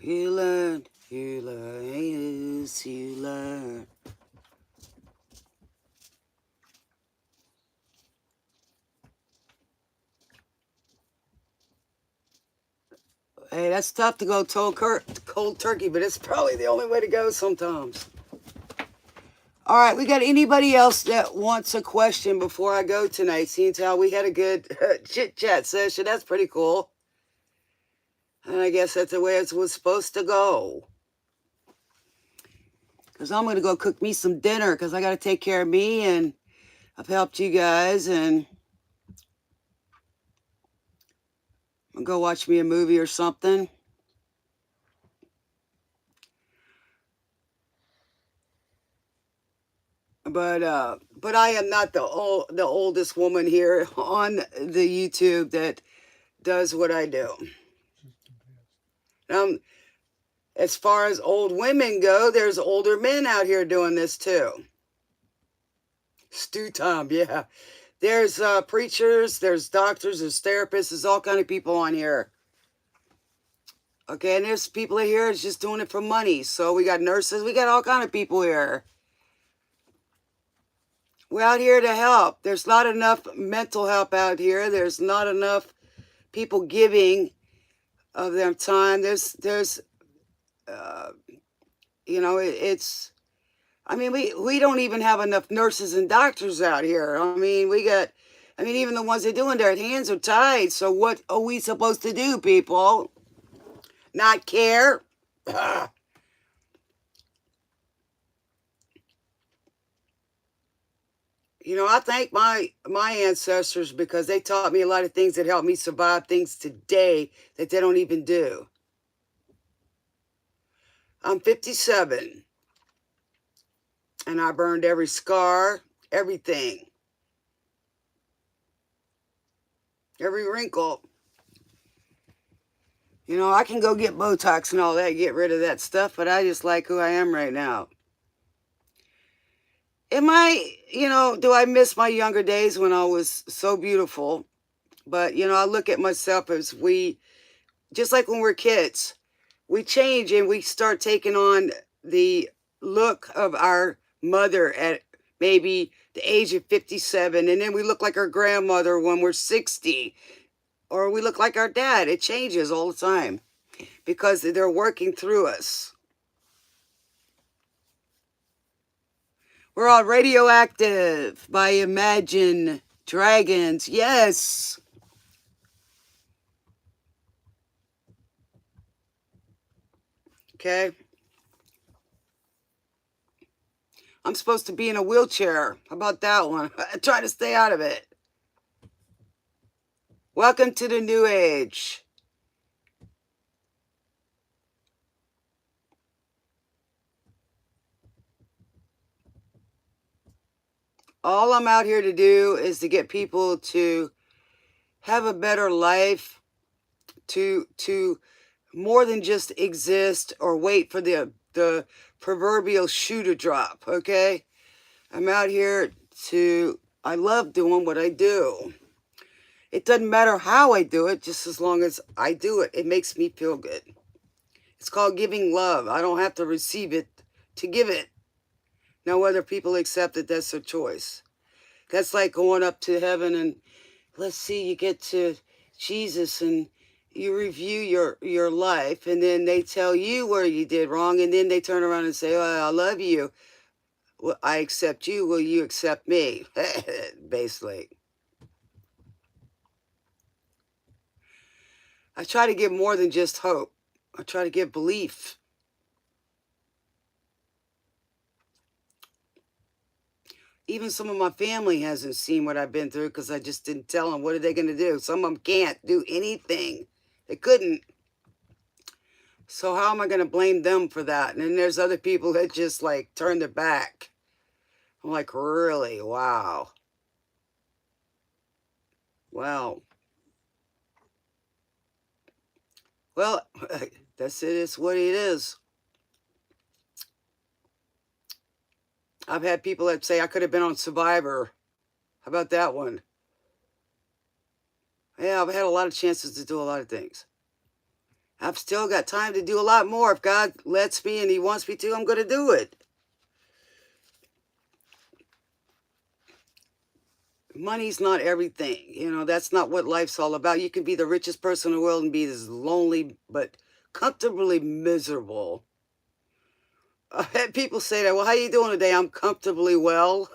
You learn, you learn. Hey, that's tough to go cold turkey, but it's probably the only way to go sometimes. All right, we got anybody else that wants a question before I go tonight? Seeing how we had a good chit-chat session, that's pretty cool. And I guess that's the way it was supposed to go. Because I'm going to go cook me some dinner because I got to take care of me, and I've helped you guys, and I'll go watch me a movie or something. But I am not the oldest woman here on the YouTube that does what I do. As far as old women go, there's older men out here doing this too. Stew time, yeah. There's preachers, there's doctors, there's therapists, there's all kind of people on here. Okay, and there's people here that's just doing it for money. So we got nurses, we got all kind of people here. We're out here to help. There's not enough mental help out here. There's not enough people giving of their time. You know, it's, I mean, we don't even have enough nurses and doctors out here. I mean, even the ones that are doing their hands are tied. So what are we supposed to do, people? Not care? You know, I thank my ancestors because they taught me a lot of things that helped me survive things today that they don't even do. I'm 57. And I burned every scar, everything. Every wrinkle. You know, I can go get Botox and all that, get rid of that stuff, but I just like who I am right now. Am I, do I miss my younger days when I was so beautiful? But, I look at myself as just like when we're kids, we change and we start taking on the look of our mother at maybe the age of 57. And then we look like our grandmother when we're 60. Or we look like our dad. It changes all the time because they're working through us. We're all radioactive by Imagine Dragons. Yes. Okay. I'm supposed to be in a wheelchair. How about that one? I try to stay out of it. Welcome to the new age. All I'm out here to do is to get people to have a better life, to more than just exist or wait for the proverbial shoe to drop, okay? I'm out here I love doing what I do. It doesn't matter how I do it, just as long as I do it. It makes me feel good. It's called giving love. I don't have to receive it to give it. Now, whether people accept it, that's their choice. That's like going up to heaven and let's see, you get to Jesus and you review your life, and then they tell you where you did wrong, and then they turn around and say, oh, I love you. Well, I accept you. Will you accept me? Basically. I try to give more than just hope. I try to give belief. Even some of my family hasn't seen what I've been through because I just didn't tell them. What are they going to do? Some of them can't do anything. They couldn't. So how am I going to blame them for that? And then there's other people that just like turn their back. I'm like, really? Wow. Wow. Well, that's it. It's what it is. I've had people that say I could have been on Survivor. How about that one? Yeah, I've had a lot of chances to do a lot of things. I've still got time to do a lot more. If God lets me and he wants me to, I'm going to do it. Money's not everything. That's not what life's all about. You can be the richest person in the world and be as lonely but comfortably miserable. I've had people say that, well, how you doing today? I'm comfortably well.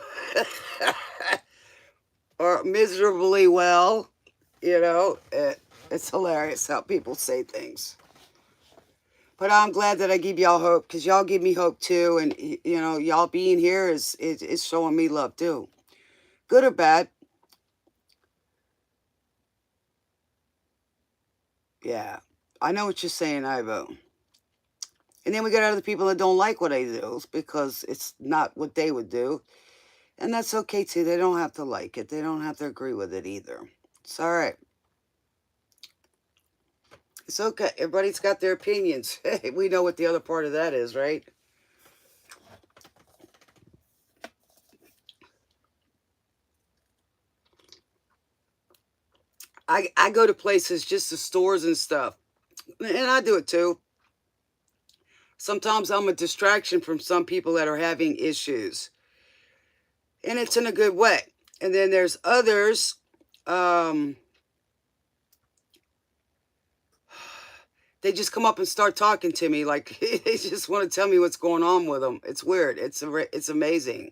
Or miserably well. It's hilarious how people say things. But I'm glad that I give y'all hope because y'all give me hope too. And, y'all being here is showing me love too. Good or bad. Yeah. I know what you're saying, Ivo. And then we got other people that don't like what I do because it's not what they would do. And that's okay too. They don't have to like it. They don't have to agree with it either. It's all right. It's okay. Everybody's got their opinions. We know what the other part of that is, right? I go to places, just to stores and stuff. And I do it too. Sometimes I'm a distraction from some people that are having issues. And it's in a good way. And then there's others, they just come up and start talking to me like they just want to tell me what's going on with them. It's weird. It's amazing.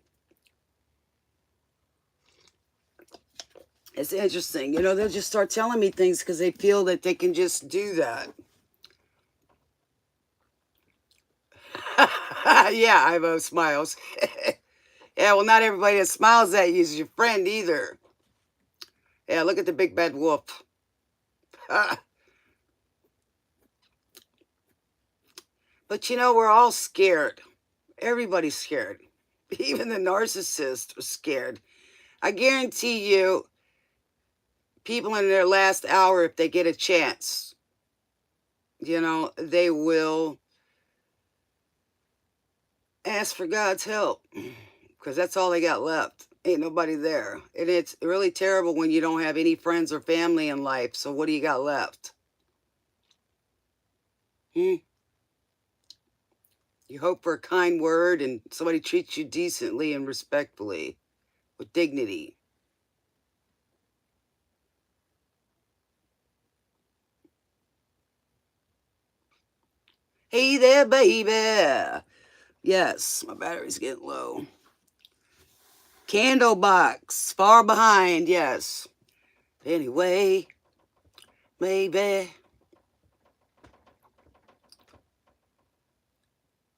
It's interesting. They'll just start telling me things because they feel that they can just do that. Yeah, Ivo smiles. Yeah, well, not everybody that smiles at you is your friend either. Yeah, look at the big bad wolf. But we're all scared. Everybody's scared. Even the narcissists are scared. I guarantee you, people in their last hour, if they get a chance, you know, they will ask for God's help because that's all they got left. Ain't nobody there. And it's really terrible when you don't have any friends or family in life. So what do you got left? Hmm? You hope for a kind word and somebody treats you decently and respectfully with dignity. Hey there, baby. Yes, my battery's getting low. Candle box, far behind, yes. Anyway, maybe.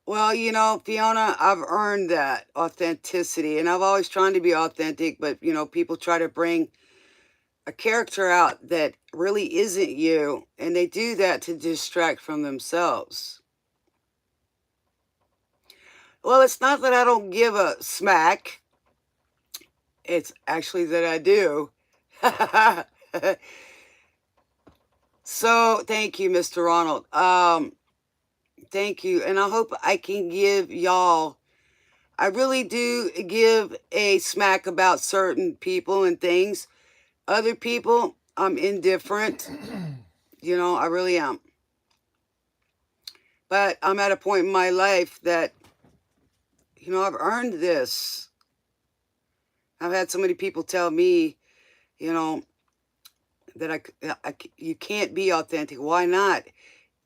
Well, you know, Fiona, I've earned that authenticity, and I've always tried to be authentic, but, you know, people try to bring a character out that really isn't you, and they do that to distract from themselves. Well, it's not that I don't give a smack, it's actually that I do. So, thank you, Mr. Ronald. Thank you, and I hope I can give y'all. I really do give a smack about certain people and things. Other people, I'm indifferent. You know, I really am. But I'm at a point in my life that, you know, I've earned this. I've had so many people tell me, you know, that you can't be authentic. Why not?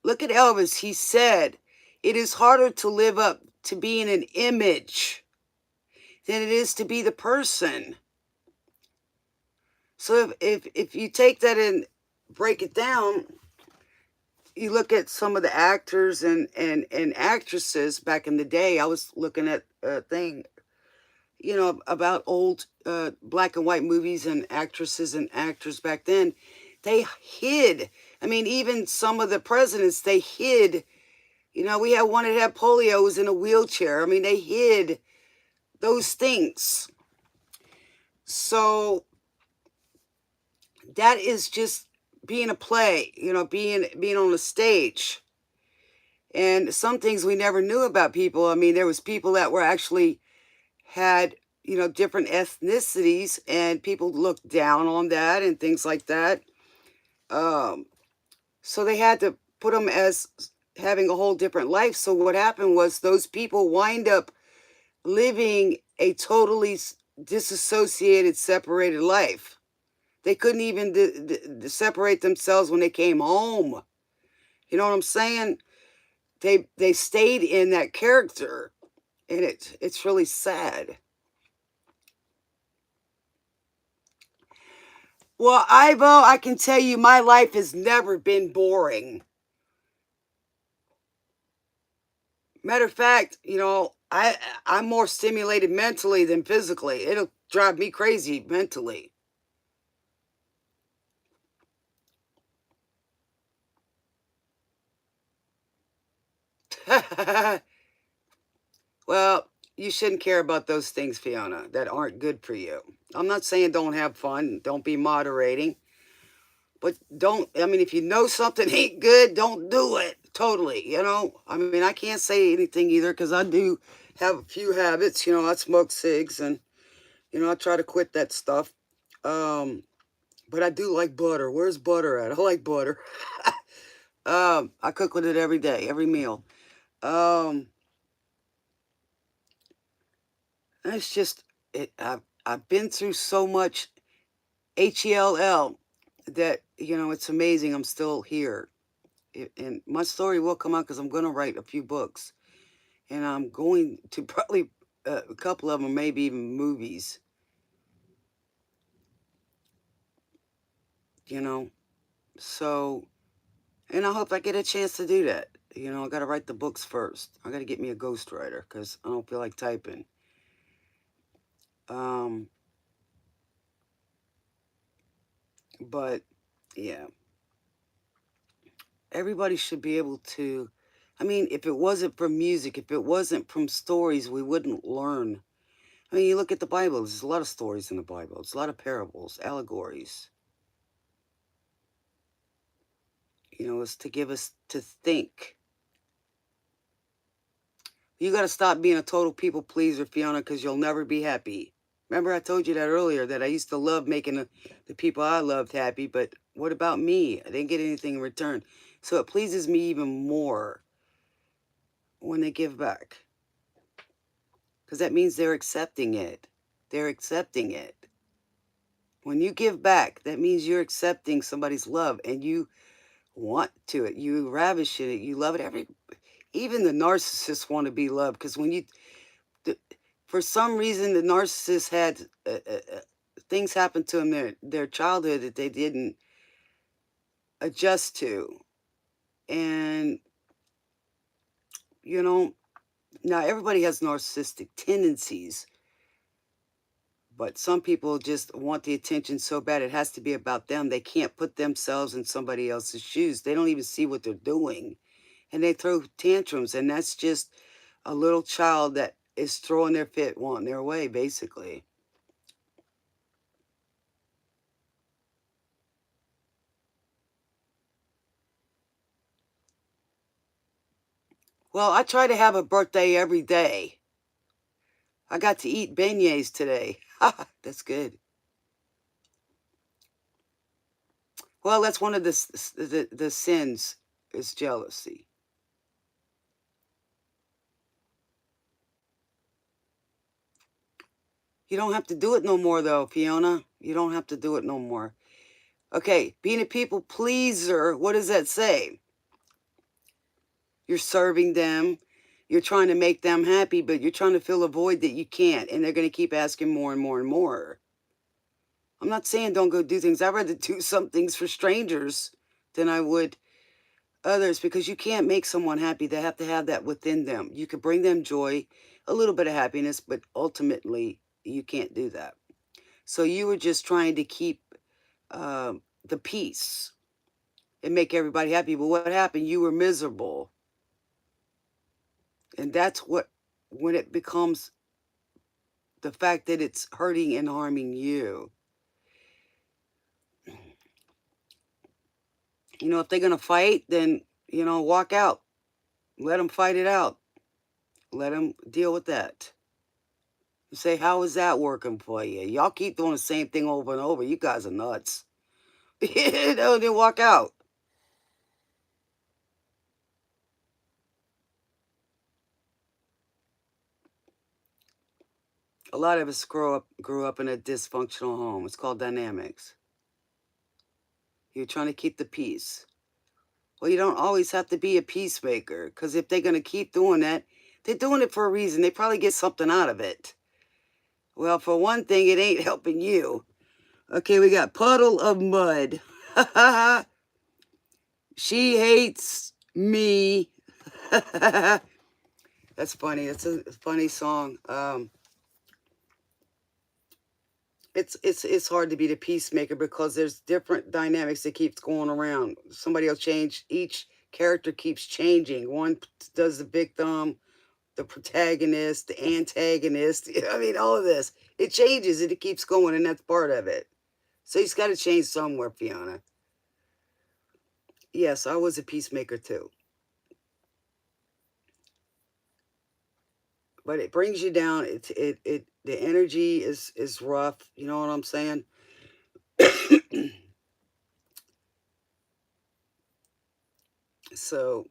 Look at Elvis. He said, it is harder to live up to being an image than it is to be the person. So if you take that and break it down, you look at some of the actors and actresses back in the day. I was looking at a thing, you know, about old black and white movies and actresses and actors back then. They hid. I mean, even some of the presidents, they hid. You know, we had one that had polio, was in a wheelchair. I mean, they hid those things. So that is just being a play, you know, being on a stage. And some things we never knew about people. I mean, there was people that were actually had, you know, different ethnicities, and people looked down on that and things like that. So they had to put them as having a whole different life. So what happened was those people wind up living a totally disassociated, separated life. They couldn't even separate themselves when they came home. You know what I'm saying? They stayed in that character, and it's really sad. Well, Ivo, I can tell you my life has never been boring. Matter of fact, you know, I'm more stimulated mentally than physically. It'll drive me crazy mentally. Well, you shouldn't care about those things, Fiona, that aren't good for you. I'm not saying don't have fun, don't be moderating, but don't, I mean, if you know something ain't good, don't do it. Totally, you know? I mean, I can't say anything either because I do have a few habits. You know, I smoke cigs and, you know, I try to quit that stuff. But I do like butter. Where's butter at? I like butter. I cook with it every day, every meal. Um, it's just, I've been through so much HELL that, you know, it's amazing I'm still here. And my story will come out because I'm going to write a few books. And I'm going to probably, a couple of them, maybe even movies. You know? So, and I hope I get a chance to do that. You know, I got to write the books first. I got to get me a ghostwriter because I don't feel like typing. Um, but yeah, everybody should be able to. I mean, if it wasn't from music, if it wasn't from stories, we wouldn't learn. I mean, you look at the Bible, there's a lot of stories in the Bible, it's a lot of parables, allegories. You know, it's to give us to think. You got to stop being a total people pleaser, Fiona, because you'll never be happy. Remember I told you that earlier, that I used to love making the people I loved happy, but what about me? I didn't get anything in return. So it pleases me even more when they give back. Because that means they're accepting it. They're accepting it. When you give back, that means you're accepting somebody's love and you want to it. You ravish it. You love it. Even the narcissists want to be loved, because when you, for some reason, the narcissist had things happen to them their childhood that they didn't adjust to. And, you know, now everybody has narcissistic tendencies, but some people just want the attention so bad it has to be about them. They can't put themselves in somebody else's shoes. They don't even see what they're doing. And they throw tantrums, and that's just a little child that is throwing their fit, wanting their way, basically. Well, I try to have a birthday every day. I got to eat beignets today. That's good. Well, that's one of the sins, is jealousy. You don't have to do it no more, though, Fiona. You don't have to do it no more. Okay, being a people pleaser, what does that say? You're serving them. You're trying to make them happy, but you're trying to fill a void that you can't, and they're going to keep asking more and more and more. I'm not saying don't go do things. I'd rather do some things for strangers than I would others, because you can't make someone happy. They have to have that within them. You can bring them joy, a little bit of happiness, but ultimately you can't do that. So you were just trying to keep the peace and make everybody happy. But what happened? You were miserable. And that's when it becomes the fact that it's hurting and harming you. You know, if they're going to fight, then, you know, walk out. Let them fight it out. Let them deal with that. You say, how is that working for you? Y'all keep doing the same thing over and over. You guys are nuts. You know, then walk out. A lot of us grew up in a dysfunctional home. It's called dynamics. You're trying to keep the peace. Well, you don't always have to be a peacemaker, because if they're going to keep doing that, they're doing it for a reason. They probably get something out of it. Well, for one thing, it ain't helping you. Okay, we got Puddle of Mud. She hates me. That's funny. It's a funny song. It's hard to be the peacemaker, because there's different dynamics that keeps going around. Somebody will change. Each character keeps changing. One does the victim, the protagonist, the antagonist. I mean, all of this. It changes and it keeps going, and that's part of it. So he's got to change somewhere, Fiona. Yes, I was a peacemaker too. But it brings you down. The energy is rough. You know what I'm saying? So,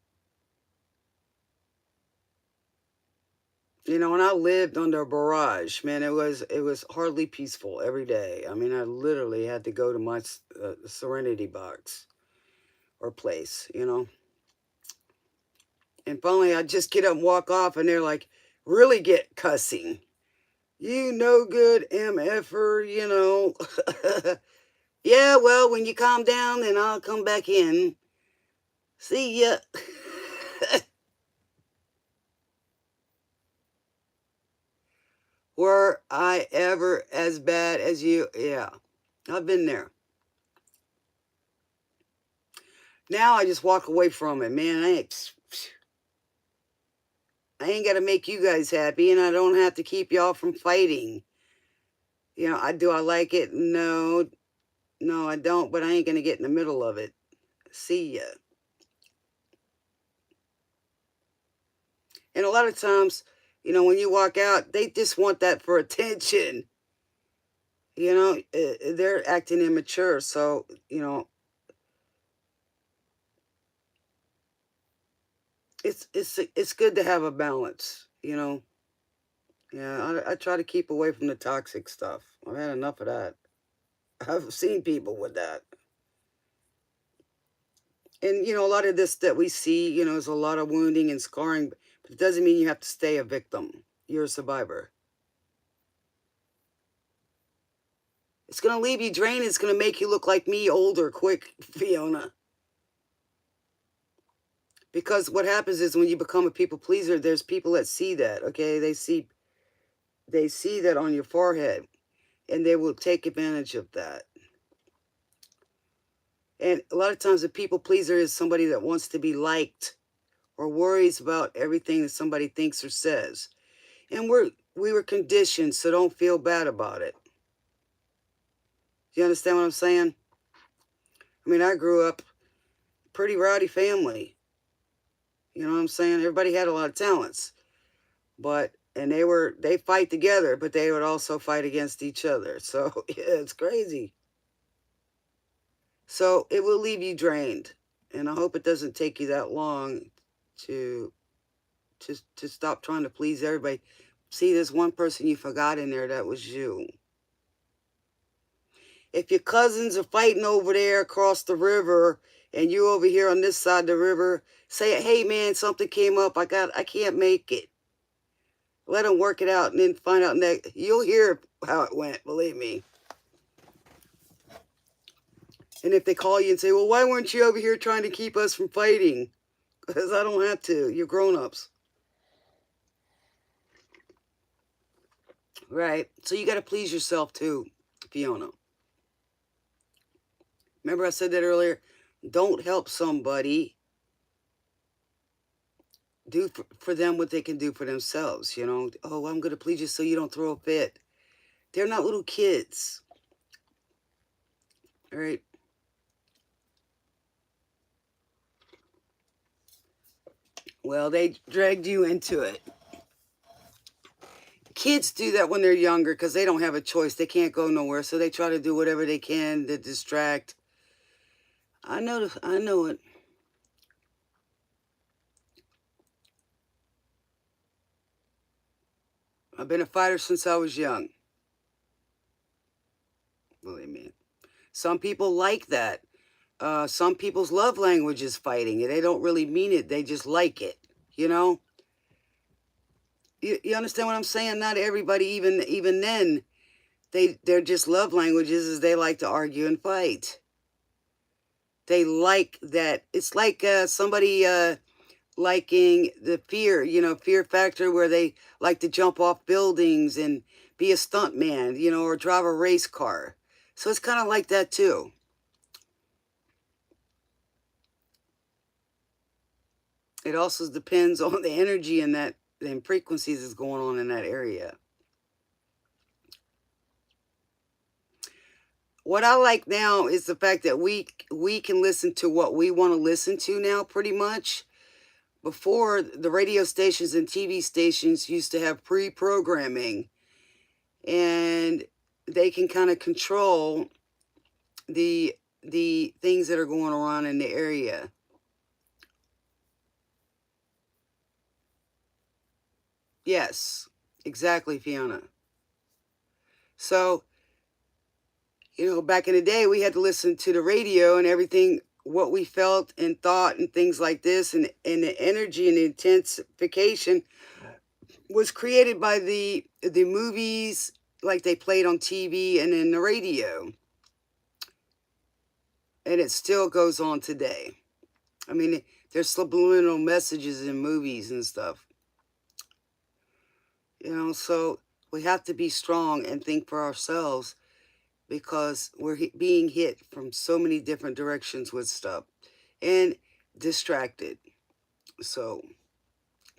you know, when I lived under a barrage, man, it was hardly peaceful every day. I mean, I literally had to go to my serenity box or place, you know. And finally, I'd just get up and walk off, and they're like, really get cussing. You no good MFer, you know. Yeah, well, when you calm down, then I'll come back in. See ya. Were I ever as bad as you? Yeah, I've been there. Now I just walk away from it, man. I ain't got to make you guys happy, and I don't have to keep y'all from fighting. You know, I like it? No, I don't, but I ain't going to get in the middle of it. See ya. And a lot of times, when you walk out, they just want that for attention. They're acting immature. So, it's good to have a balance. Yeah, I try to keep away from the toxic stuff. I've had enough of that. I've seen people with that. And, a lot of this that we see, is a lot of wounding and scarring, but it doesn't mean you have to stay a victim. You're a survivor. It's going to leave you drained. It's going to make you look like me, older, quick, Fiona. Because what happens is when you become a people pleaser, there's people that see that, okay? They see that on your forehead, and they will take advantage of that. And a lot of times a people pleaser is somebody that wants to be liked or worries about everything that somebody thinks or says. And we were conditioned, so don't feel bad about it. Do you understand what I'm saying? I mean, I grew up pretty rowdy family. You know what I'm saying? Everybody had a lot of talents. And they fight together, but they would also fight against each other. So, yeah, it's crazy. So, it will leave you drained. And I hope it doesn't take you that long to stop trying to please everybody. See, there's one person you forgot in there, that was you. If your cousins are fighting over there across the river and you over here on this side of the river, say, hey man, something came up, I can't make it. Let them work it out and then find out next. You'll hear how it went, believe me. And if they call you and say, well, why weren't you over here trying to keep us from fighting? Because I don't have to. You're grown-ups. Right. So you got to please yourself too, Fiona. Remember I said that earlier? Don't help somebody. Do for them what they can do for themselves, Oh, I'm going to please you so you don't throw a fit. They're not little kids. All right. Well, they dragged you into it. Kids do that when they're younger because they don't have a choice. They can't go nowhere, so they try to do whatever they can to distract. I know it. I've been a fighter since I was young. Believe me. Some people like that. Some people's love language is fighting, and they don't really mean it. They just like it, You understand what I'm saying? Not everybody, even then, they're just love languages is they like to argue and fight. They like that. It's like somebody liking the fear factor where they like to jump off buildings and be a stuntman, or drive a race car. So it's kind of like that too. It also depends on the energy and frequencies that's going on in that area. What I like now is the fact that we can listen to what we want to listen to now, pretty much. Before, the radio stations and TV stations used to have pre-programming, and they can kind of control the things that are going on in the area. Yes, exactly, Fiona. So, back in the day, we had to listen to the radio and everything, what we felt and thought and things like this, and the energy and the intensification was created by the movies, like they played on TV and in the radio. And it still goes on today. I mean, there's subliminal messages in movies and stuff. So we have to be strong and think for ourselves, because we're being hit from so many different directions with stuff and distracted. So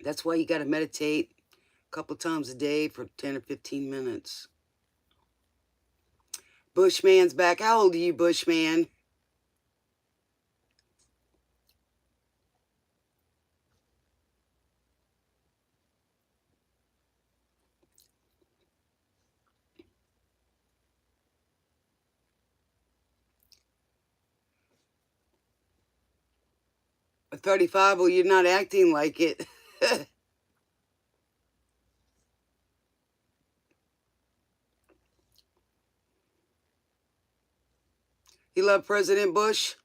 that's why you got to meditate a couple times a day for 10 or 15 minutes. Bushman's back. How old are you, Bushman? 35, well, you're not acting like it. You love President Bush?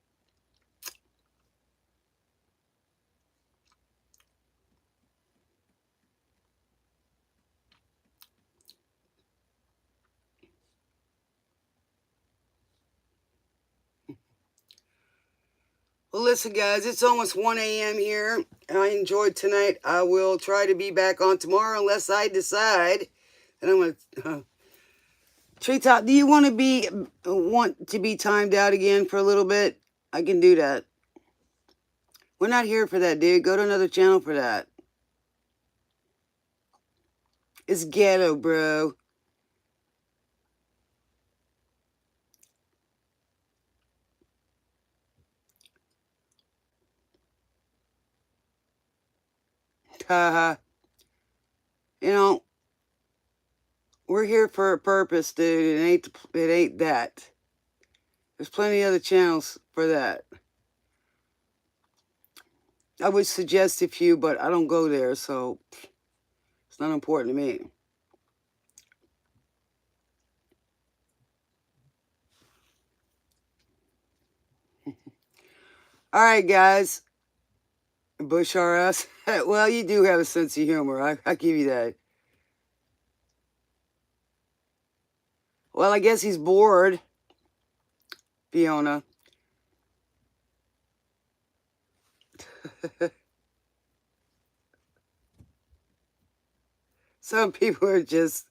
Well, listen, guys, it's almost 1 a.m. here. I enjoyed tonight. I will try to be back on tomorrow unless I decide. And I'm going to... Treetop, do you want to be timed out again for a little bit? I can do that. We're not here for that, dude. Go to another channel for that. It's ghetto, bro. Haha. You know, we're here for a purpose, dude. It ain't that. There's plenty of other channels for that. I would suggest a few, but I don't go there, so it's not important to me. All right, guys. Bush R Us. Well, you do have a sense of humor. I give you that. Well, I guess he's bored, Fiona. Some people are just,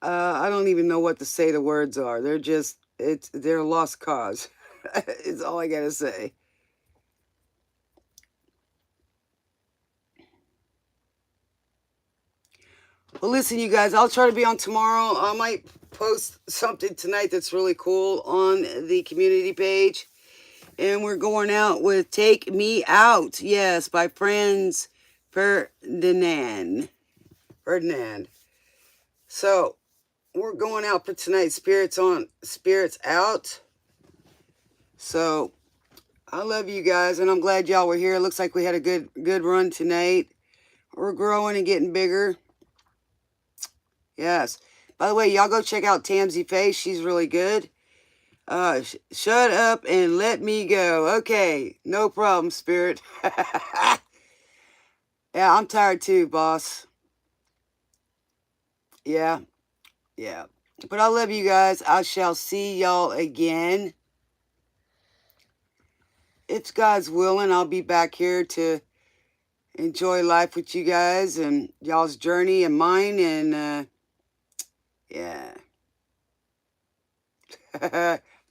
I don't even know what to say the words are. They're a lost cause. It's all I gotta say. Well, listen, you guys, I'll try to be on tomorrow. I might post something tonight that's really cool on the community page. And we're going out with Take Me Out, yes, by Franz Ferdinand. So, we're going out for tonight. Spirits on, spirits out. So, I love you guys, and I'm glad y'all were here. It looks like we had a good run tonight. We're growing and getting bigger. Yes. By the way, y'all go check out Tamsy Face. She's really good. Shut up and let me go. Okay, no problem, Spirit. Yeah, I'm tired too, boss. Yeah. But I love you guys. I shall see y'all again. If God's willing, I'll be back here to enjoy life with you guys and y'all's journey and mine. And yeah.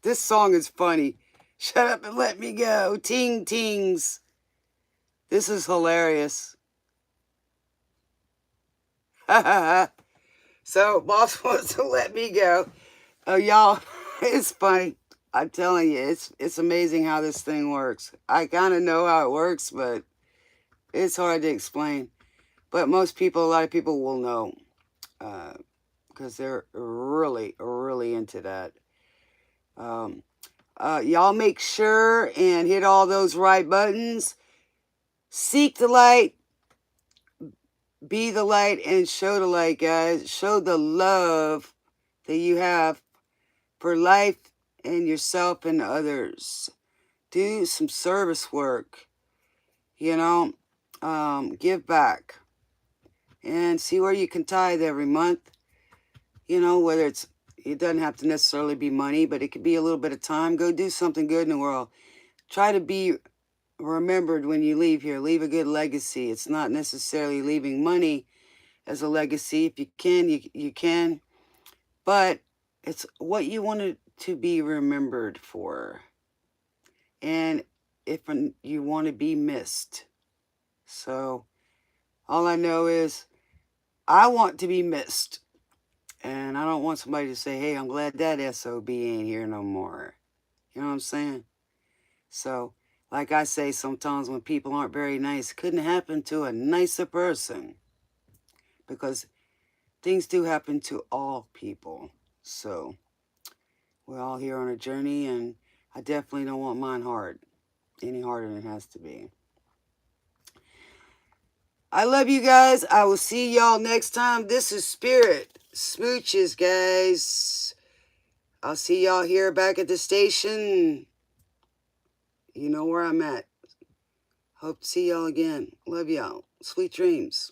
This song is funny. Shut up and let me go. Ting tings. This is hilarious. So, boss wants to let me go. Oh, y'all, it's funny. I'm telling you, it's amazing how this thing works. I kind of know how it works, but it's hard to explain. But a lot of people will know because they're really, really into that. Y'all make sure and hit all those right buttons. Seek the light, be the light, and show the light, guys. Show the love that you have for life and yourself and others. Do some service work. Give back. And see where you can tithe every month. Whether it doesn't have to necessarily be money, but it could be a little bit of time. Go do something good in the world. Try to be remembered when you leave here. Leave a good legacy. It's not necessarily leaving money as a legacy. If you can, you can. But it's what you wanted to be remembered for. And if you want to be missed. So all I know is I want to be missed. And I don't want somebody to say, hey, I'm glad that SOB ain't here no more. You know what I'm saying? So, like I say sometimes when people aren't very nice, couldn't happen to a nicer person. Because things do happen to all people. So, we're all here on a journey, and I definitely don't want mine hard. Any harder than it has to be. I love you guys. I will see y'all next time. This is Spirit Smooches, guys. I'll see y'all here back at the station. You know where I'm at. Hope to see y'all again. Love y'all. Sweet dreams.